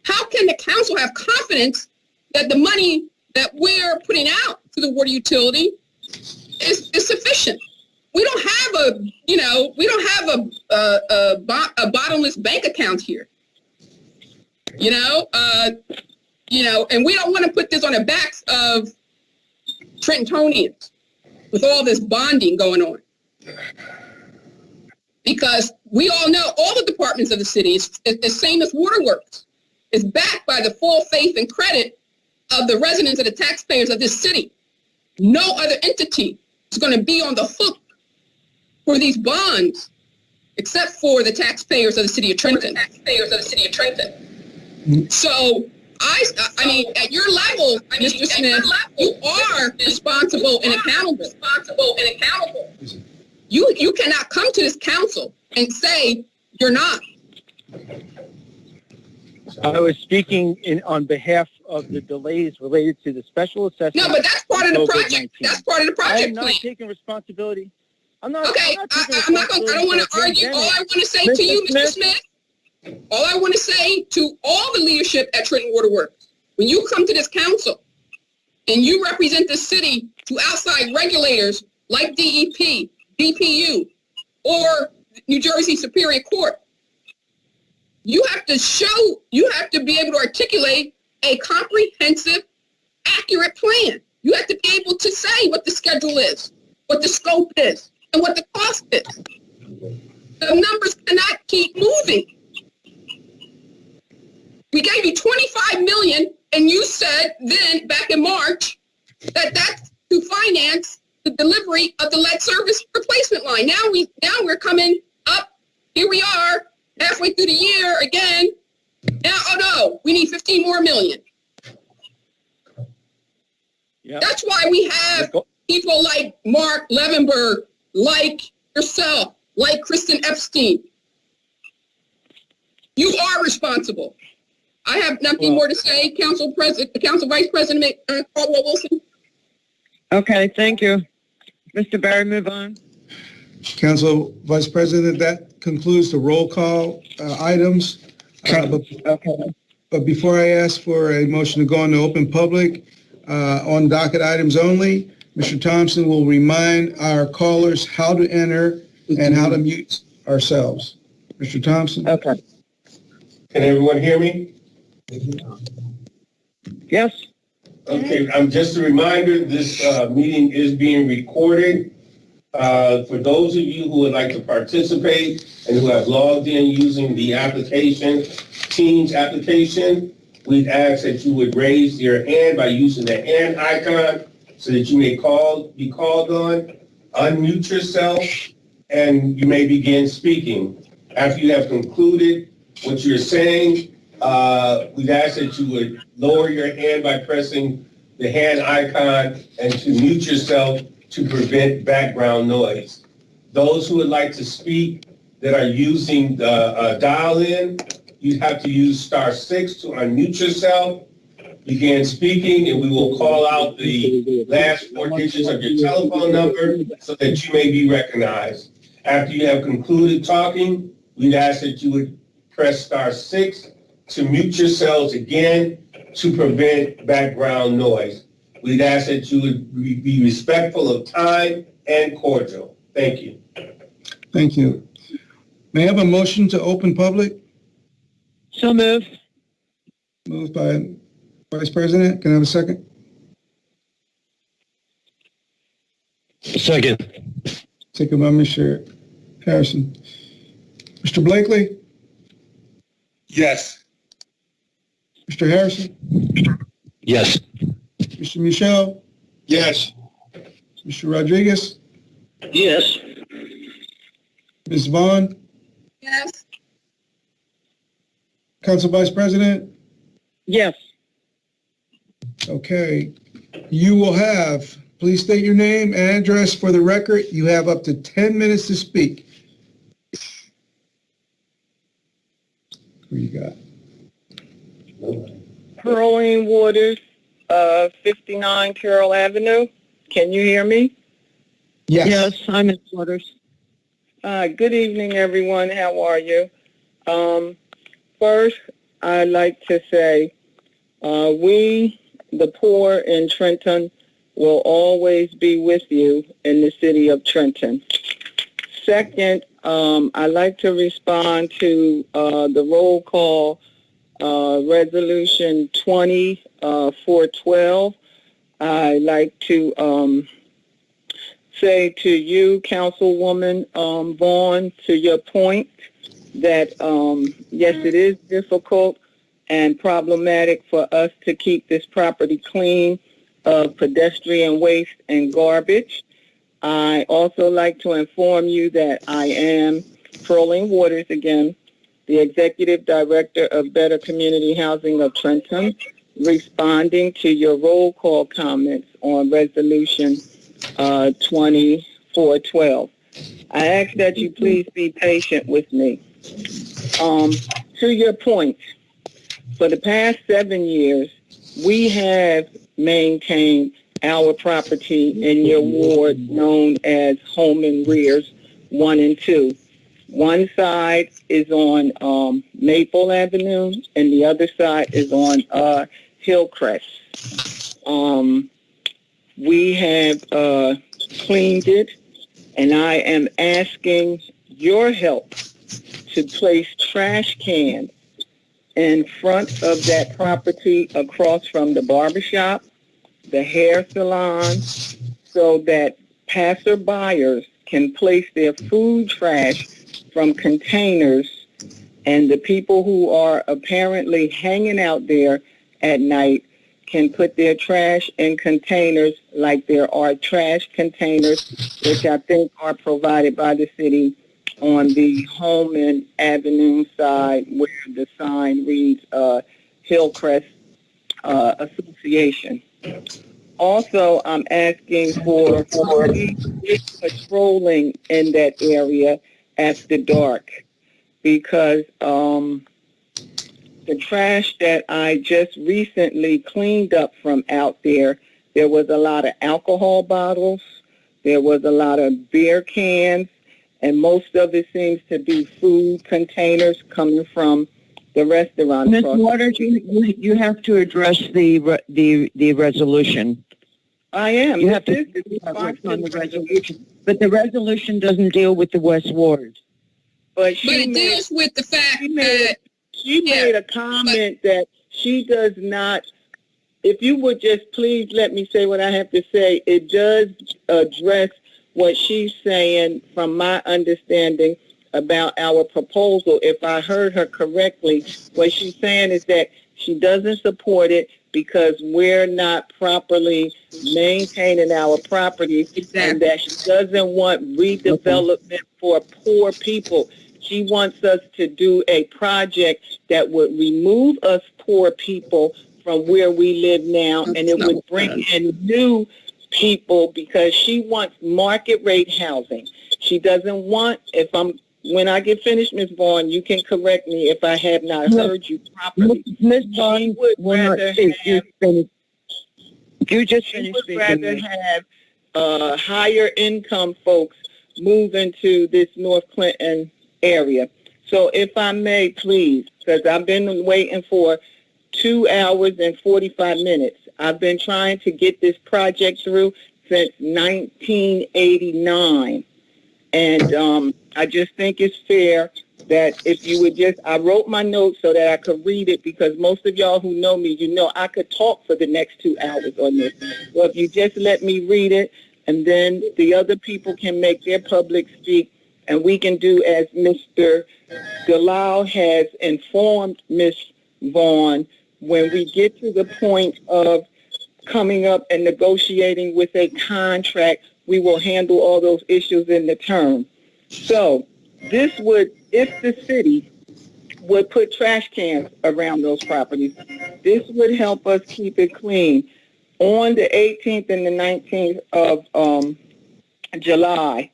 How can the council have confidence that the money that we're putting out to the water utility is sufficient? We don't have a bottomless bank account here. And we don't want to put this on the backs of Trentonians with all this bonding going on. Because we all know all the departments of the city, it's the same as Waterworks, is backed by the full faith and credit of the residents and the taxpayers of this city. No other entity is going to be on the hook for these bonds except for the taxpayers of the city of Trenton. So at your level, Mr. Smith, you are responsible and accountable. You cannot come to this council and say you're not. I was speaking on behalf of the delays related to the special assessment. No, but that's part of the project. That's part of the project I'm not plan. taking responsibility. I don't want to argue. All I want to say to you, Mr. Smith, all I want to say to all the leadership at Trenton Waterworks, when you come to this council and you represent the city to outside regulators like DEP, DPU, or New Jersey Superior Court, you have to be able to articulate a comprehensive, accurate plan. You have to be able to say what the schedule is, what the scope is, and what the cost is. The numbers cannot keep moving. We gave you $25 million, and you said then, back in March, that that's to finance the delivery of the lead service replacement line. Now we're coming up. Here we are, halfway through the year again. Now, oh no, we need 15 more million. Yep. That's why we have people like Mark Levenberg, like yourself, like Kristen Epstein. You are responsible. I have nothing more to say. Council Vice President Caldwell Wilson. Okay, thank you. Mr. Barry, move on. Council Vice President, that concludes the roll call items. But before I ask for a motion to go into open public on docket items only, Mr. Thompson will remind our callers how to enter and how to mute ourselves. Mr. Thompson? Okay. Can everyone hear me? Yes. Okay, just a reminder, this meeting is being recorded. For those of you who would like to participate and who have logged in using the application, Teams application, we'd ask that you would raise your hand by using the hand icon so that you may be called on, unmute yourself, and you may begin speaking. After you have concluded what you're saying, we'd ask that you would lower your hand by pressing the hand icon and to mute yourself to prevent background noise. Those who would like to speak that are using the dial-in, you have to use *6 to unmute yourself, begin speaking, and we will call out the last 4 digits of your telephone number so that you may be recognized. After you have concluded talking, we'd ask that you would press *6 to mute yourselves again to prevent background noise. We'd ask that you would be respectful of time and cordial. Thank you. Thank you. May I have a motion to open public? So moved. Moved by Vice President. Can I have a second? Second. Second by Mr. Harrison. Mr. Blakely? Yes. Mr. Harrison? Yes. Mr. Michelle? Yes. Mr. Rodriguez? Yes. Ms. Vaughn? Yes. Council Vice President? Yes. Okay. You will have, please state your name and address for the record. You have up to 10 minutes to speak. Who you got? Pearline Waters, 59 Carroll Avenue. Can you hear me? Yes. Yes, I'm in Waters. Good evening, everyone. How are you? First, I'd like to say we, the poor in Trenton, will always be with you in the city of Trenton. Second, I'd like to respond to the roll call resolution 20-412. I'd like to say to you, Councilwoman Vaughn, to your point, that yes, it is difficult and problematic for us to keep this property clean of pedestrian waste and garbage. I also like to inform you that I am Pearline Waters again, the Executive Director of Better Community Housing of Trenton, responding to your roll call comments on Resolution 2412. I ask that you please be patient with me. To your point, for the past 7 years, we have maintained our property in your ward known as Home and Rears 1 and 2. One side is on Maple Avenue, and the other side is on Hillcrest. We have cleaned it, and I am asking your help to place trash cans in front of that property across from the barbershop, the hair salon, so that passerbyers can place their food trash from containers, and the people who are apparently hanging out there at night can put their trash in containers like there are trash containers, which I think are provided by the city on the Holman Avenue side where the sign reads Hillcrest Association. Also, I'm asking for patrolling in that area after dark because the trash that I just recently cleaned up from out there was a lot of alcohol bottles, there was a lot of beer cans, and most of it seems to be food containers coming from the restaurant. Ms. Waters, you have to address the resolution. I am. You have to on the resolution, but the resolution doesn't deal with the West Ward. But it deals with the fact that she made a comment that she does not. If you would just please let me say what I have to say, it does address what she's saying from my understanding about our proposal. If I heard her correctly, what she's saying is that she doesn't support it because we're not properly maintaining our property, and that she doesn't want redevelopment for poor people. She wants us to do a project that would remove us poor people from where we live now, and it would bring in new people because she wants market rate housing. She doesn't want, when I get finished, Ms. Vaughn, you can correct me if I have not heard you properly. Ms. Vaughn would rather have higher income folks move into this North Clinton area. So if I may, please, because I've been waiting for 2 hours and 45 minutes. I've been trying to get this project through since 1989. And I just think it's fair that if you would I wrote my notes so that I could read it because most of y'all who know me, you know I could talk for the next 2 hours on this. So if you just let me read it, and then the other people can make their public speak, and we can do as Mr. Delisle has informed Ms. Vaughn, when we get to the point of coming up and negotiating with a contract, we will handle all those issues in the term. So this would, if the city would put trash cans around those properties, this would help us keep it clean. On the 18th and the 19th of July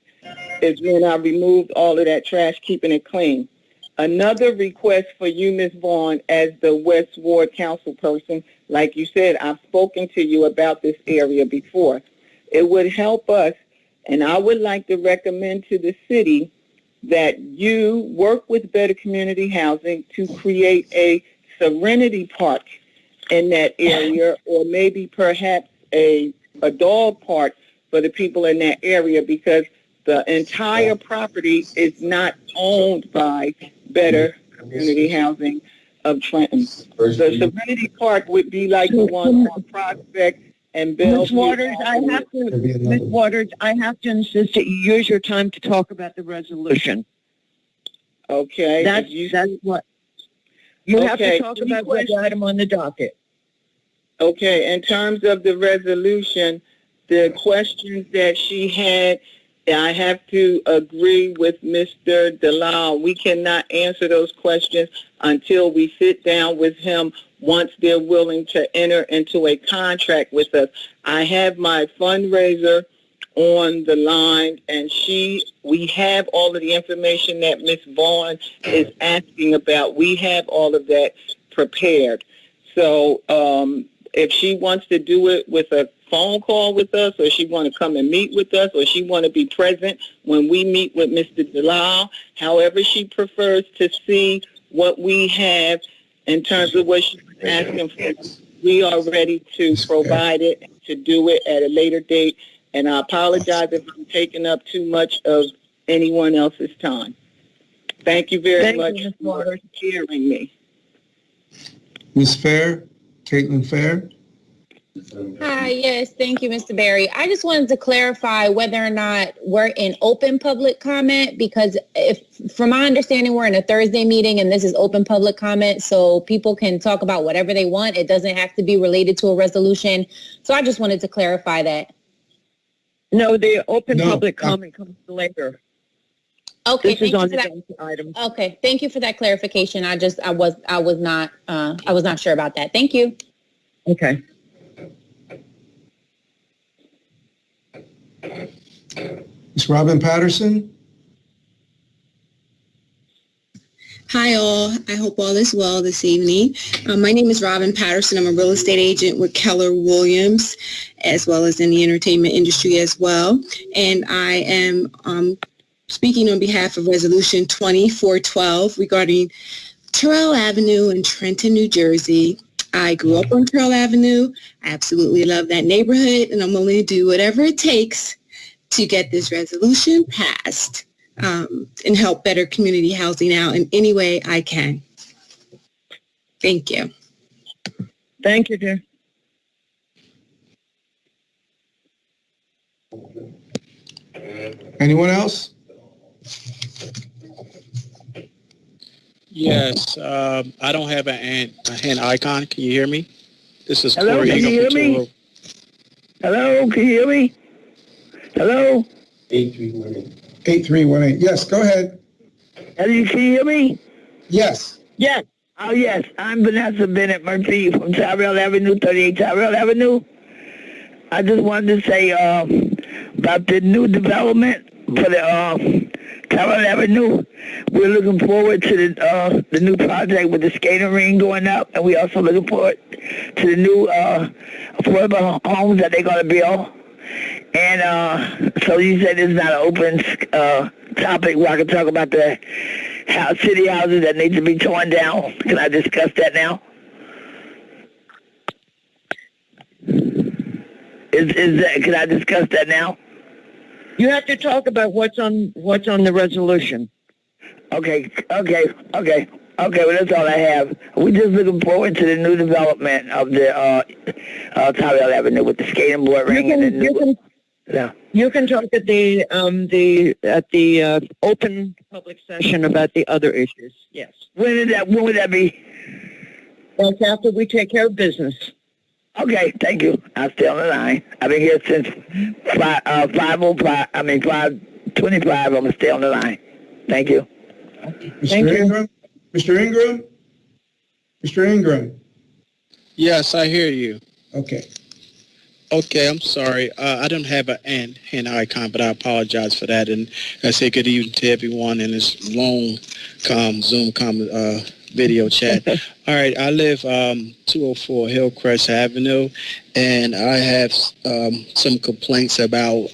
is when I removed all of that trash, keeping it clean. Another request for you, Ms. Vaughn, as the West Ward council person, like you said, I've spoken to you about this area before. It would help us, and I would like to recommend to the city that you work with Better Community Housing to create a Serenity Park in that area, or maybe perhaps a dog park for the people in that area, because the entire property is not owned by Better Community Housing of Trenton. The Serenity Park would be like the one on Prospect and Bellevue. Ms. Waters, I have to insist that you use your time to talk about the resolution. Okay. That's what you have to talk about. What item on the docket? Okay. In terms of the resolution, the questions that she had, I have to agree with Mr. Delisle. We cannot answer those questions until we sit down with him once they're willing to enter into a contract with us. I have my fundraiser on the line, and we have all of the information that Ms. Vaughn is asking about. We have all of that prepared. So if she wants to do it with a phone call with us, or she want to come and meet with us, or she want to be present when we meet with Mr. Delisle, however she prefers to see what we have in terms of what she's asking for, we are ready to provide it, to do it at a later date. And I apologize if I'm taking up too much of anyone else's time. Thank you very much for hearing me. Ms. Fair, Caitlin Fair. Hi, yes, thank you, Mr. Berry. I just wanted to clarify whether or not we're in open public comment, because if, from my understanding, we're in a Thursday meeting and this is open public comment, so people can talk about whatever they want. It doesn't have to be related to a resolution. So I just wanted to clarify that. No, the open public comment comes later. Okay, this is on the that item. Okay, thank you for that clarification. I was not sure about that. Thank you. Okay. Ms. Robin Patterson? Hi all, I hope all is well this evening. My name is Robin Patterson. I'm a real estate agent with Keller Williams, as well as in the entertainment industry as well. And I am speaking on behalf of Resolution 2412 regarding Terrell Avenue in Trenton, New Jersey. I grew up on Terrell Avenue. I absolutely love that neighborhood, and I'm willing to do whatever it takes to get this resolution passed. And help better community housing out in any way I can. Thank you. Thank you, dear. Anyone else? Yes, I don't have a hand icon. Can you hear me? This is Hello, Corey. can you hear me? Hello, can you hear me? Hello? 8318. 8318. Yes, go ahead. Can you hear me? Yes. Yes. Oh, yes. I'm Vanessa Bennett Murphy from Tyrell Avenue, 38 Tyrell Avenue. I just wanted to say about the new development for the Tyrell Avenue. We're looking forward to the new project with the skating ring going up, and we also looking forward to the new affordable homes that they're going to build. And so you said it's not an open topic where I can talk about the city houses that need to be torn down. Can I discuss that now? Can I discuss that now? You have to talk about what's on the resolution. Okay. Well, that's all I have. We're just looking forward to the new development of the Tyrell Avenue with the skating board ring and the new. You can talk at the open public session about the other issues. Yes. When would that be? That's after we take care of business. Okay, thank you. I'll stay on the line. I've been here since 5:05. 5:25. I'm gonna stay on the line. Thank you. Mr. Ingram? Mr. Ingram? Mr. Ingram? Yes, I hear you. Okay. Okay, I'm sorry. I don't have a hand icon, but I apologize for that. And I say good evening to everyone in this long Zoom video chat. All right, I live 204 Hillcrest Avenue, and I have some complaints about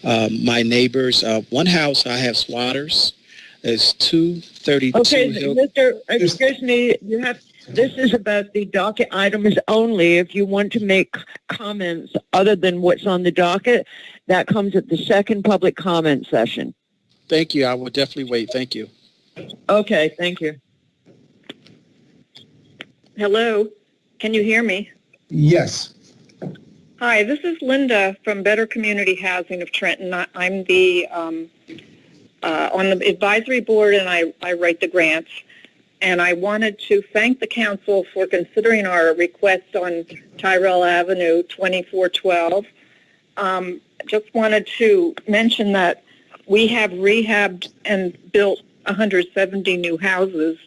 my neighbors. One house, I have squatters. It's 232 Okay, Hillcrest. Mr. Excuse me, you have. This is about the docket items only. If you want to make comments other than what's on the docket, that comes at the second public comment session. Thank you. I will definitely wait. Thank you. Okay, thank you. Hello, can you hear me? Yes. Hi, this is Linda from Better Community Housing of Trenton. I'm the on the advisory board, and I write the grants. And I wanted to thank the council for considering our request on Tyrell Avenue 2412. Just wanted to mention that we have rehabbed and built 170 new houses,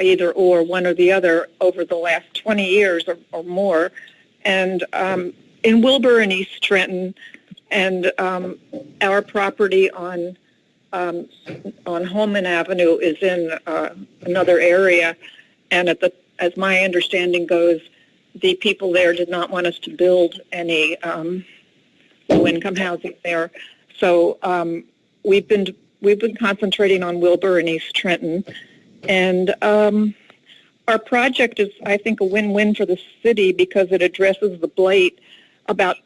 either or, one or the other, over the last 20 years or more. And in Wilbur and East Trenton, and our property on Holman Avenue is in another area, and as my understanding goes, the people there did not want us to build any low-income housing there. So we've been concentrating on Wilbur and East Trenton, and our project is, I think, a win-win for the city because it addresses the blight. About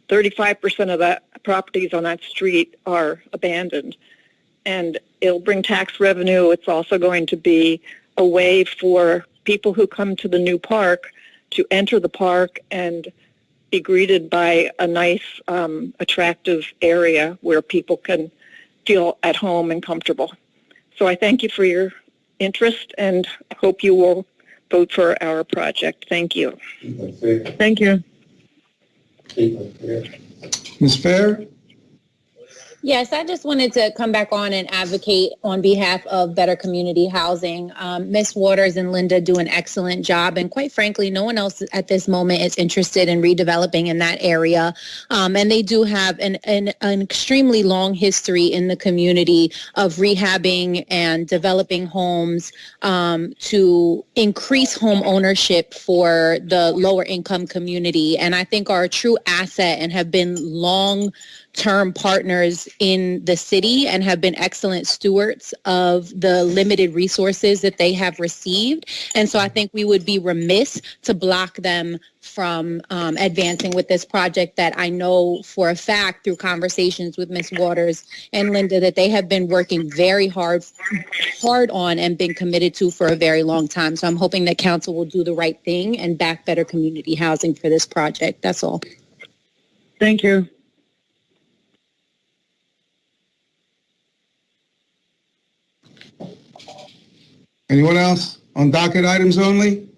35% of the properties on that street are abandoned. And it'll bring tax revenue. It's also going to be a way for people who come to the new park to enter the park and be greeted by a nice, attractive area where people can feel at home and comfortable. So I thank you for your interest and hope you will vote for our project. Thank you. Thank you. Ms. Fair? Yes, I just wanted to come back on and advocate on behalf of Better Community Housing. Ms. Waters and Linda do an excellent job, and quite frankly, no one else at this moment is interested in redeveloping in that area. And they do have an extremely long history in the community of rehabbing and developing homes to increase home ownership for the lower income community. And I think are a true asset and have been long-term partners in the city and have been excellent stewards of the limited resources that they have received. And so I think we would be remiss to block them from advancing with this project that I know for a fact through conversations with Ms. Waters and Linda that they have been working very hard on and been committed to for a very long time. So I'm hoping that council will do the right thing and back Better Community Housing for this project. That's all. Thank you. Anyone else on docket items only?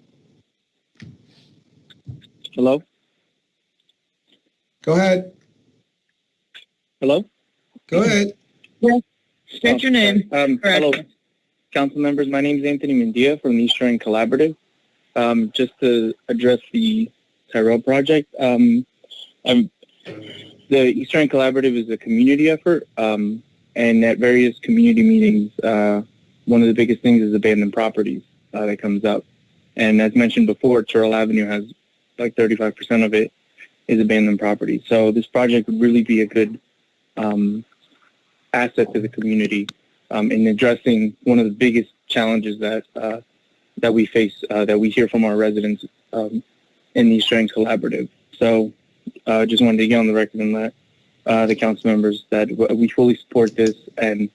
Hello? Go ahead. Hello? Go ahead. Yes. State your name. Hello, council members. My name is Anthony Mendia from the Eastern Collaborative. Just to address the Tyrell project, the Eastern Collaborative is a community effort, and at various community meetings, one of the biggest things is abandoned properties that comes up. And as mentioned before, Tyrell Avenue has like 35% of it is abandoned property. So this project would really be a good asset to the community in addressing one of the biggest challenges that we face, that we hear from our residents in the Eastern Collaborative. So just wanted to get on the record and let the council members that we fully support this, and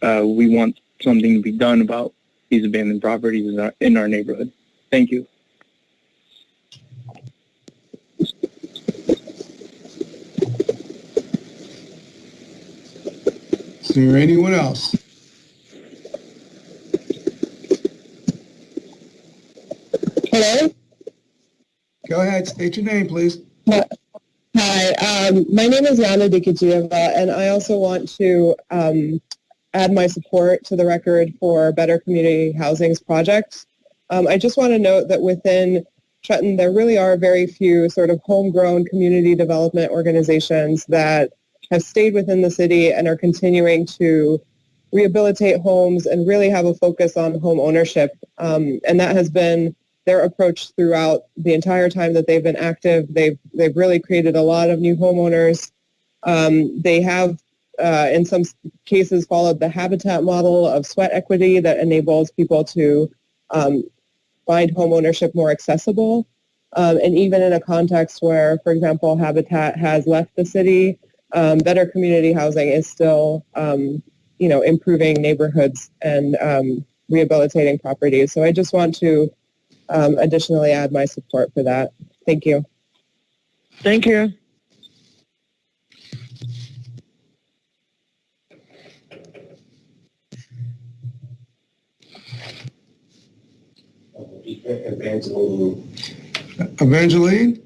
we want something to be done about these abandoned properties in our neighborhood. Thank you. Is there anyone else? Hello? Go ahead, state your name, please. Hi, my name is Yana Dikajieva, and I also want to add my support to the record for Better Community Housing's project. I just want to note that within Trenton, there really are very few sort of homegrown community development organizations that have stayed within the city and are continuing to rehabilitate homes and really have a focus on home ownership. And that has been their approach throughout the entire time that they've been active. They've really created a lot of new homeowners. They have, in some cases, followed the habitat model of sweat equity that enables people to find home ownership more accessible. And even in a context where, for example, Habitat has left the city, Better Community Housing is still, improving neighborhoods and rehabilitating properties. So I just want to additionally add my support for that. Thank you. Thank you. Evangeline?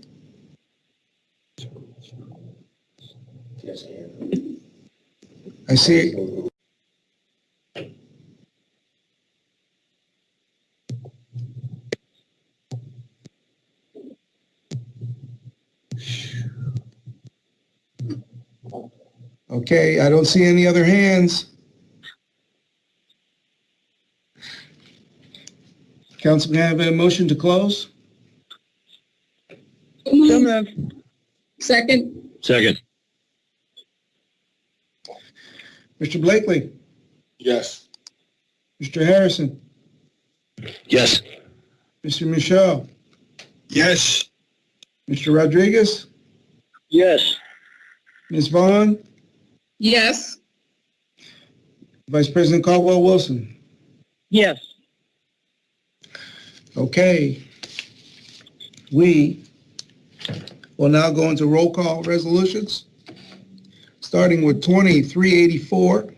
I see. Okay, I don't see any other hands. Council, can I have a motion to close? So moved. Second. Second. Mr. Blakely? Yes. Mr. Harrison? Yes. Mr. Michaud? Yes. Mr. Rodriguez? Yes. Ms. Vaughn? Yes. Vice President Caldwell Wilson? Yes. Okay. We will now go into roll call resolutions, starting with 2384,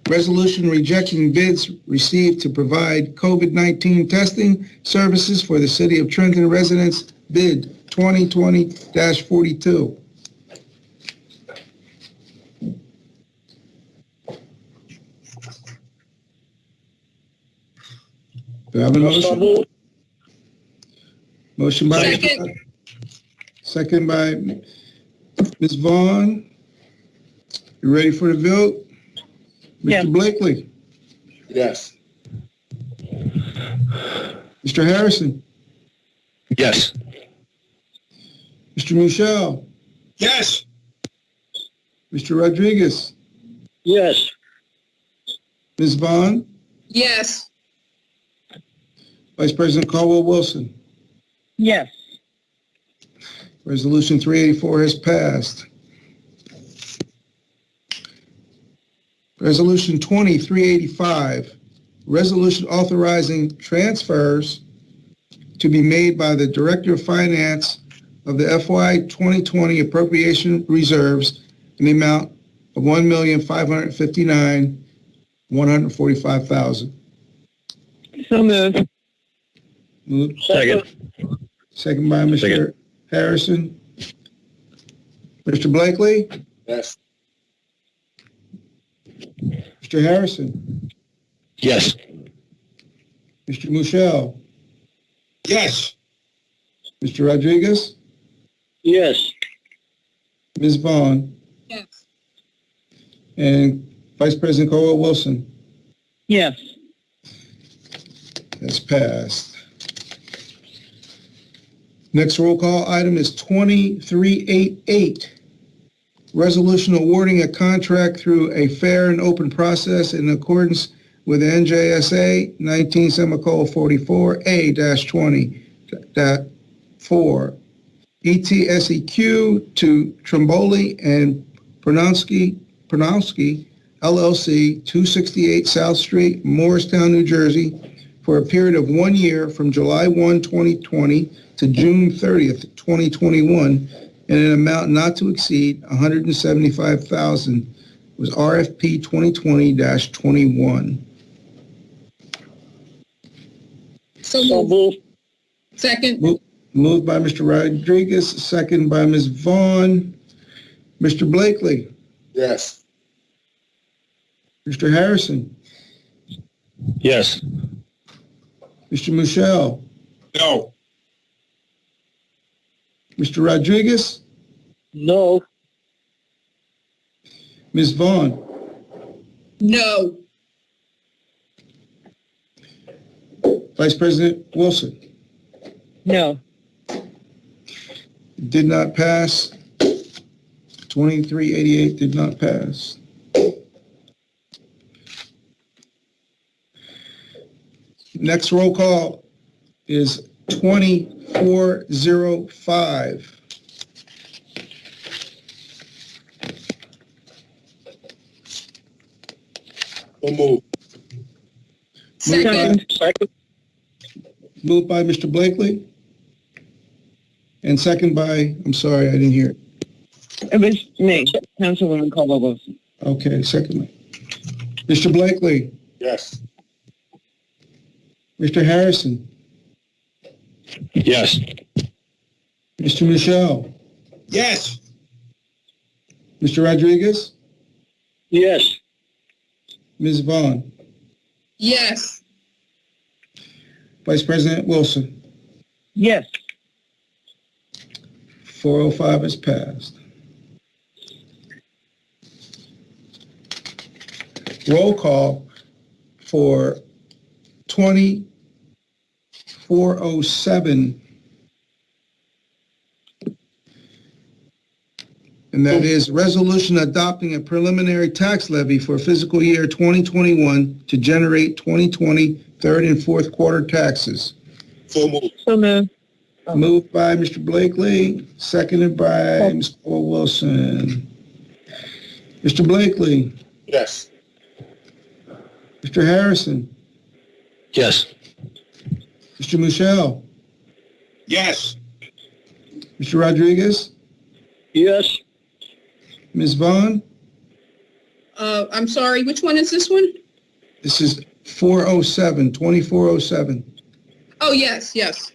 resolution rejecting bids received to provide COVID-19 testing services for the City of Trenton residents, bid 2020-42. Do I have a So motion? moved. Motion by Second. second by Ms. Vaughn. You ready for the vote? Yes. Mr. Blakely, Yes. Mr. Harrison, Yes. Mr. Michelle, Yes. Mr. Rodriguez, Yes. Ms. Vaughn, Yes. Vice President Caldwell Wilson. Yes. Resolution 384 has passed. Resolution 2385, resolution authorizing transfers to be made by the Director of Finance of the FY 2020 appropriation reserves in the amount of $1,559,145,000. So moved. Moved. Second. Second by Mr. Second. Harrison. Mr. Blakely. Yes. Mr. Harrison. Yes. Mr. Michelle. Yes. Mr. Rodriguez. Yes. Ms. Vaughn. Yes. And Vice President Caldwell Wilson. Yes. That's passed. Next roll call item is 2388. Resolution awarding a contract through a fair and open process in accordance with NJSA 19-20-4 ETSEQ to Tromboli and Pronowski LLC, 268 South Street, Morristown, New Jersey, for a period of 1 year from July 1, 2020 to June 30th, 2021, in an amount not to exceed $175,000, was RFP 2020-21. So So moved. moved. Second. Moved by Mr. Rodriguez, second by Ms. Vaughn. Mr. Blakely, Yes. Mr. Harrison, Yes. Mr. Michelle, No. Mr. Rodriguez, No. Ms. Vaughn, No. Vice President Wilson. No. Did not pass. 2388 did not pass. Next roll call is 2405. So moved. Second. Second. Moved by Mr. Blakely. And second by, I'm sorry, I didn't hear it. It was me, Councilwoman Caldwell Wilson. Okay, second. Mr. Blakely, Yes. Mr. Harrison, Yes. Mr. Michelle, Yes. Mr. Rodriguez, Yes. Ms. Vaughn, Yes. Vice President Wilson. Yes. 405 is passed. Roll call for 2407. And that is resolution adopting a preliminary tax levy for fiscal year 2021 to generate 2020 third and fourth quarter taxes. So moved. So moved. Moved by Mr. Blakely, seconded by Ms. Caldwell Wilson. Mr. Blakely, Yes. Mr. Harrison, Yes. Mr. Michelle, Yes. Mr. Rodriguez, Yes. Ms. Vaughn. I'm sorry, which one is this one? This is 2407. Oh, yes, yes.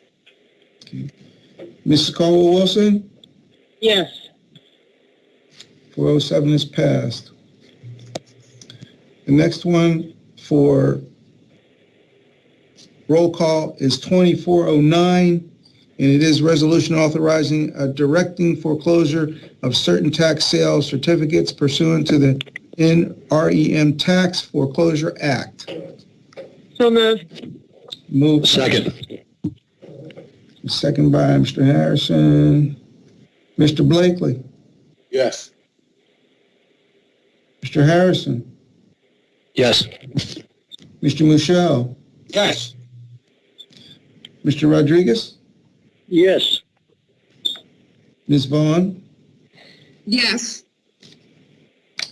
Mrs. Caldwell Wilson, Yes. 407 is passed. The next one for Roll call is 2409, and it is resolution authorizing directing foreclosure of certain tax sale certificates pursuant to the NREM Tax Foreclosure Act. So moved. Move. Second. Second by Mr. Harrison. Mr. Blakely. Yes. Mr. Harrison. Yes. Mr. Michelle. Yes. Mr. Rodriguez. Yes. Ms. Vaughn. Yes.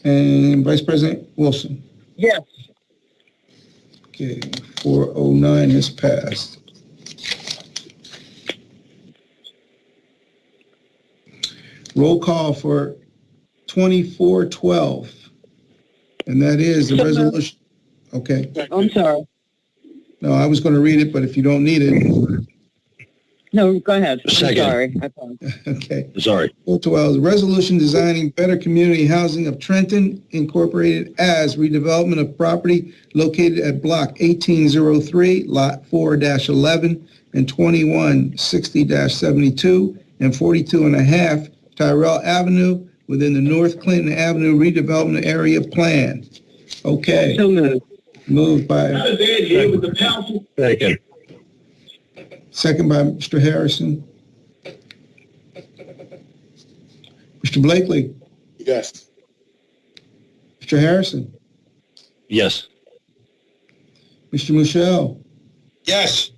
And Vice President Wilson. Yes. Okay, 409 is passed. Roll call for 2412, and that is the resolution. Okay. I'm sorry. No, I was going to read it, but if you don't need it. No, go ahead. Second. I'm sorry. I apologize. Okay. Sorry. 412, resolution designing better community housing of Trenton Incorporated as redevelopment of property located at block 1803, lot 4-11 and 2160-72 and 42 and a half Tyrell Avenue within the North Clinton Avenue redevelopment area plan. Okay. So moved. Moved by. Second. Second by Mr. Harrison. Mr. Blakely. Yes. Mr. Harrison. Yes. Mr. Michelle. Yes.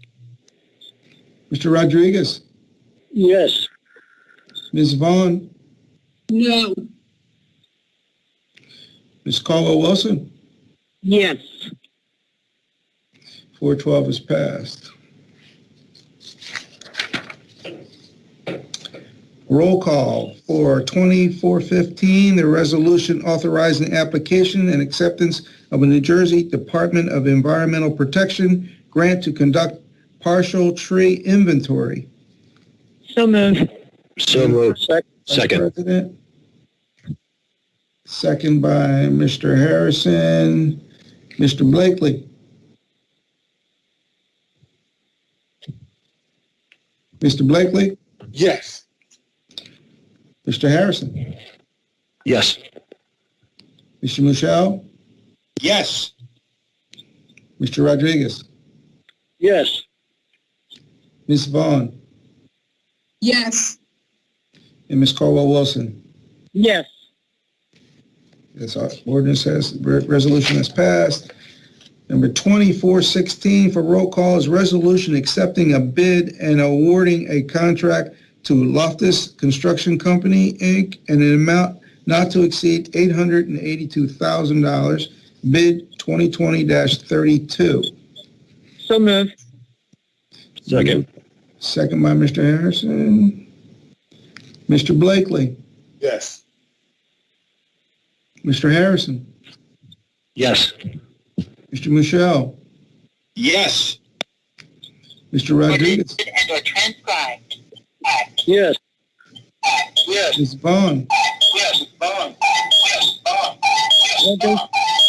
Mr. Rodriguez. Yes. Ms. Vaughn. No. Ms. Caldwell Wilson. Yes. 412 is passed. Roll call for 2415, the resolution authorizing application and acceptance of a New Jersey Department of Environmental Protection grant to conduct partial tree inventory. So moved. So moved. Second. President. Second by Mr. Harrison. Mr. Blakely. Mr. Blakely. Yes. Mr. Harrison. Yes. Mr. Michelle. Yes. Mr. Rodriguez. Yes. Ms. Vaughn. Yes. And Ms. Caldwell Wilson. Yes. Yes, our ordinance resolution has passed. Number 2416 for roll call is resolution accepting a bid and awarding a contract to Loftus Construction Company, Inc., in an amount not to exceed $882,000, bid 2020-32. So moved. Second. Second by Mr. Harrison. Mr. Blakely. Yes. Mr. Harrison. Yes. Mr. Michelle. Yes. Mr. Rodriguez. Yes. Yes. Ms. Vaughn. That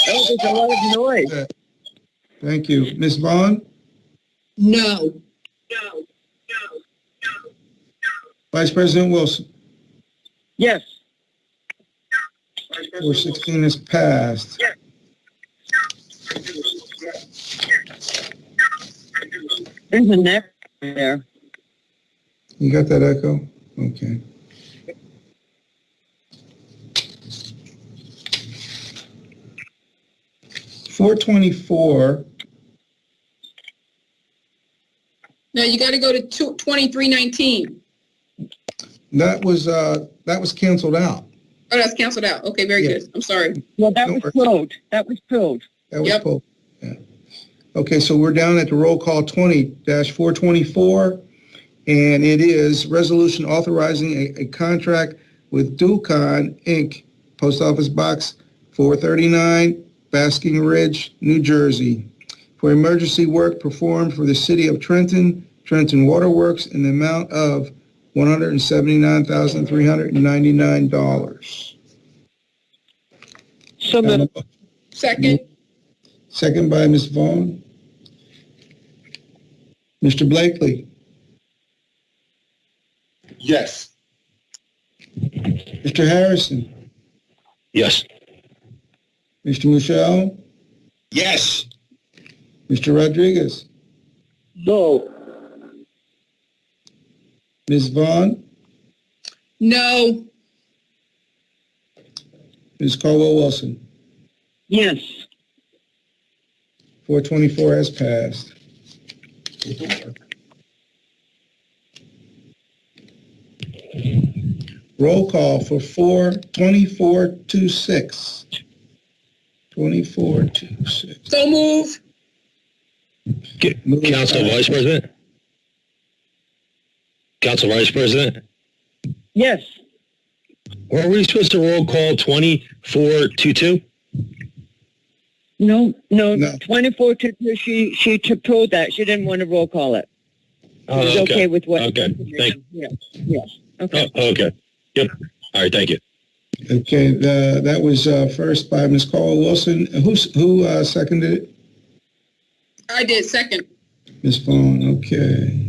was a lot of noise. Thank you. Ms. Vaughn. No. Vice President Wilson. Yes. 416 is passed. There's a neck there. You got that echo? Okay. $424. No, you got to go to 2319. That was canceled out. Oh, that's canceled out. Okay, very Yeah. good. I'm sorry. Well, that was pulled. That was pulled. That was Yep. pulled. Yeah. Okay, so we're down at the roll call 20-424, and it is resolution authorizing a contract with Ducon, Inc., Post Office Box 439, Basking Ridge, New Jersey, for emergency work performed for the city of Trenton, Trenton Waterworks, in the amount of $179,399. So moved. Second. Second by Ms. Vaughn. Mr. Blakely, Yes. Mr. Harrison, Yes. Mr. Michelle, Yes. Mr. Rodriguez, No. Ms. Vaughn, No. Ms. Caldwell-Wilson. Yes. 424 has passed. Roll call for 2426. 2426. So move. Council Vice President? Council Vice President? Yes. Were we supposed to roll call 2422? No. 24 to she told that. She didn't want to roll call it. Oh, She's okay with what? Okay, thank you. Yes. Okay. Oh, okay. Yep. All right, thank you. Okay, that was first by Ms. Caldwell-Wilson. Who seconded it? I did second. Ms. Vaughn, okay.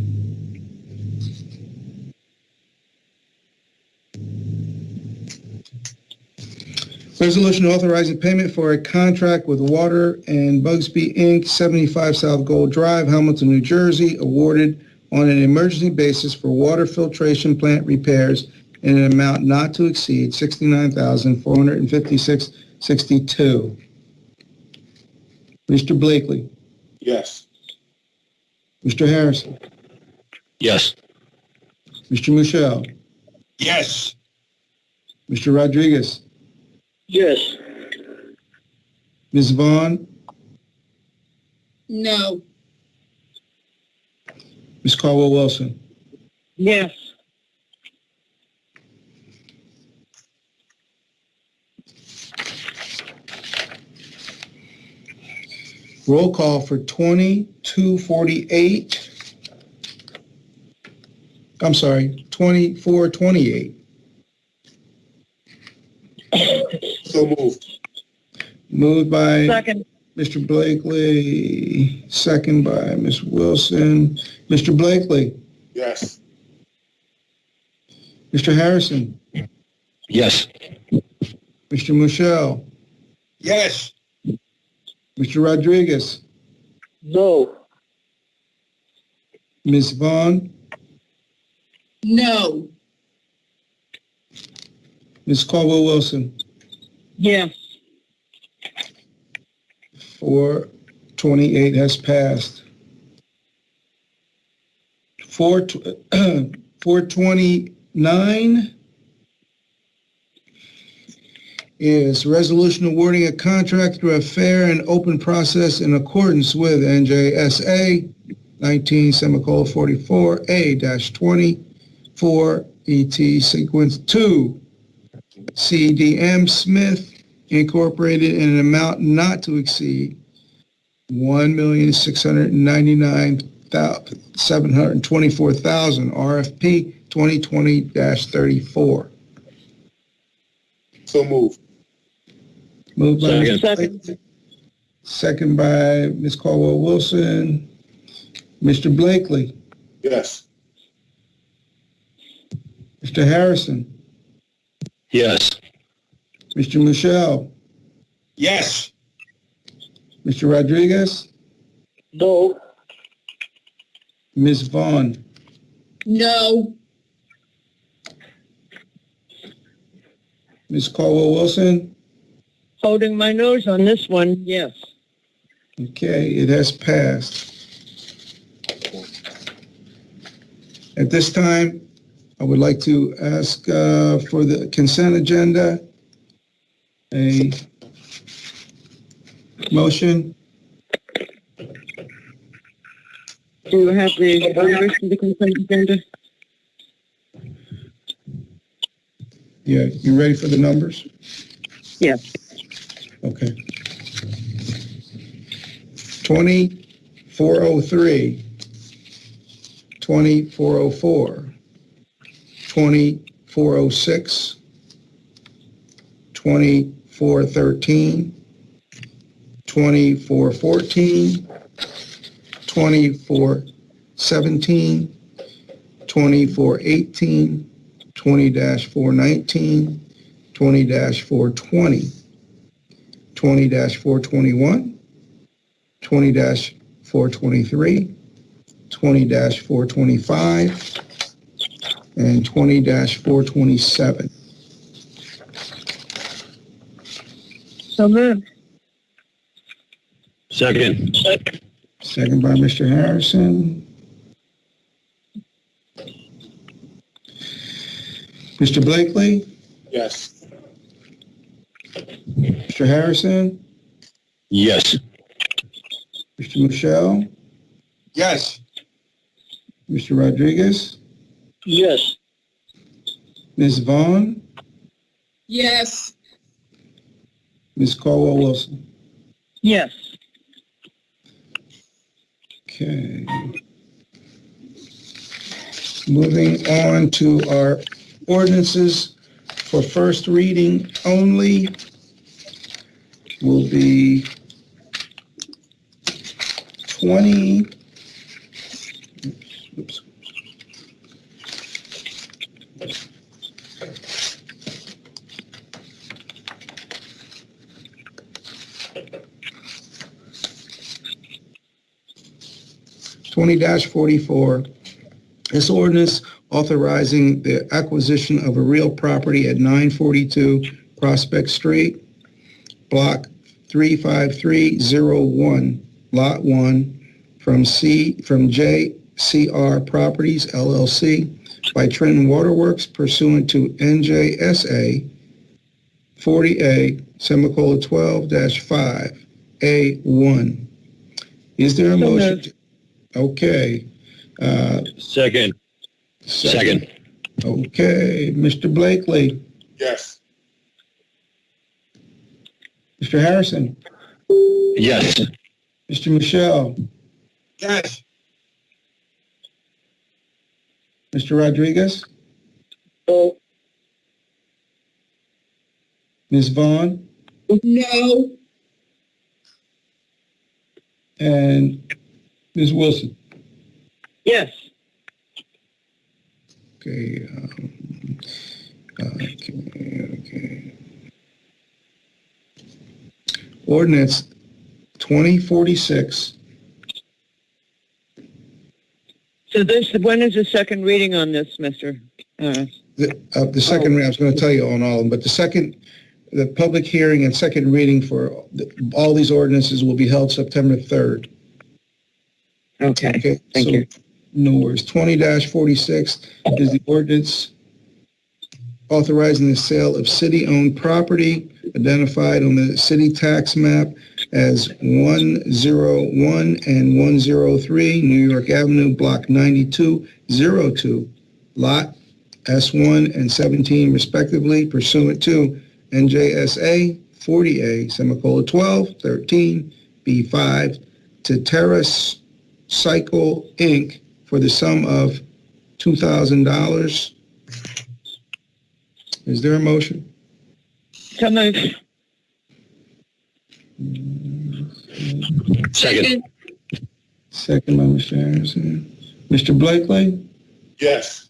Resolution authorizing payment for a contract with Water and Bugsby, Inc., 75 South Gold Drive, Hamilton, New Jersey, awarded on an emergency basis for water filtration plant repairs in an amount not to exceed $69,456.62. Mr. Blakely. Yes. Mr. Harrison. Yes. Mr. Michelle. Yes. Mr. Rodriguez. Yes. Ms. Vaughn. No. Ms. Caldwell-Wilson. Yes. Roll call for 2248. I'm sorry, 2428. So moved. Moved by Second. Mr. Blakely, second by Ms. Wilson. Mr. Blakely. Yes. Mr. Harrison. Yes. Mr. Michelle. Yes. Mr. Rodriguez. No. Ms. Vaughn. No. Ms. Caldwell-Wilson. Yes. 428 has passed. 429 is resolution awarding a contract through a fair and open process in accordance with NJSA 19:44A-24 ET sequence 2 CDM Smith Incorporated in an amount not to exceed $1,699,724,000 RFP 2020-34. So moved. Moved by Second. Second by Ms. Caldwell-Wilson. Mr. Blakely. Yes. Mr. Harrison. Yes. Mr. Michelle. Yes. Mr. Rodriguez. No. Ms. Vaughn. No. Ms. Caldwell-Wilson. Holding my nose on this one, yes. Okay, it has passed. At this time, I would like to ask for the consent agenda, a motion. Do you have the numbers for the consent agenda? Yeah, you ready for the numbers? Yes. Okay. 2403, 2404, 2406, 2413, 2414, 2416, 20-17, 20-418, 20-419, 20-420, 20-421, 20-423, 20-425, and 20-427. So moved. Second. Second by Mr. Harrison. Mr. Blakely, Yes. Mr. Harrison, Yes. Mr. Michelle, Yes. Mr. Rodriguez, Yes. Ms. Vaughn, Yes. Ms. Caldwell-Wilson. Yes. Okay. Moving on to our ordinances for first reading only will be 20. Oops. (20-44). This ordinance authorizing the acquisition of a real property at 942 Prospect Street, Block 35301, Lot 1, from JCR Properties, LLC, by Trenton Waterworks pursuant to NJSA 40A:12-5A1. Is there a motion? Okay. Second. Okay. Mr. Blakely. Yes. Mr. Harrison. Yes. Mr. Michelle. Yes. Mr. Rodriguez. No. Ms. Vaughn. No. And Ms. Wilson. Yes. Okay. Okay. Ordinance 2046. So when is the second reading on this, Mr.? The second reading, I was going to tell you on all of them, but the public hearing and second reading for all these ordinances will be held September 3rd. Okay. Thank you. No worries. 20-46 is the ordinance authorizing the sale of city-owned property identified on the city tax map as 101 and 103 New York Avenue, Block 9202, Lot S1 and 17 respectively, pursuant to NJSA 40A:12-13 to Terrace Cycle Inc. for the sum of $2,000. Is there a motion? So moved. Second. Second by Mr. Harrison. Mr. Blakely? Yes.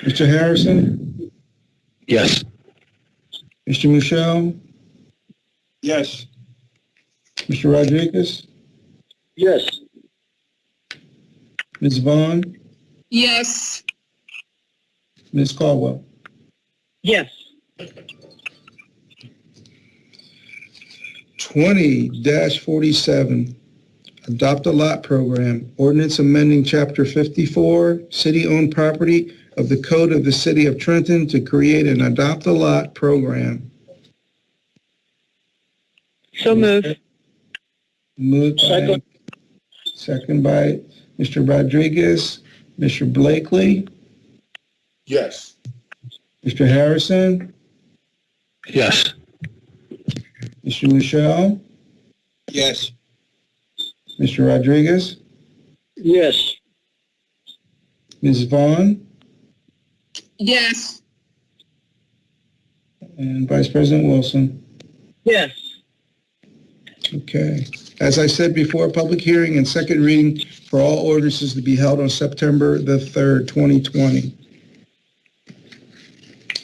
Mr. Harrison? Yes. Mr. Michelle? Yes. Mr. Rodriguez? Yes. Ms. Vaughn? Yes. Ms. Caldwell? Yes. 20-47, Adopt a Lot Program, ordinance amending Chapter 54, City-Owned Property of the Code of the City of Trenton to create an Adopt a Lot program. So moved. Moved by, second by Mr. Rodriguez. Mr. Blakely? Yes. Mr. Harrison? Yes. Mr. Michelle? Yes. Mr. Rodriguez? Yes. Ms. Vaughn? Yes. And Vice President Wilson? Yes. Okay. As I said before, public hearing and second reading for all ordinances to be held on September the 3rd, 2020.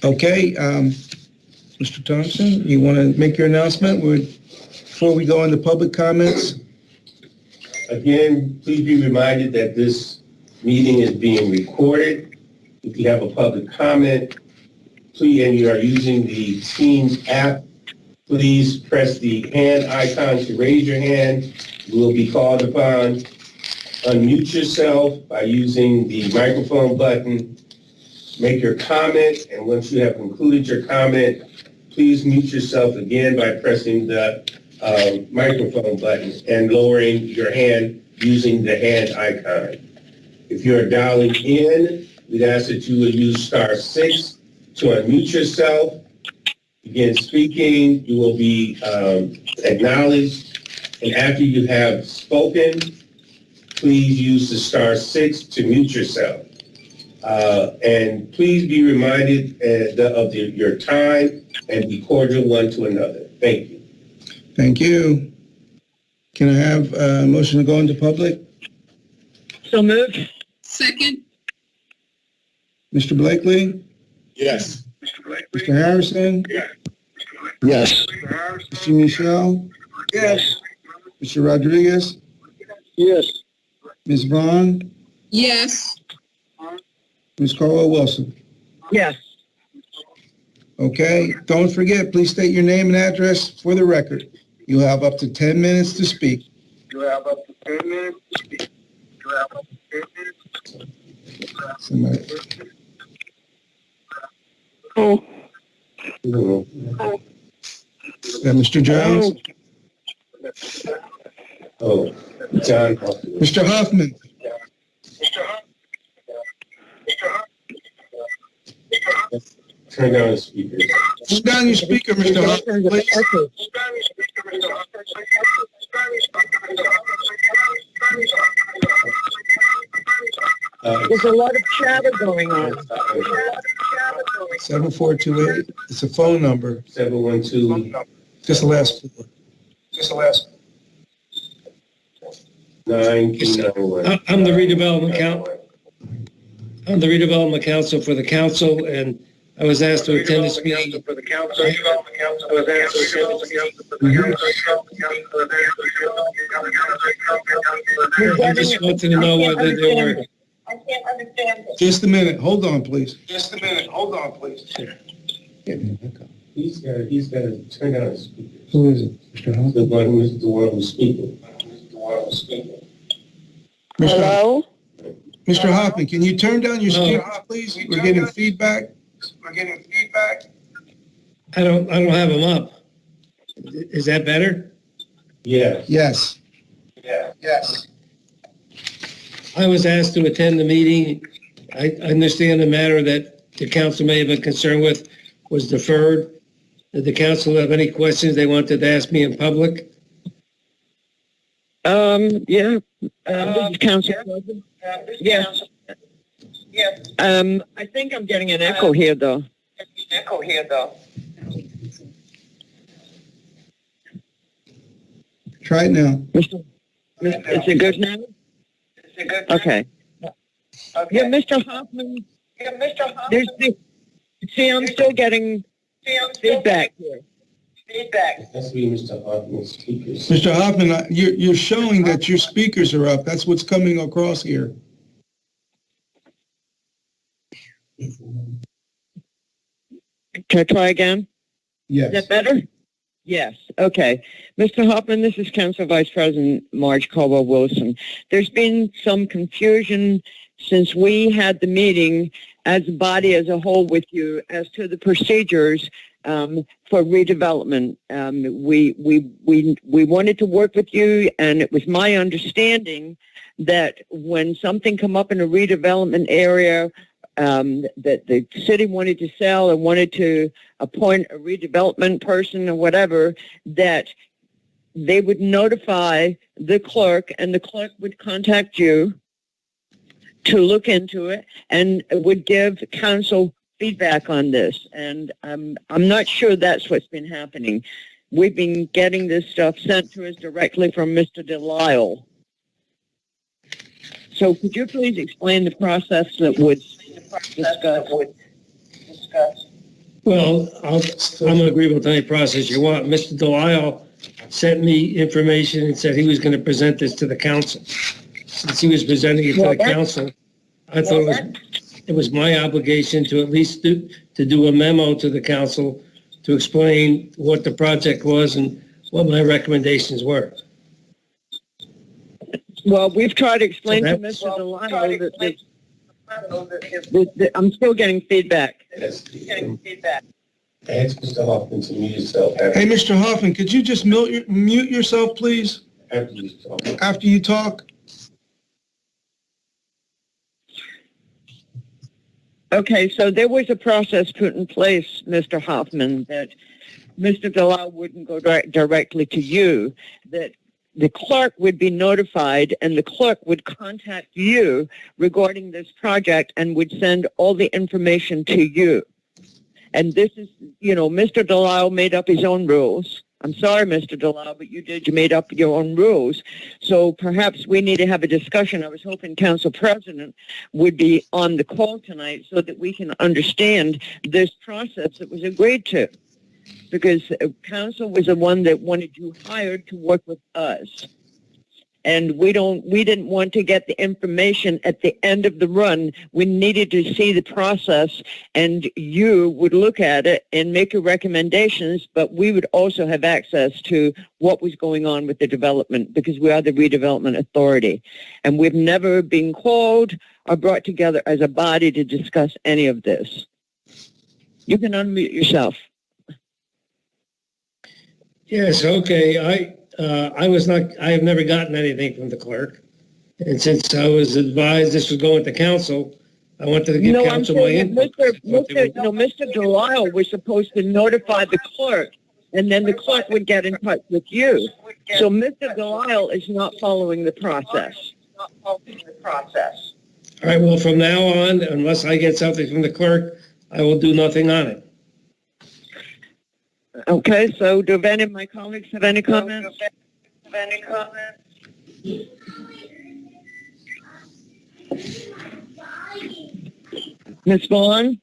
Okay, Mr. Thompson, you want to make your announcement before we go into public comments? Again, please be reminded that this meeting is being recorded. If you have a public comment, please, and you are using the Teams app, please press the hand icon to raise your hand. You will be called upon. Unmute yourself by using the microphone button. Make your comment, and once you have concluded your comment, please mute yourself again by pressing the microphone button and lowering your hand using the hand icon. If you're dialing in, we'd ask that you would use *6 to unmute yourself. Begin speaking, you will be acknowledged, and after you have spoken, please use the *6 to mute yourself. And please be reminded of your time and be cordial one to another. Thank you. Thank you. Can I have a motion to go into public? So moved. Second. Mr. Blakely? Yes. Mr. Harrison? Yes. Mr. Michelle? Yes. Mr. Rodriguez? Yes. Ms. Vaughn? Yes. Ms. Caldwell-Wilson? Yes. Okay, don't forget, please state your name and address for the record. You have up to 10 minutes to speak. Somebody. Oh. Mr. Jones? Oh, John. Mr. Hoffman? Turn down the speaker. Turn down your speaker, Mr. Hoffman, please. There's a lot of chatter going on. 7428, it's a phone number. 712. Just the last four. 9291. I'm the redevelopment counsel for the council, and I was asked to attend this meeting. I just wanted to know whether there were. I can't understand it. Just a minute, hold on, please. He's got to turn down his speaker. Who is it? Mr. Hoffman? The one who's speaking. Hello? Mr. Hoffman, can you turn down your speaker, please? We're getting feedback. I don't have them up. Is that better? Yeah. Yes. I was asked to attend the meeting. I understand the matter that the council may have been concerned with was deferred. Did the council have any questions they wanted to ask me in public? Yeah. This is Council President. Yes. I think I'm getting an echo here, though. Try it now. Is it good now? Okay. Yeah, Mr. Hoffman. I'm still getting feedback here. That's be Mr. Hoffman's speakers. Mr. Hoffman, you're showing that your speakers are up. That's what's coming across here. Can I try again? Yes. Is that better? Yes. Okay. Mr. Hoffman, this is Council Vice President Marge Caldwell-Wilson. There's been some confusion since we had the meeting as a body as a whole with you as to the procedures for redevelopment. We wanted to work with you, and it was my understanding that when something come up in a redevelopment area that the city wanted to sell and wanted to appoint a redevelopment person or whatever, that they would notify the clerk, and the clerk would contact you to look into it and would give council feedback on this. And I'm not sure that's what's been happening. we've been getting this stuff sent to us directly from Mr. Delisle. So could you please explain the process that would discuss? Well, I'm going to agree with any process you want. Mr. Delisle sent me information and said he was going to present this to the council. Since he was presenting it to the council, I thought it was my obligation to at least do a memo to the council to explain what the project was and what my recommendations were. Well, we've tried to explain to Mr. Delisle that I'm still getting feedback. Ask Mr. Hoffman to mute himself. Hey, Mr. Hoffman, could you just mute yourself, please? After you talk? Okay, so there was a process put in place, Mr. Hoffman, that Mr. Delisle wouldn't go directly to you, that the clerk would be notified and the clerk would contact you regarding this project and would send all the information to you. And this is, Mr. Delisle made up his own rules. I'm sorry, Mr. Delisle, but you made up your own rules. So perhaps we need to have a discussion. I was hoping Council President would be on the call tonight so that we can understand this process that was agreed to. Because Council was the one that wanted you hired to work with us. And we didn't want to get the information at the end of the run. We needed to see the process, and you would look at it and make your recommendations, but we would also have access to what was going on with the development because we are the redevelopment authority. And we've never been called or brought together as a body to discuss any of this. You can unmute yourself. Yes, okay. I have never gotten anything from the clerk. And since I was advised this was going to council, I wanted to give council my input. Mr. Delisle was supposed to notify the clerk, and then the clerk would get in touch with you. So Mr. Delisle is not following the process. All right, well, from now on, unless I get something from the clerk, I will do nothing on it. Okay, so do any of my colleagues have any comments? Ms. Vaughn?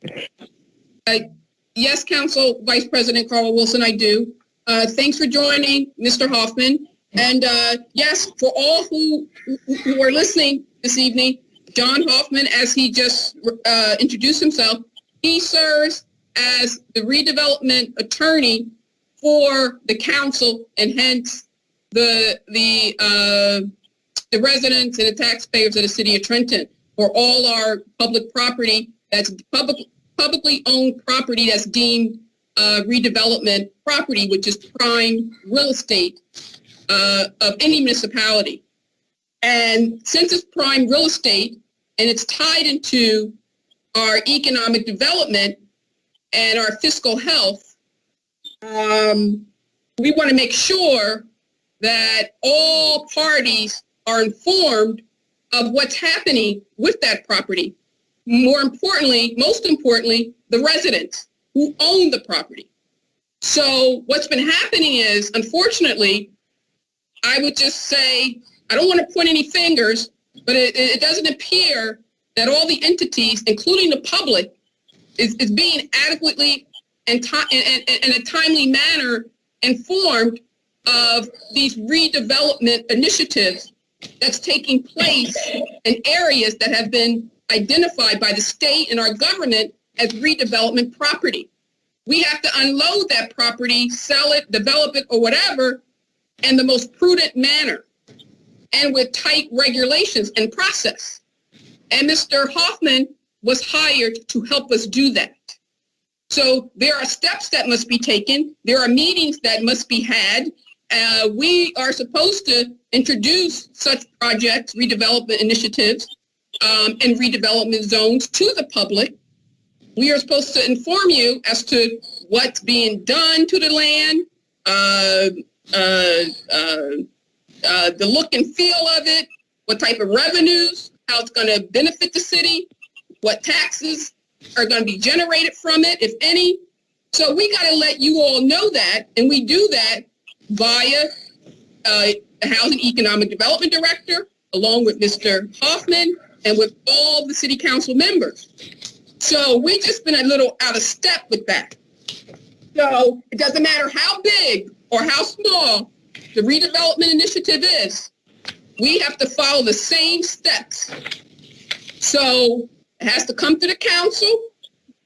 Yes, Council Vice President Carl Wilson, I do. Thanks for joining, Mr. Hoffman. And yes, for all who are listening this evening, John Hoffman, as he just introduced himself, he serves as the redevelopment attorney for the council, and hence the residents and the taxpayers of the city of Trenton for all our public property that's publicly owned property that's deemed redevelopment property, which is prime real estate of any municipality. And since it's prime real estate and it's tied into our economic development and our fiscal health, we want to make sure that all parties are informed of what's happening with that property. Most importantly, the residents who own the property. So what's been happening is, unfortunately, I would just say, I don't want to point any fingers, but it doesn't appear that all the entities, including the public, is being adequately and in a timely manner informed of these redevelopment initiatives that's taking place in areas that have been identified by the state and our government as redevelopment property. We have to unload that property, sell it, develop it, or whatever, in the most prudent manner and with tight regulations and process. And Mr. Hoffman was hired to help us do that. So there are steps that must be taken. There are meetings that must be had. We are supposed to introduce such projects, redevelopment initiatives, and redevelopment zones to the public. We are supposed to inform you as to what's being done to the land, the look and feel of it, what type of revenues, how it's going to benefit the city, what taxes are going to be generated from it, if any. So we got to let you all know that, and we do that via the Housing Economic Development Director, along with Mr. Hoffman, and with all the city council members. So we just been a little out of step with that. So it doesn't matter how big or how small the redevelopment initiative is, we have to follow the same steps. So it has to come to the council.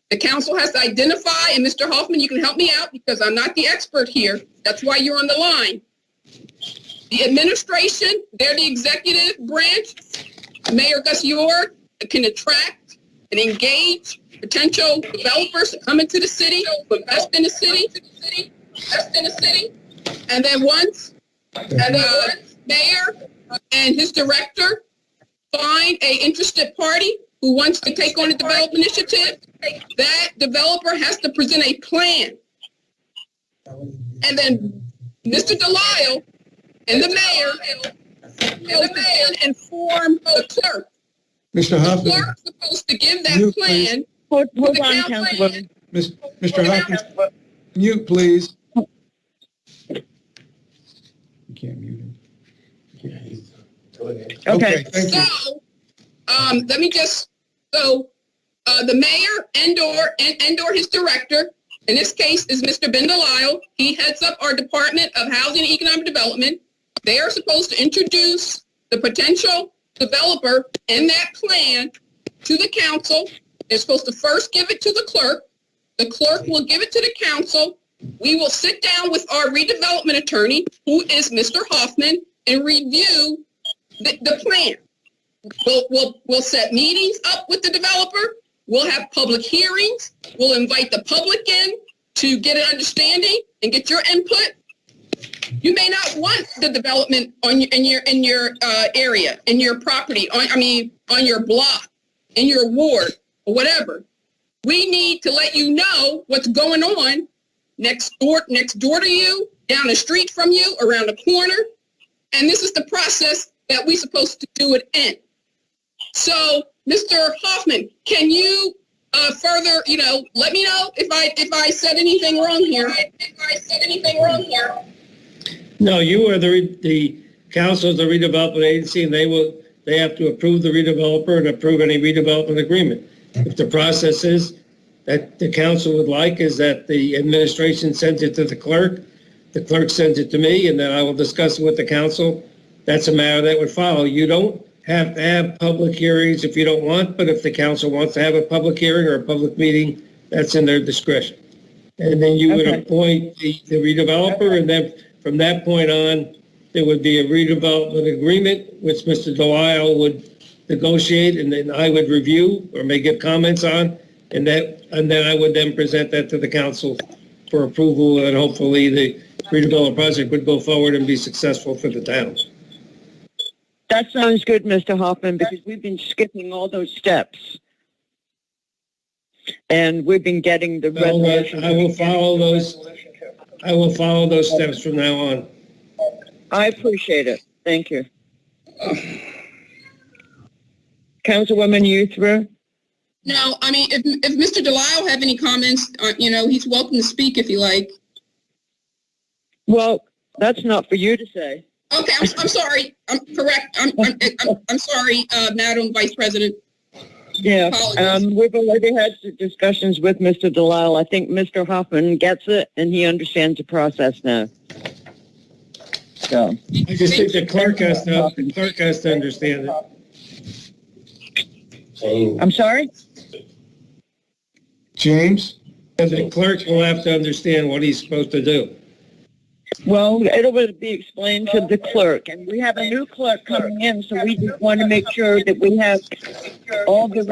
The council has to identify, and Mr. Hoffman, you can help me out because I'm not the expert here. That's why you're on the line. The administration, they're the executive branch. Mayor Gus York can attract and engage potential developers to come into the city, to invest in the city, And then once mayor and his director find a interested party who wants to take on a development initiative, that developer has to present a plan. And then Mr. Delisle and the mayor will then inform the clerk. Mr. Hoffman. The clerk's supposed to give that plan. Hold on, Councilwoman. Mr. Hoffman, mute, please. You can't mute him. Okay, thank you. So, let me just, the mayor and/or his director, in this case is Mr. Ben Delisle. He heads up our Department of Housing and Economic Development. They are supposed to introduce the potential developer and that plan to the council. They're supposed to first give it to the clerk. The clerk will give it to the council. We will sit down with our redevelopment attorney, who is Mr. Hoffman, and review the plan. We'll set meetings up with the developer. We'll have public hearings. We'll invite the public in to get an understanding and get your input. You may not want the development in your area, in your property, on your block, in your ward, or whatever. We need to let you know what's going on next door to you, down the street from you, around the corner. And this is the process that we're supposed to do it in. So, Mr. Hoffman, can you further, let me know if I said anything wrong here. No, you are the council is the redevelopment agency, and they have to approve the redeveloper and approve any redevelopment agreement. If the process is that the council would like is that the administration sends it to the clerk sends it to me, and then I will discuss it with the council. That's a matter that would follow. You don't have to have public hearings if you don't want, but if the council wants to have a public hearing or a public meeting, that's in their discretion. And then you would appoint the redeveloper, and then from that point on, there would be a redevelopment agreement, which Mr. Delisle would negotiate, and then I would review or may give comments on, and then I would then present that to the council for approval, and hopefully the redevelopment project would go forward and be successful for the town. That sounds good, Mr. Hoffman, because we've been skipping all those steps. And we've been getting the resolution. I will follow those steps from now on. I appreciate it. Thank you. Councilwoman Youthra? No, if Mr. Delisle have any comments, he's welcome to speak if you like. Well, that's not for you to say. Okay, I'm sorry. I'm correct. I'm sorry, Madam Vice President. Yeah, we've already had discussions with Mr. Delisle. I think Mr. Hoffman gets it, and he understands the process now. So I just think the clerk has to understand it. I'm sorry? James? The clerk will have to understand what he's supposed to do. Well, it'll be explained to the clerk, and we have a new clerk coming in, so we just want to make sure that we have all the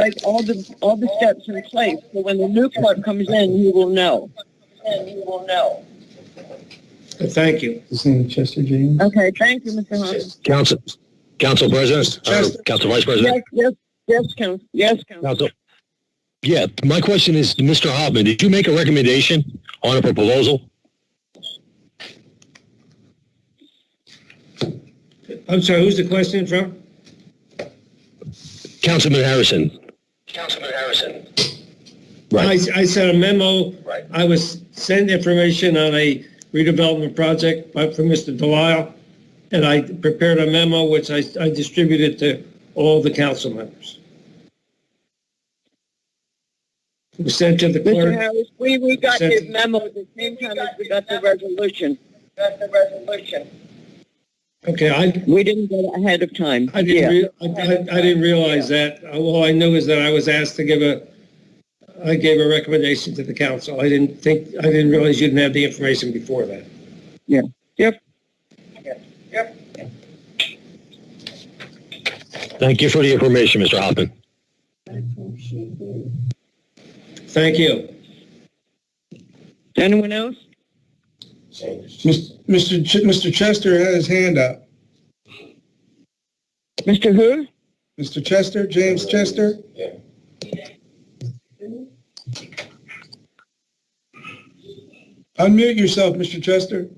steps in place. So when the new clerk comes in, he will know. Thank you. His name Chester James. Okay, thank you, Mr. Hoffman. Council President, Council Vice President. Yes, Council. Yeah, my question is, Mr. Hoffman, did you make a recommendation on a proposal? I'm sorry, who's the question from? Councilman Harrison. Right. I sent a memo. Right. I was sent information on a redevelopment project from Mr. Delisle, and I prepared a memo which I distributed to all the council members. It was sent to the Mr. clerk. Harris, we got Sent the to- memo at the same time as we got the resolution. Okay, We didn't get it ahead of time. I didn't realize that. All I knew is that I was asked to I gave a recommendation to the council. I didn't realize you didn't have the information before that. Yeah. Yep. Thank you for the information, Mr. Hoffman. Thank you. Anyone else? Mr. Chester had his hand up. Mr. who? Mr. Chester, James Chester? Yeah. Unmute yourself, Mr. Chester.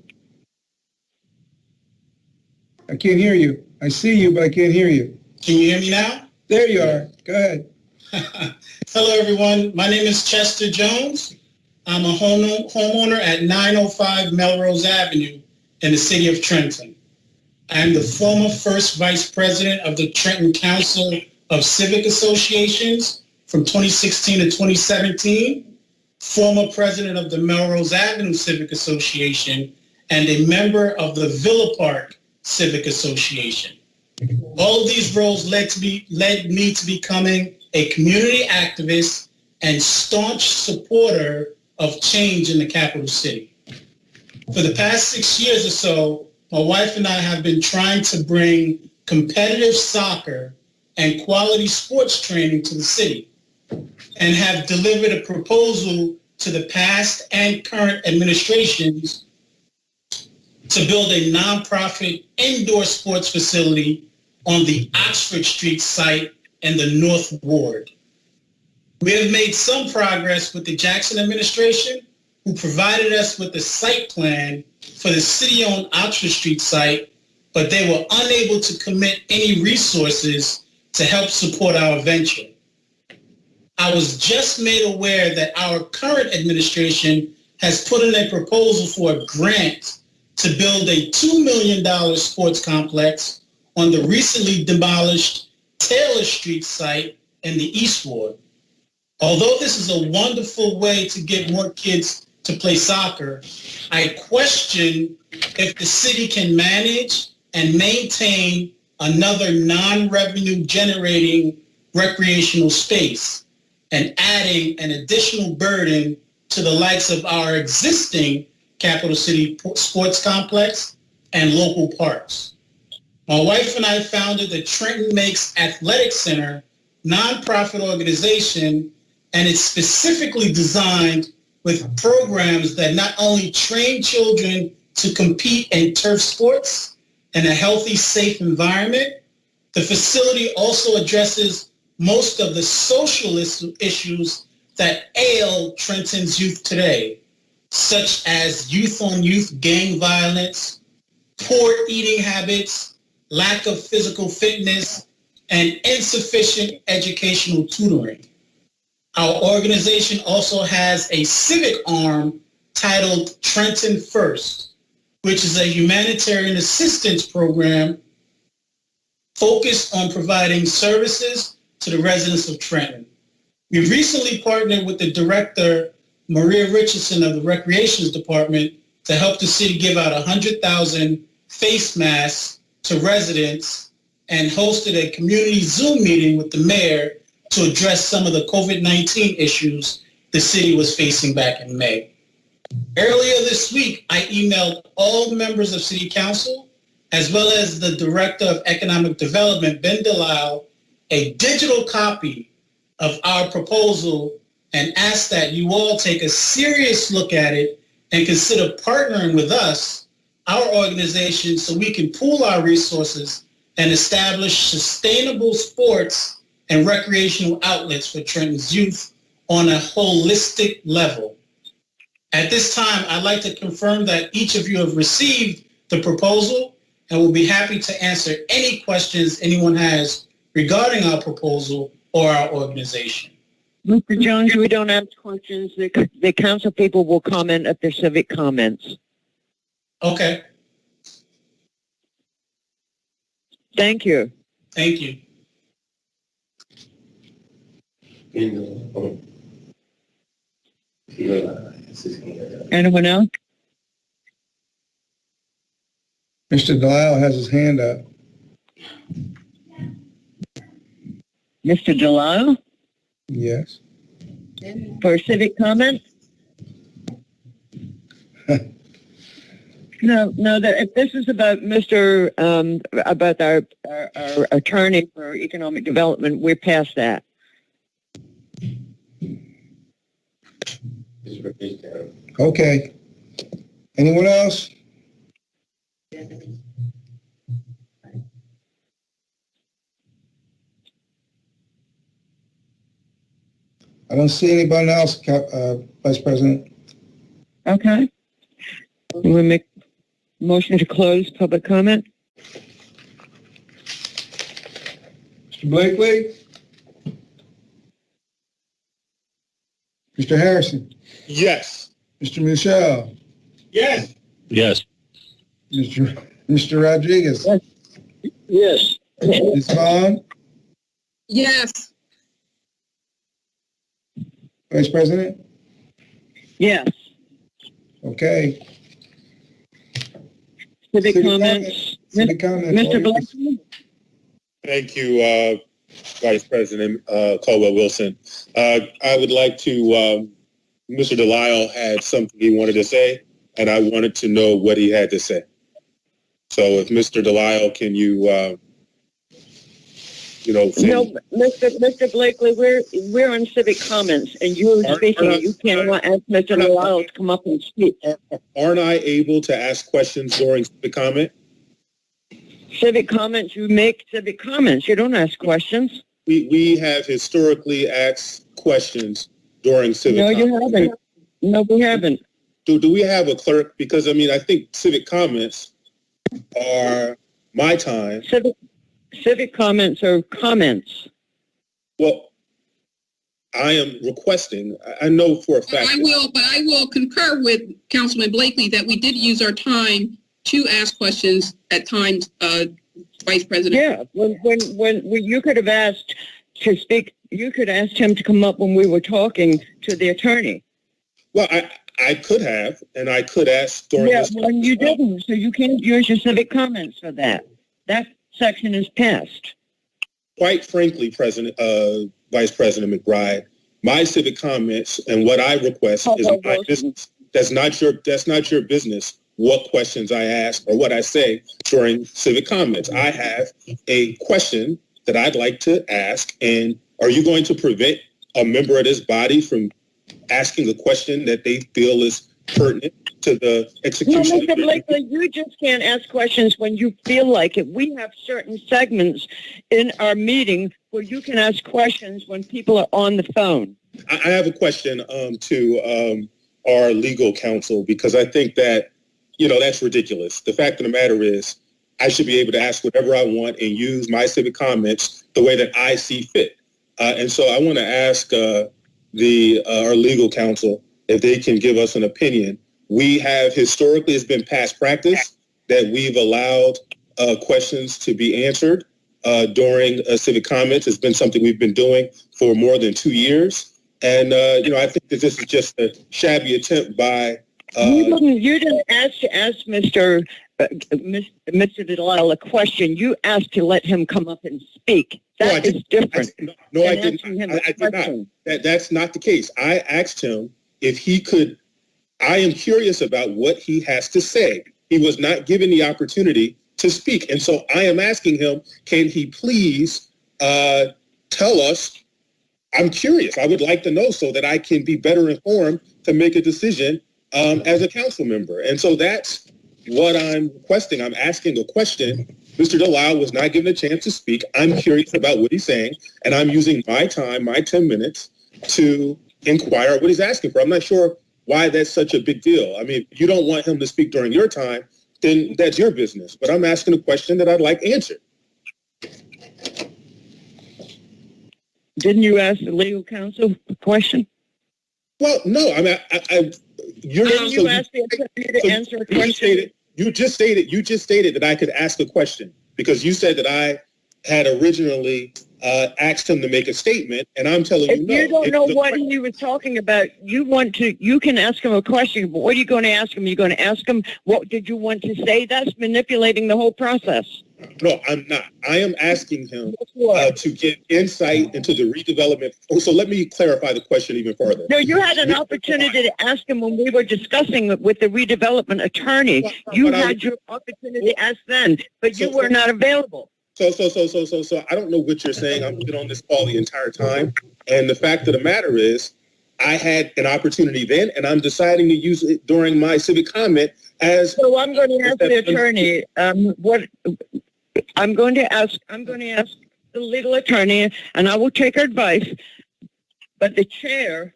I can't hear you. I see you, but I can't hear you. Can you hear me now? There you are. Go ahead. Hello, everyone. My name is Chester Jones. I'm a homeowner at 905 Melrose Avenue in the city of Trenton. I am the former first vice president of the Trenton Council of Civic Associations from 2016 to 2017, former president of the Melrose Avenue Civic Association, and a member of the Villa Park Civic Association. All of these roles led me to becoming a community activist and staunch supporter of change in the capital city. For the past 6 years or so, my wife and I have been trying to bring competitive soccer and quality sports training to the city and have delivered a proposal to the past and current administrations to build a nonprofit indoor sports facility on the Oxford Street site in the North Ward. We have made some progress with the Jackson administration, who provided us with the site plan for the city-owned Oxford Street site, but they were unable to commit any resources to help support our venture. I was just made aware that our current administration has put in a proposal for a grant to build a $2 million sports complex on the recently demolished Taylor Street site in the East Ward. Although this is a wonderful way to get more kids to play soccer, I question if the city can manage and maintain another non-revenue generating recreational space and adding an additional burden to the likes of our existing Capital City Sports Complex and local parks. My wife and I founded the Trenton Makes Athletic Center nonprofit organization, and it's specifically designed with programs that not only train children to compete in turf sports in a healthy, safe environment, the facility also addresses most of the social issues that ail Trenton's youth today, such as youth-on-youth gang violence, poor eating habits, lack of physical fitness, and insufficient educational tutoring. Our organization also has a civic arm titled Trenton First, which is a humanitarian assistance program focused on providing services to the residents of Trenton. We recently partnered with the director, Maria Richardson of the Recreations Department, to help the city give out 100,000 face masks to residents and hosted a community Zoom meeting with the mayor to address some of the COVID-19 issues the city was facing back in May. Earlier this week, I emailed all members of City Council, as well as the Director of Economic Development, Ben Delisle, a digital copy of our proposal and asked that you all take a serious look at it and consider partnering with us, our organization, so we can pool our resources and establish sustainable sports and recreational outlets for Trenton's youth on a holistic level. At this time, I'd like to confirm that each of you have received the proposal and will be happy to answer any questions anyone has regarding our proposal or our organization. Mr. Jones, we don't ask questions. The council people will comment at their civic comments. Okay, Thank you. thank you. Anyone else? Mr. Delisle has his hand up. Mr. Delisle, Yes. for civic comment? No, if this is about about our attorney for economic development, we're past that. Okay. Anyone else? I don't see anybody else, Vice President. Okay. We'll make motion to close public comment. Mr. Blakely? Mr. Harrison? Yes. Mr. Michelle? Yes. Yes. Mr. Rodriguez? Yes. Ms. Vaughn? Yes. Vice President? Yes. Okay. Civic comments. Civic comments. Mr. Blakely? Thank you, Vice President Caldwell Wilson. I would like to, Mr. Delisle had something he wanted to say, and I wanted to know what he had to say. So if Mr. Delisle, can you, say... No, Mr. Blakely, we're on civic comments, and you're speaking. You can't ask Mr. Delisle to come up and speak. Aren't I able to ask questions during civic comment? Civic comments, you make civic comments. You don't ask questions. We have historically asked questions during civic comment. No, you haven't. No, we haven't. Do we have a clerk? Because, I think civic comments are my time. Civic comments are comments. Well, I am requesting, I know for a fact. I will concur with Councilman Blakely that we did use our time to ask questions at times, Vice President. Yeah, when you could have asked to speak, you could ask him to come up when we were talking to the attorney. Well, I could have, and I could ask during this. Yeah, well, you didn't, so you can't use your civic comments for that. That section is passed. Quite frankly, Vice President McBride, my civic comments and what I request is my business. That's not your business what questions I ask or what I say during civic comments. I have a question that I'd like to ask, and are you going to prevent a member of this body from asking a question that they feel is pertinent to the execution? No, Mr. Blakely, you just can't ask questions when you feel like it. We have certain segments in our meeting where you can ask questions when people are on the phone. I have a question to our legal counsel, because I think that, that's ridiculous. The fact of the matter is I should be able to ask whatever I want and use my civic comments the way that I see fit. And so I want to ask our legal counsel if they can give us an opinion. We have historically, it's been past practice that we've allowed questions to be answered during civic comments. It's been something we've been doing for more than 2 years. And, I think that this is just a shabby attempt by... You didn't ask to ask Mr. Delisle a question. You asked to let him come up and speak. That is different. I did not. That's not the case. I asked him if he could... I am curious about what he has to say. He was not given the opportunity to speak. And so I am asking him, can he please tell us? I'm curious. I would like to know so that I can be better informed to make a decision as a council member. And so that's what I'm requesting. I'm asking a question. Mr. Delisle was not given a chance to speak. I'm curious about what he's saying, and I'm using my time, my 10 minutes, to inquire what he's asking for. I'm not sure why that's such a big deal. I mean, if you don't want him to speak during your time, then that's your business. But I'm asking a question that I'd like answered. Didn't you ask the legal counsel a question? Well, no, I mean, you're Didn't you ask the attorney to answer a question? You just stated that I could ask a question because you said that I had originally asked him to make a statement, and I'm telling you no. If you don't know what he was talking about, you can ask him a question, but what are you going to ask him? You're going to ask him, what did you want to say? That's manipulating the whole process. No, I'm not. I am asking him to get insight into the redevelopment. Oh, so let me clarify the question even further. No, you had an opportunity to ask him when we were discussing it with the redevelopment attorney. You had your opportunity to ask then, but you were not available. So I don't know what you're saying. I've been on this call the entire time. And the fact of the matter is, I had an opportunity then, and I'm deciding to use it during my civic comment as... So I'm going to ask the attorney, I'm going to ask the legal attorney, and I will take her advice, but the chair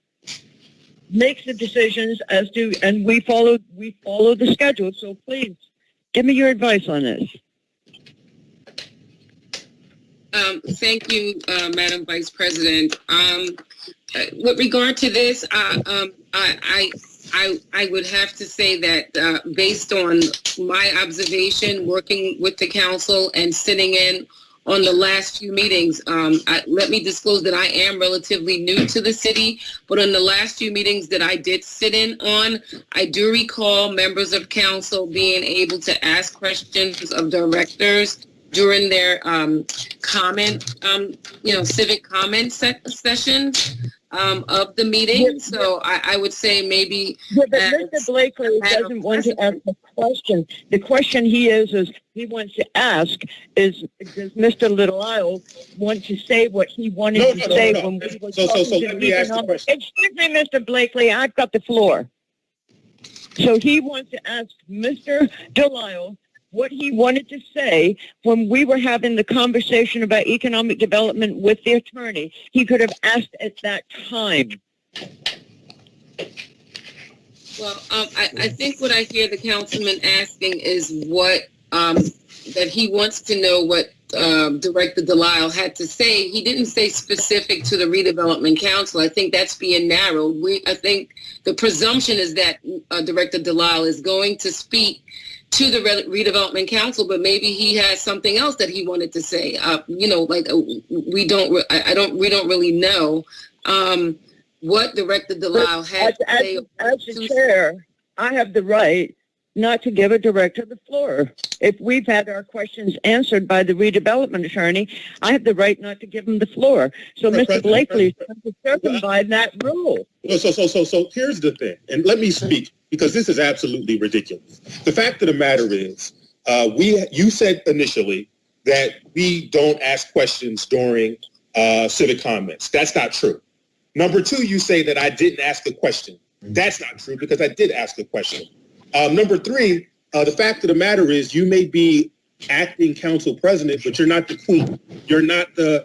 makes the decisions as to, and we follow the schedule. So please, give me your advice on this. Thank you, Madam Vice President. With regard to this, I would have to say that based on my observation, working with the council and sitting in on the last few meetings, let me disclose that I am relatively new to the city, but on the last few meetings that I did sit in on, I do recall members of council being able to ask questions of directors during their civic comment sessions of the meeting. So I would say maybe... But Mr. Blakely doesn't want to ask a question. The question he wants to ask is, does Mr. Little Isle want to say what he wanted to say when we were talking to let me ask the question. Excuse me, Mr. Blakely, I've got the floor. So he wants to ask Mr. Delisle what he wanted to say when we were having the conversation about economic development with the attorney. He could have asked at that time. Well, I think what I hear the councilman asking is what, that he wants to know what Director Delisle had to say. He didn't say specific to the redevelopment council. I think that's being narrowed. I think the presumption is that Director Delisle is going to speak to the redevelopment council, but maybe he has something else that he wanted to say. We don't really know what Director Delisle had to say. As the chair, I have the right not to give a director the floor. If we've had our questions answered by the redevelopment attorney, I have the right not to give him the floor. So Mr. Blakely is trying to circumvent that rule. So here's the thing, and let me speak, because this is absolutely ridiculous. The fact of the matter is, you said initially that we don't ask questions during civic comments. That's not true. Number two, you say that I didn't ask a question. That's not true, because I did ask a question. Number three, the fact of the matter is, you may be acting council president, but you're not the queen. You're not the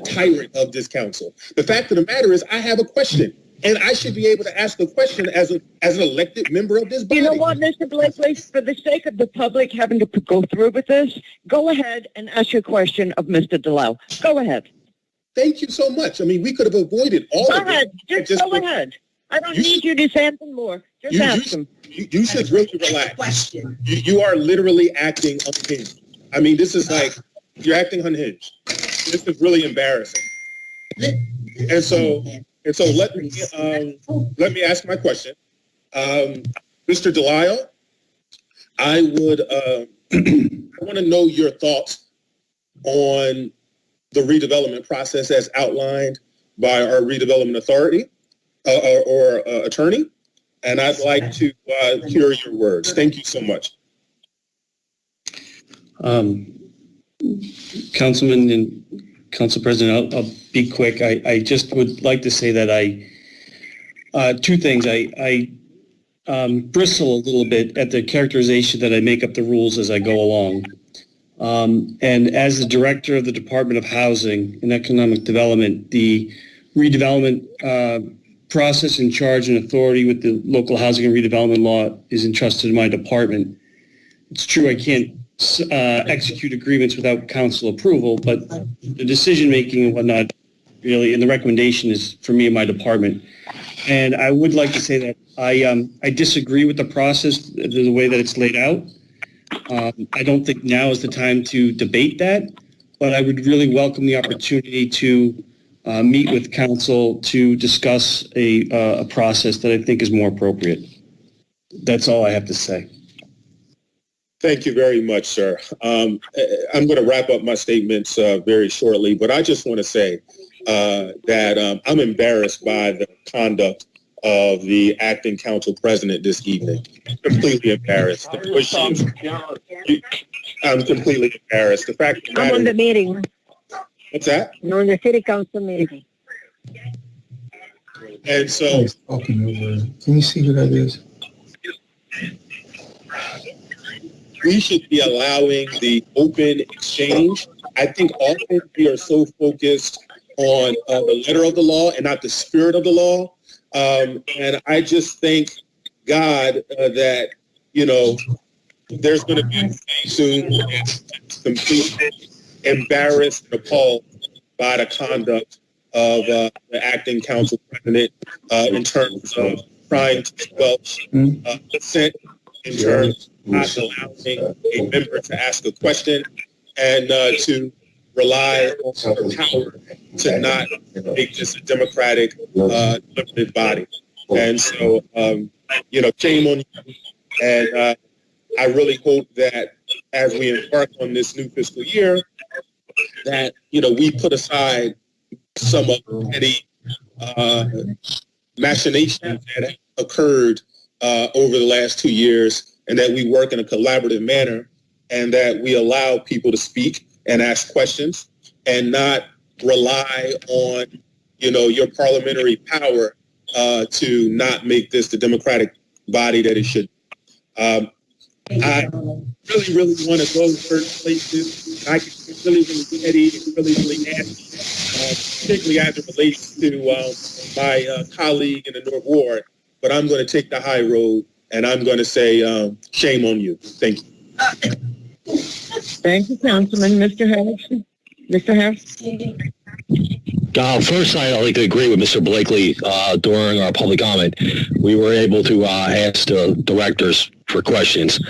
tyrant of this council. The fact of the matter is, I have a question, and I should be able to ask a question as an elected member of this body. You know what, Mr. Blakely, for the sake of the public having to go through with this, go ahead and ask your question of Mr. Delisle. Go ahead. Thank you so much. I mean, we could have avoided all of it. Just go ahead. I don't need you to say anything more. Just ask him. You should really relax. You are literally acting unhinged. I mean, this is like, you're acting unhinged. This is really embarrassing. And so let me ask my question. Mr. Delisle, I want to know your thoughts on the redevelopment process as outlined by our redevelopment authority or attorney, and I'd like to hear your words. Thank you so much. Councilman and Council President, I'll be quick. I just would like to say that two things. I bristle a little bit at the characterization that I make up the rules as I go along. And as the director of the Department of Housing and Economic Development, the redevelopment process and charge and authority with the local housing and redevelopment law is entrusted to my department. It's true I can't execute agreements without council approval, but the decision-making and whatnot, really, and the recommendation is for me and my department. And I would like to say that I disagree with the process, the way that it's laid out. I don't think now is the time to debate that, but I would really welcome the opportunity to meet with council to discuss a process that I think is more appropriate. That's all I have to say. Thank you very much, sir. I'm going to wrap up my statements very shortly, but I just want to say that I'm embarrassed by the conduct of the acting council president this evening. Completely embarrassed. I'm completely embarrassed. The fact that I'm on the meeting. What's that? I'm on the city council meeting. And so, Can you see who that is? we should be allowing the open exchange. I think often we are so focused on the letter of the law and not the spirit of the law. And I just thank God that, you know, there's going to be a day soon completely embarrassed and appalled by the conduct of the acting council president in terms of trying to squelch dissent, in terms of not allowing a member to ask a question, and to rely on her power to not make this a democratic, limited body. And so, you know, shame on you. And I really hope that as we embark on this new fiscal year, that, you know, we put aside some of the petty machinations that occurred over the last 2 years, and that we work in a collaborative manner, and that we allow people to speak and ask questions and not rely on, you know, your parliamentary power to not make this the democratic body that it should be. I really want to go certain places. I can get really petty and really nasty, particularly as it relates to my colleague in the North Ward. But I'm going to take the high road, and I'm going to say shame on you. Thank you. Thank you, Councilman. Mr. Harrison? Mr. Harrison? First, I'd like to agree with Mr. Blakely during our public comment. We were able to ask the directors for questions.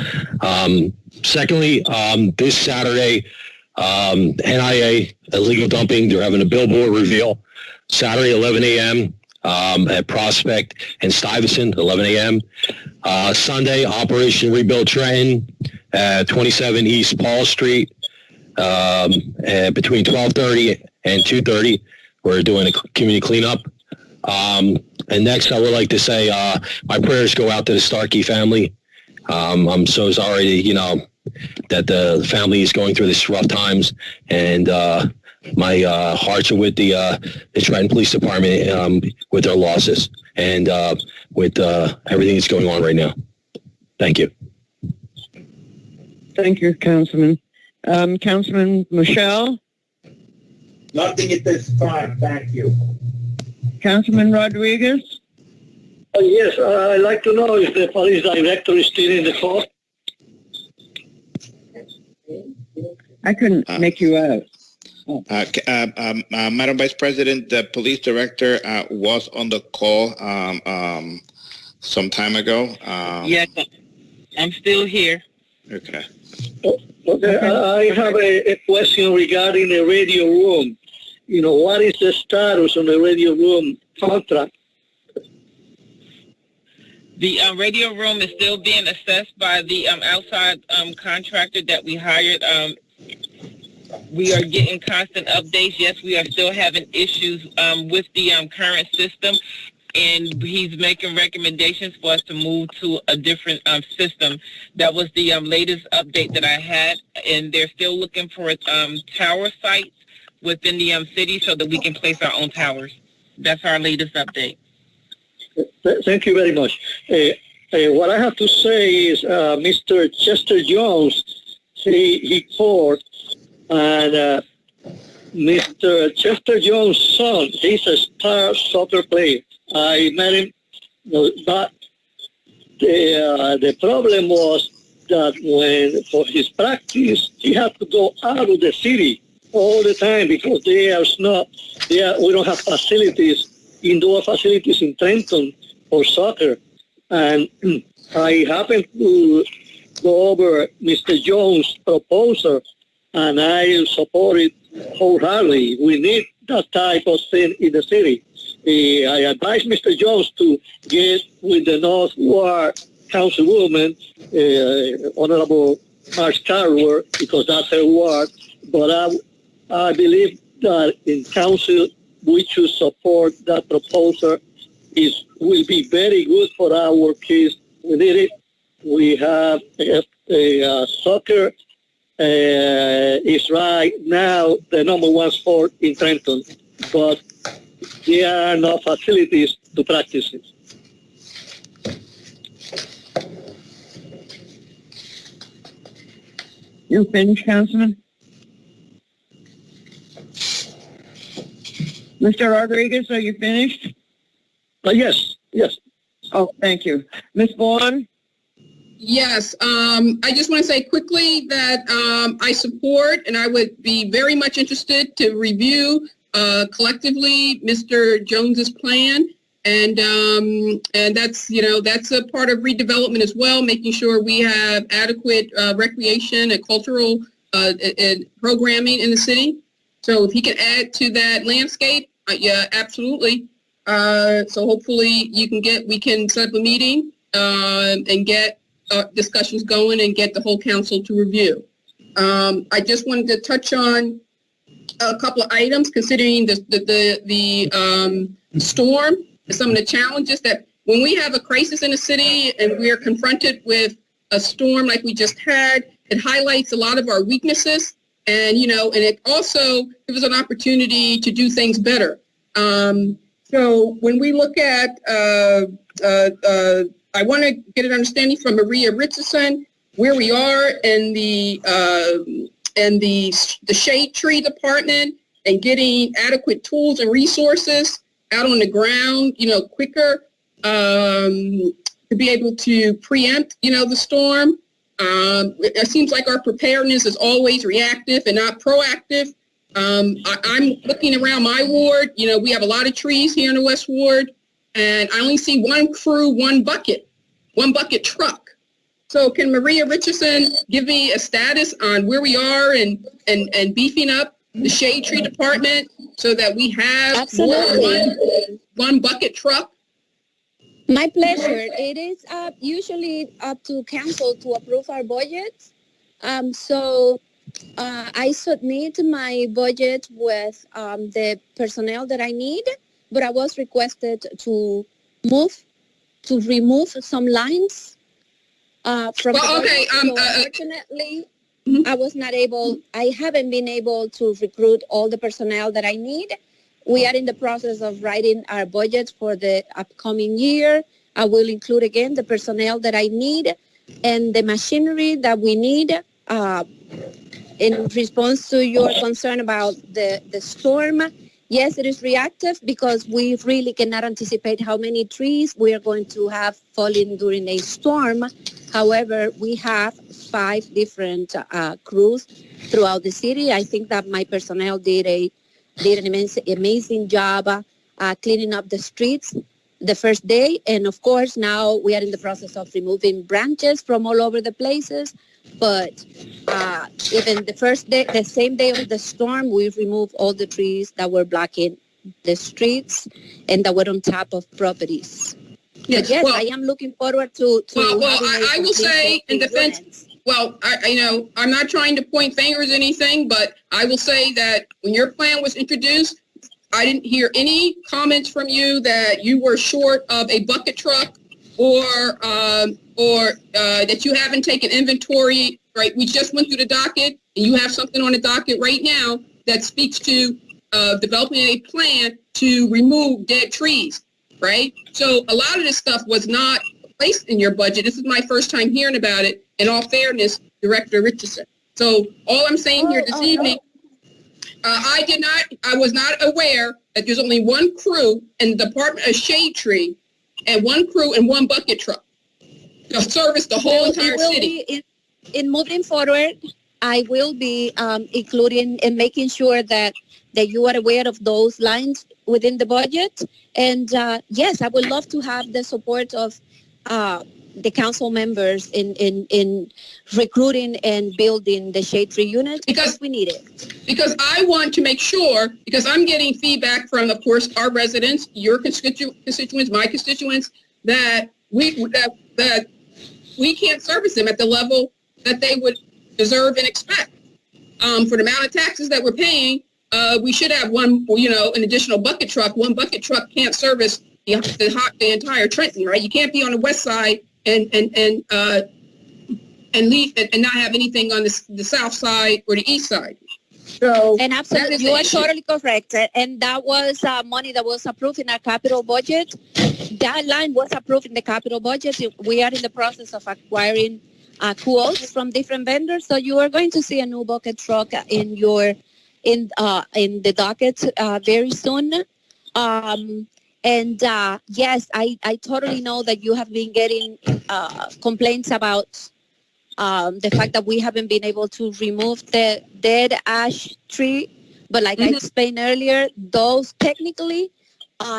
Secondly, this Saturday, NIA, illegal dumping, they're having a billboard reveal. Saturday, 11 a.m. At Prospect and Stuyvesant, 11 a.m. Sunday, Operation Rebuild Trenton at 27 East Paul Street between 12:30 and 2:30. We're doing a community cleanup. And next, I would like to say my prayers go out to the Starkey family. I'm so sorry, you know, that the family is going through this rough times, and my hearts are with the Trenton Police Department with their losses and with everything that's going on right now. Thank you. Thank you, Councilman. Councilman Michelle? Nothing at this time, thank you. Councilman Rodriguez? Yes, I'd like to know if the police director is still in the call. I couldn't make you out. Madam Vice President, the police director was on the call some time ago. Yes, I'm still here. Okay. Okay, I have a question regarding the radio room. You know, what is the status on the radio room contract? The radio room is still being assessed by the outside contractor that we hired. We are getting constant updates. Yes, we are still having issues with the current system, and he's making recommendations for us to move to a different system. That was the latest update that I had, and they're still looking for tower sites within the city so that we can place our own towers. That's our latest update. Thank you very much. What I have to say is Mr. Chester Jones, he called, and Mr. Chester Jones' son, he's a star soccer player. I met him, but the problem was that when for his practice he has to go out of the city all the time because we don't have indoor facilities in Trenton for soccer. And I happened to go over Mr. Jones' proposal, and I support it wholeheartedly. We need that type of thing in the city. I advise Mr. Jones to get with the North Ward Councilwoman, Honorable Marsh Carver, because that's her ward. But I believe that in council we should support that proposal. It will be very good for our kids. We need it. We have a soccer is right now the number one sport in Trenton, but there are no facilities to practice it. You finished, Councilman? Mr. Rodriguez, are you finished? Yes. Oh, thank you. Ms. Vaughn? Yes, I just want to say quickly that I support and I would be very much interested to review collectively Mr. Jones's plan, and that's that's a part of redevelopment as well, making sure we have adequate recreation and cultural and programming in the city. So if he can add to that landscape, yeah, absolutely. So hopefully we can set up a meeting and get discussions going and get the whole council to review. I just wanted to touch on a couple of items considering the storm and some of the challenges that when we have a crisis in a city and we are confronted with a storm like we just had, it highlights a lot of our weaknesses, and and it also gives us an opportunity to do things better. So when we look at I want to get an understanding from Maria Richardson where we are in the shade tree department and getting adequate tools and resources out on the ground, quicker to be able to preempt, the storm. It seems like our preparedness is always reactive and not proactive. I'm looking around my ward. We have a lot of trees here in the West Ward. And I only see one crew, one bucket truck. So can Maria Richardson give me a status on where we are and beefing up the shade tree department so that we have one bucket truck? My pleasure. It is usually up to council to approve our budgets. So I submit my budget with the personnel that I need. But I was requested to remove some lines from the budget. So unfortunately, I haven't been able to recruit all the personnel that I need. We are in the process of writing our budget for the upcoming year. I will include again the personnel that I need and the machinery that we need in response to your concern about the storm. Yes, it is reactive because we really cannot anticipate how many trees we are going to have falling during a storm. However, we have 5 different crews throughout the city. I think that my personnel did an amazing job cleaning up the streets the first day. And of course, now we are in the process of removing branches from all over the places. But even the first day, the same day of the storm, we removed all the trees that were blocking the streets and that were on top of properties. Yes, I am looking forward to I will say in defense. Well, I'm not trying to point fingers or anything, but I will say that when your plan was introduced, I didn't hear any comments from you that you were short of a bucket truck or that you haven't taken inventory, right? We just went through the docket, and you have something on the docket right now that speaks to developing a plan to remove dead trees, right? So a lot of this stuff was not placed in your budget. This is my first time hearing about it, in all fairness, Director Richardson. So all I'm saying here this evening, I was not aware that there's only one crew in the Department of Shade Tree and one crew and one bucket truck to service the whole entire city. in moving forward, I will be including and making sure that you are aware of those lines within the budget. And yes, I would love to have the support of the council members in recruiting and building the shade tree units because we need it. Because I want to make sure, because I'm getting feedback from, of course, our residents, your constituents, my constituents, that we can't service them at the level that they would deserve and expect. For the amount of taxes that we're paying, we should have an additional bucket truck. One bucket truck can't service the entire Trenton, right? You can't be on the west side and leave and not have anything on the south side or the east side. So and absolutely, you are totally correct. And that was money that was approved in our capital budget. That line was approved in the capital budget. We are in the process of acquiring quotes from different vendors. So you are going to see a new bucket truck in the docket very soon. Yes, I totally know that you have been getting complaints about the fact that we haven't been able to remove the dead ash tree. But like I explained earlier, those technically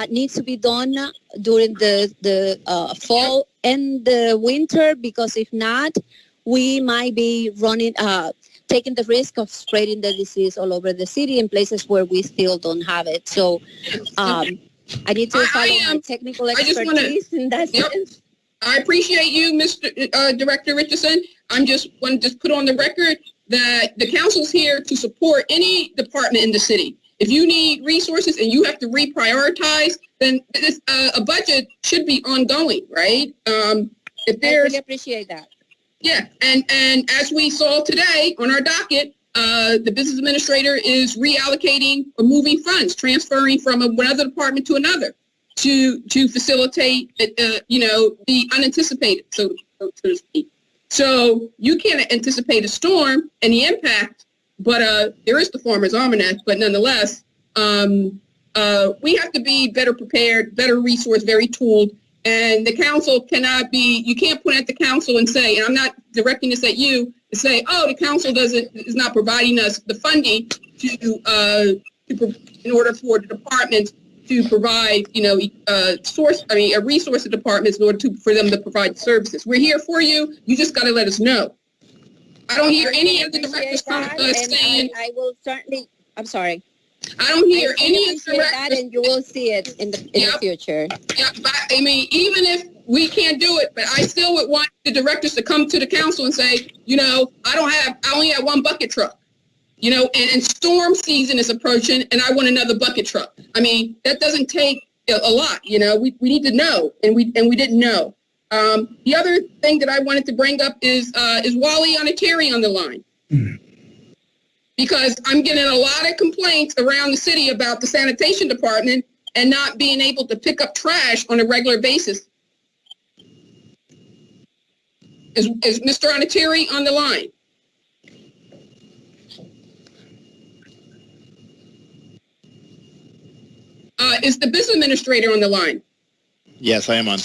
needs to be done during the fall and the winter, because if not, we might be taking the risk of spreading the disease all over the city in places where we still don't have it. So I need to follow my technical expertise in that sense. I appreciate you, Mr. Director Richardson. I'm just want to just put on the record that the council's here to support any department in the city. If you need resources and you have to reprioritize, then a budget should be ongoing, right? If there's, I really appreciate that. Yeah, and as we saw today on our docket, the business administrator is reallocating or moving funds, transferring from another department to another to facilitate, the unanticipated, so to speak. So you can't anticipate a storm and the impact, but there is the Farmer's Almanac. But nonetheless, we have to be better prepared, better resourced, very tooled. And the council cannot be, you can't point at the council and say, and I'm not directing this at you, to say, oh, the council is not providing us the funding in order for the departments to provide, a resource to departments in order for them to provide services. We're here for you. You just got to let us know. I don't hear any of the directors saying. I will certainly, I'm sorry. I don't hear any of the directors. And you will see it in the future. Yeah, but I mean, even if we can't do it, but I still would want the directors to come to the council and say, I only have one bucket truck. And storm season is approaching, and I want another bucket truck. I mean, that doesn't take a lot. We need to know, and we didn't know. The other thing that I wanted to bring up is Wally Onateri on the line, because I'm getting a lot of complaints around the city about the sanitation department and not being able to pick up trash on a regular basis. Is Mr. Onateri on the line? Is the business administrator on the line? Yes, I am on.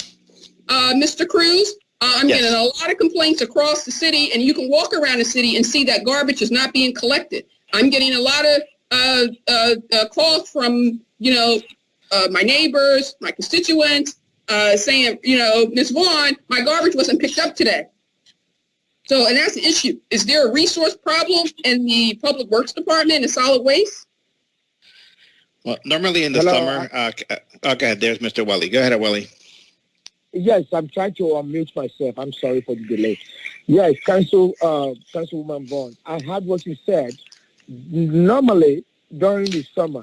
Mr. Cruz, I'm getting a lot of complaints across the city, and you can walk around the city and see that garbage is not being collected. I'm getting a lot of calls from, my neighbors, my constituents, saying, Ms. Vaughn, my garbage wasn't picked up today. So, and that's the issue. Is there a resource problem in the Public Works Department and solid waste? Well, normally in the summer, okay, there's Mr. Welly. Go ahead, Welly. Yes, I'm trying to unmute myself. I'm sorry for the delay. Yes, Councilwoman Vaughn, I heard what you said. Normally, during the summer,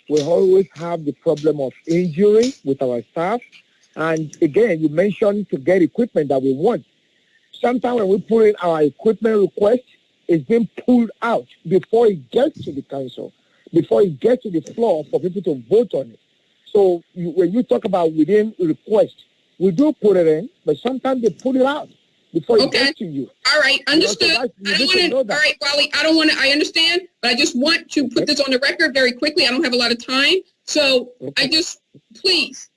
we always have the problem of injury with our staff. And again, you mentioned to get equipment that we want. Sometimes when we put in our equipment request, it's being pulled out before it gets to the council, before it gets to the floor for people to vote on it. So when you talk about within request, we do put it in, but sometimes they pull it out before it gets to you. All right, understood. All right, Wally, I understand, but I just want to put this on the record very quickly. I don't have a lot of time. So I just, please,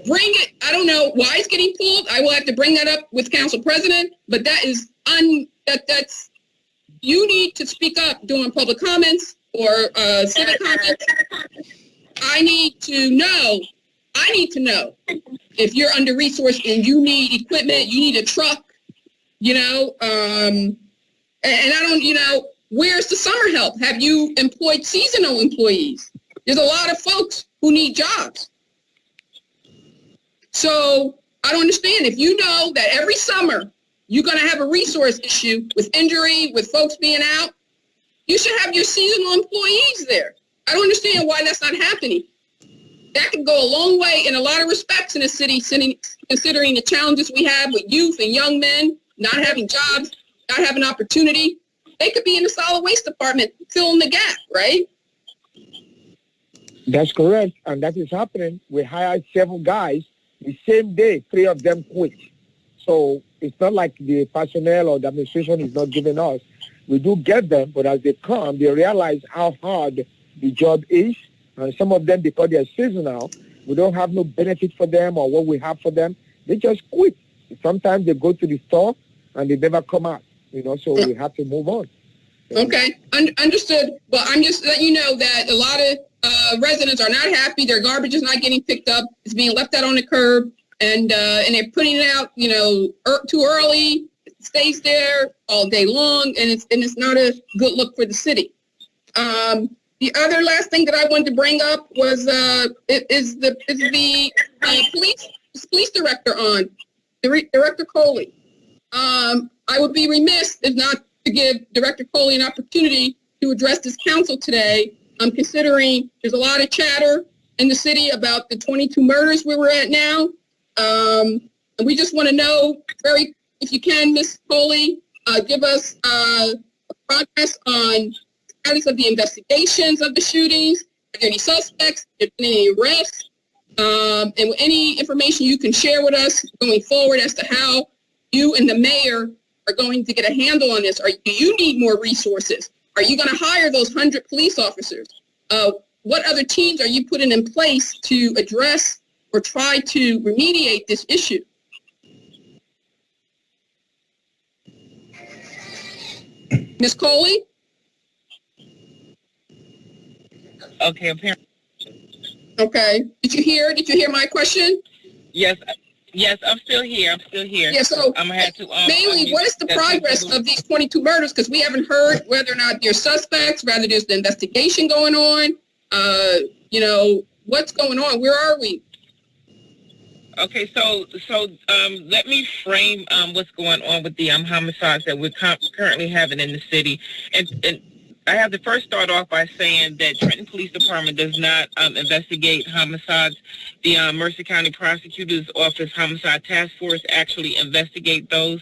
bring it. I don't know why it's getting pulled. I will have to bring that up with Council President, but that is that's you need to speak up during public comments or civic comments. I need to know if you're under-resourced and you need equipment, you need a truck, and I don't, where's the summer help? Have you employed seasonal employees? There's a lot of folks who need jobs. So I don't understand. If you know that every summer you're going to have a resource issue with injury, with folks being out, you should have your seasonal employees there. I don't understand why that's not happening. That could go a long way in a lot of respects in the city, considering the challenges we have with youth and young men not having jobs, not having opportunity. They could be in the solid waste department filling the gap, right? That's correct, and that is happening. We hired 7 guys. The same day, 3 of them quit. So it's not like the personnel or the administration is not giving us. We do get them, but as they come, they realize how hard the job is. And some of them, because they're seasonal, we don't have no benefit for them or what we have for them. They just quit. Sometimes they go to the store and they never come out, so we have to move on. Okay, understood. Well, I'm just letting you know that a lot of residents are not happy. Their garbage is not getting picked up. It's being left out on the curb, and they're putting it out, too early. It stays there all day long, and it's not a good look for the city. The other last thing that I wanted to bring up was is the police director on, Director Coley. I would be remiss if not to give Director Coley an opportunity to address this council today. Considering there's a lot of chatter in the city about the 22 murders where we're at now. And we just want to know, if you can, Ms. Coley, give us progress on status of the investigations of the shootings. Are there any suspects? Have there been any arrests? And any information you can share with us going forward as to how you and the mayor are going to get a handle on this. Do you need more resources? Are you going to hire those 100 police officers? What other teams are you putting in place to address or try to remediate this issue? Ms. Coley? Okay, apparently. Okay. Did you hear my question? Yes, I'm still here. Yeah, so I'm gonna have to mainly, what is the progress of these 22 murders? Because we haven't heard whether or not there's suspects, rather there's the investigation going on. What's going on? Where are we? Okay, so let me frame what's going on with the homicides that we're currently having in the city, and I have to first start off by saying that Trenton Police Department does not investigate homicides. The Mercer County Prosecutor's Office Homicide Task Force actually investigate those.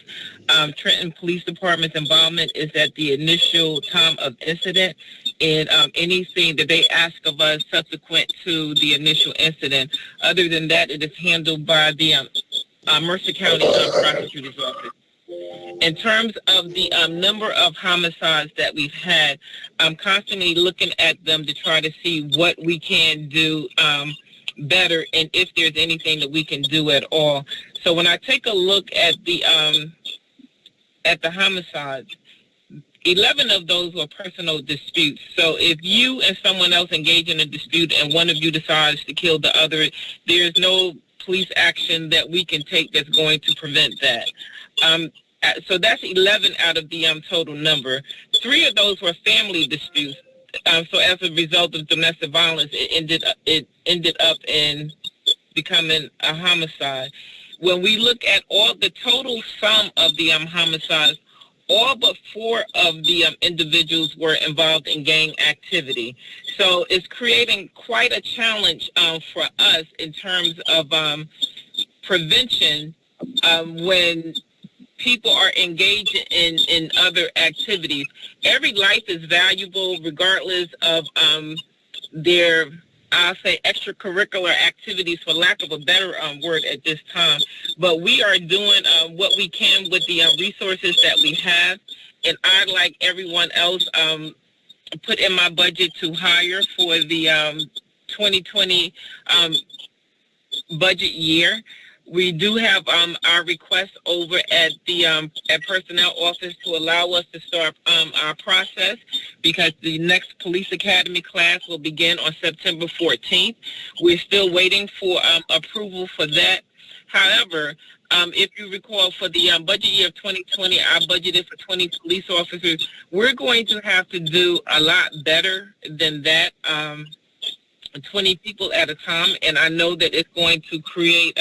Trenton Police Department's involvement is at the initial time of incident, and anything that they ask of us subsequent to the initial incident. Other than that, it is handled by the Mercer County Prosecutor's Office. In terms of the number of homicides that we've had, I'm constantly looking at them to try to see what we can do better and if there's anything that we can do at all. So when I take a look at the homicides, 11 of those were personal disputes. So if you and someone else engage in a dispute and one of you decides to kill the other, there's no police action that we can take that's going to prevent that. So that's 11 out of the total number. 3 of those were family disputes. So as a result of domestic violence, it ended up in becoming a homicide. When we look at all the total sum of the homicides, all but 4 of the individuals were involved in gang activity. So it's creating quite a challenge for us in terms of prevention when people are engaged in other activities. Every life is valuable regardless of their, I'll say, extracurricular activities, for lack of a better word at this time. But we are doing what we can with the resources that we have. And I, like everyone else, put in my budget to hire for the 2020 budget year. We do have our request over at the at personnel office to allow us to start our process, because the next police academy class will begin on September 14th. We're still waiting for approval for that. However, if you recall, for the budget year of 2020, our budget is for 20 police officers. We're going to have to do a lot better than that, 20 people at a time, and I know that it's going to create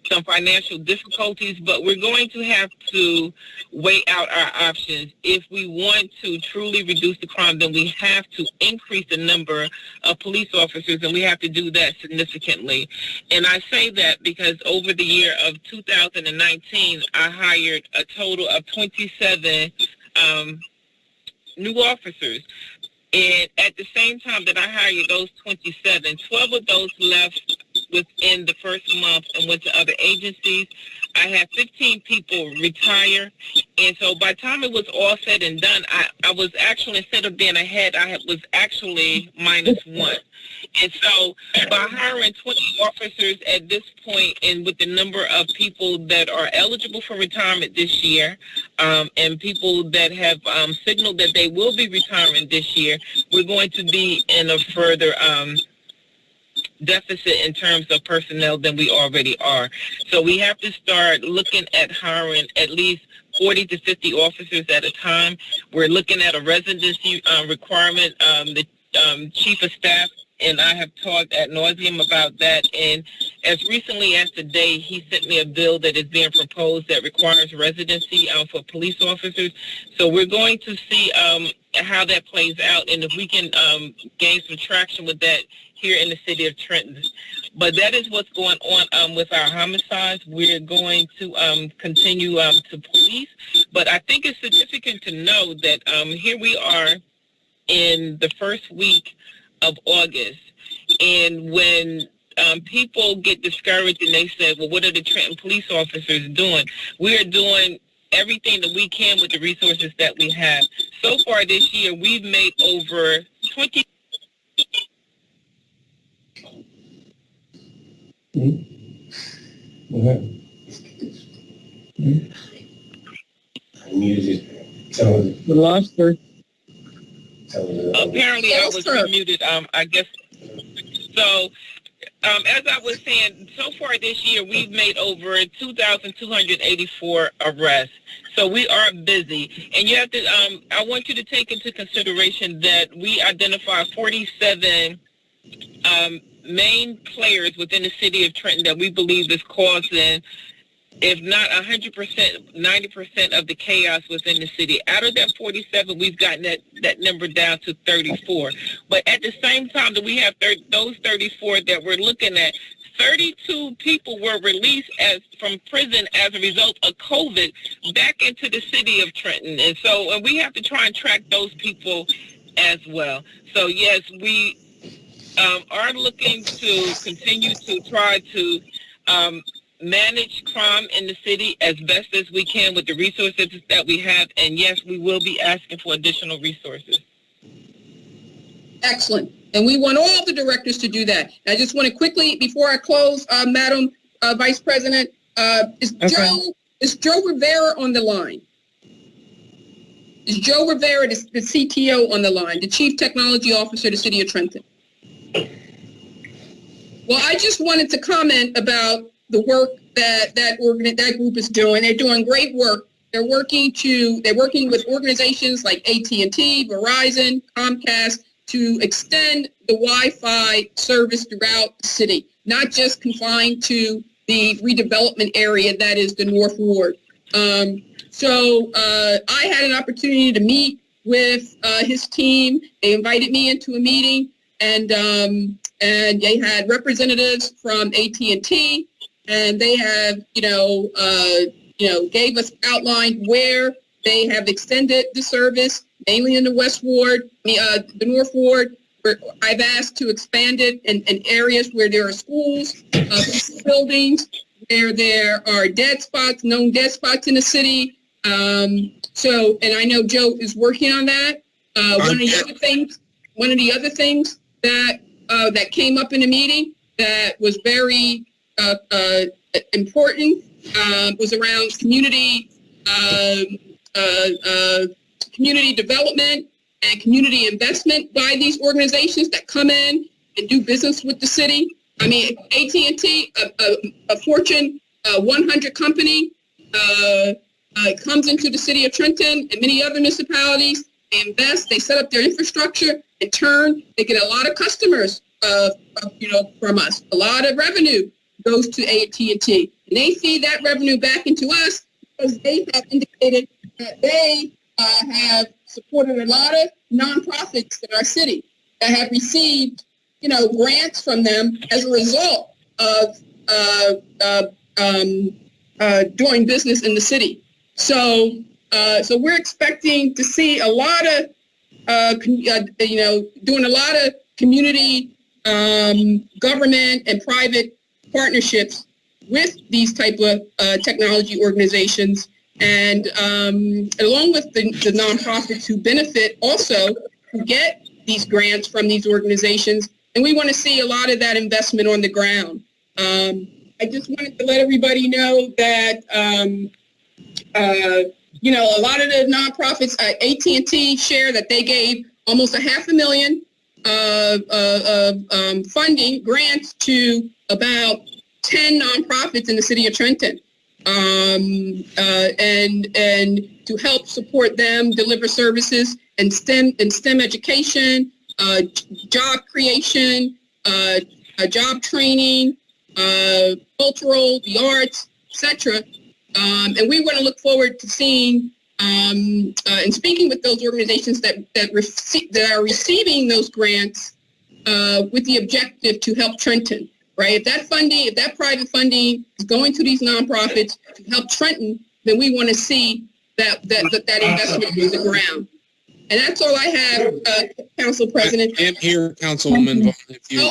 some financial difficulties, but we're going to have to weigh out our options. If we want to truly reduce the crime, then we have to increase the number of police officers, and we have to do that significantly. And I say that because over the year of 2019, I hired a total of 27 new officers. And at the same time that I hired those 27, 12 of those left within the first month and went to other agencies. I had 15 people retire. And so by the time it was all said and done, I was actually, instead of being ahead, I was actually -1. And so by hiring 20 officers at this point, and with the number of people that are eligible for retirement this year, and people that have signaled that they will be retiring this year, we're going to be in a further deficit in terms of personnel than we already are. So we have to start looking at hiring at least 40 to 50 officers at a time. We're looking at a residency requirement. The chief of staff and I have talked ad nauseum about that, and as recently as today, he sent me a bill that is being proposed that requires residency for police officers. So we're going to see how that plays out, and if we can gain some traction with that here in the city of Trenton. But that is what's going on with our homicides. We're going to continue to police, but I think it's significant to know that here we are in the first week of August, and when people get discouraged and they say, well, what are the Trenton police officers doing? We are doing everything that we can with the resources that we have. So far this year, we've made over 20. We lost her. Apparently, I was muted. I guess so. As I was saying, so far this year, we've made over 2,284 arrests. So we are busy. And you have to, I want you to take into consideration that we identify 47 main players within the city of Trenton that we believe is causing, if not 100%, 90% of the chaos within the city. Out of that 47, we've gotten that number down to 34. But at the same time that we have those 34 that we're looking at, 32 people were released from prison as a result of COVID back into the city of Trenton. And so we have to try and track those people as well. So, yes, we are looking to continue to try to manage crime in the city as best as we can with the resources that we have. And yes, we will be asking for additional resources. Excellent. And we want all the directors to do that. I just want to quickly, before I close, Madam Vice President, is Joe Rivera on the line? Is Joe Rivera, the CTO, on the line, the Chief Technology Officer of the City of Trenton? Well, I just wanted to comment about the work that group is doing. They're doing great work. They're working with organizations like AT&T, Verizon, Comcast to extend the Wi-Fi service throughout the city, not just confined to the redevelopment area that is the North Ward. So I had an opportunity to meet with his team. They invited me into a meeting, and they had representatives from AT&T. And they have, gave us outlined where they have extended the service, mainly in the West Ward, the North Ward. Where I've asked to expand it in areas where there are schools, buildings, where there are known dead spots in the city. And I know Joe is working on that. One of the other things that came up in the meeting that was very important was around community community development and community investment by these organizations that come in and do business with the city. I mean, AT&T, a Fortune 100 company, comes into the city of Trenton and many other municipalities. They invest, they set up their infrastructure. In turn, they get a lot of customers, from us. A lot of revenue goes to AT&T, and they feed that revenue back into us because they have indicated that they have supported a lot of nonprofits in our city that have received, grants from them as a result of doing business in the city. So we're expecting to see a lot of, doing a lot of community, government and private partnerships with these type of technology organizations, and along with the nonprofits who benefit also, who get these grants from these organizations. And we want to see a lot of that investment on the ground. I just wanted to let everybody know that, a lot of the nonprofits, AT&T share that they gave almost $500,000 funding grants to about 10 nonprofits in the city of Trenton, and to help support them deliver services and STEM education, job creation, job training, cultural, the arts, etc. And we want to look forward to seeing and speaking with those organizations that are receiving those grants with the objective to help Trenton. Right? If that private funding is going to these nonprofits to help Trenton, then we want to see that investment on the ground. And that's all I have, Council President. And here, Councilwoman Vaughn, if you...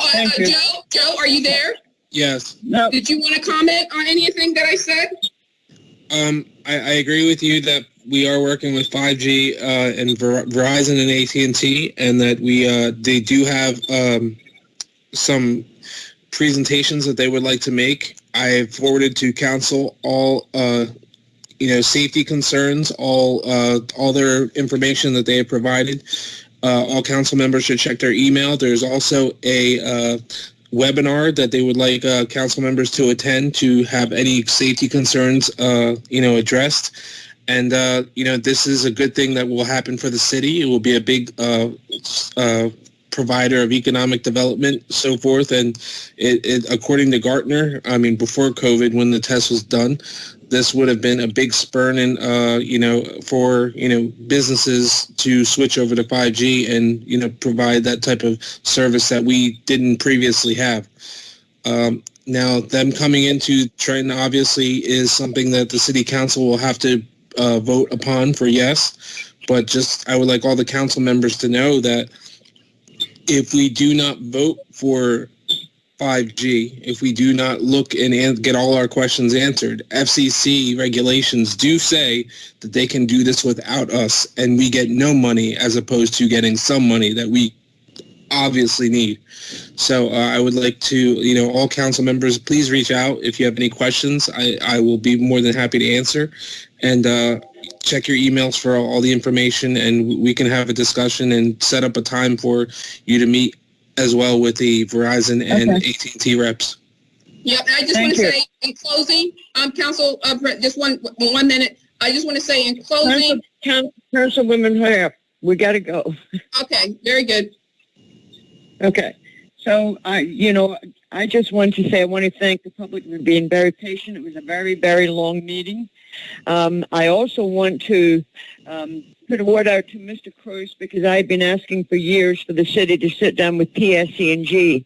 Joe, are you there? Yes. No. Did you want to comment on anything that I said? I agree with you that we are working with 5G and Verizon and AT&T, and that they do have some presentations that they would like to make. I have forwarded to council all safety concerns, all their information that they have provided. All council members should check their email. There's also a webinar that they would like council members to attend to have any safety concerns addressed. And this is a good thing that will happen for the city. It will be a big provider of economic development, so forth. And it according to Gartner, before COVID, when the test was done, this would have been a big spur in, for businesses to switch over to 5G and provide that type of service that we didn't previously have. Now, them coming into Trenton obviously is something that the city council will have to vote upon for yes. But I would like all the council members to know that if we do not vote for 5G, if we do not look and get all our questions answered, FCC regulations do say that they can do this without us, and we get no money as opposed to getting some money that we obviously need. So I would like to, all council members, please reach out if you have any questions. I will be more than happy to answer. And check your emails for all the information, and we can have a discussion and set up a time for you to meet as well with the Verizon and AT&T reps. Yep, I just want to say in closing, Council, just one minute. I just want to say in closing. Councilwoman Hare, we got to go. Okay, very good. Okay, so I just want to say I want to thank the public for being very patient. It was a very, very long meeting. I also want to put a word out to Mr. Cruz, because I've been asking for years for the city to sit down with PSC&G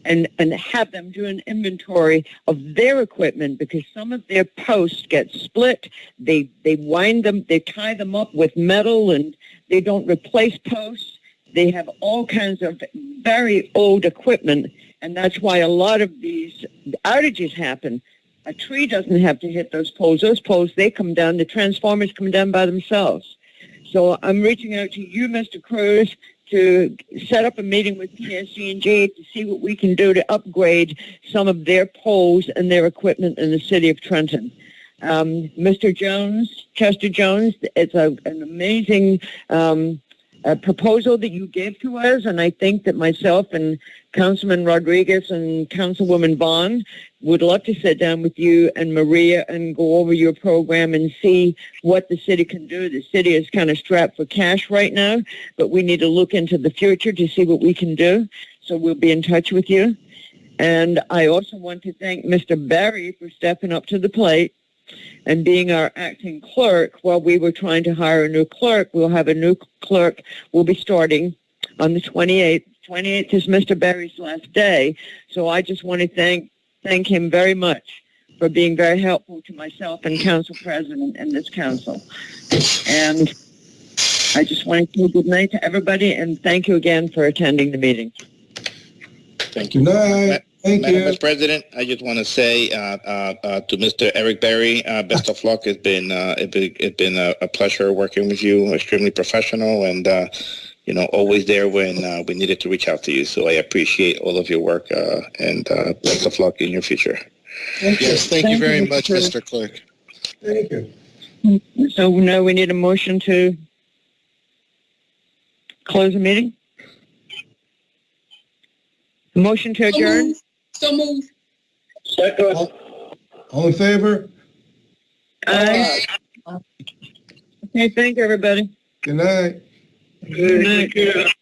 and have them do an inventory of their equipment, because some of their posts get split. They wind them, they tie them up with metal, and they don't replace posts. They have all kinds of very old equipment, and that's why a lot of these outages happen. A tree doesn't have to hit those poles. Those poles, they come down. The transformers come down by themselves. So I'm reaching out to you, Mr. Cruz, to set up a meeting with PSG&G to see what we can do to upgrade some of their poles and their equipment in the city of Trenton. Mr. Jones, Chester Jones, it's an amazing proposal that you gave to us, and I think that myself and Councilman Rodriguez and Councilwoman Vaughn would love to sit down with you and Maria and go over your program and see what the city can do. The city is kind of strapped for cash right now, but we need to look into the future to see what we can do. So we'll be in touch with you. And I also want to thank Mr. Barry for stepping up to the plate and being our acting clerk while we were trying to hire a new clerk. We'll have a new clerk. We'll be starting on the 28th. 28th is Mr. Barry's last day. So I just want to thank him very much for being very helpful to myself and council president and this council. And I just want to say good night to everybody and thank you again for attending the meeting. Thank you. Good night. Thank you. Mr. President, I just want to say to Mr. Eric Berry, best of luck. It's been a pleasure working with you. Extremely professional and always there when we needed to reach out to you. So I appreciate all of your work and best of luck in your future. Yes, thank you very much, Mr. Clerk. Thank you. So now we need a motion to close the meeting. Motion to adjourn. So move. Second. All in favor? Aye. Okay, thank you, everybody. Good night. Good night.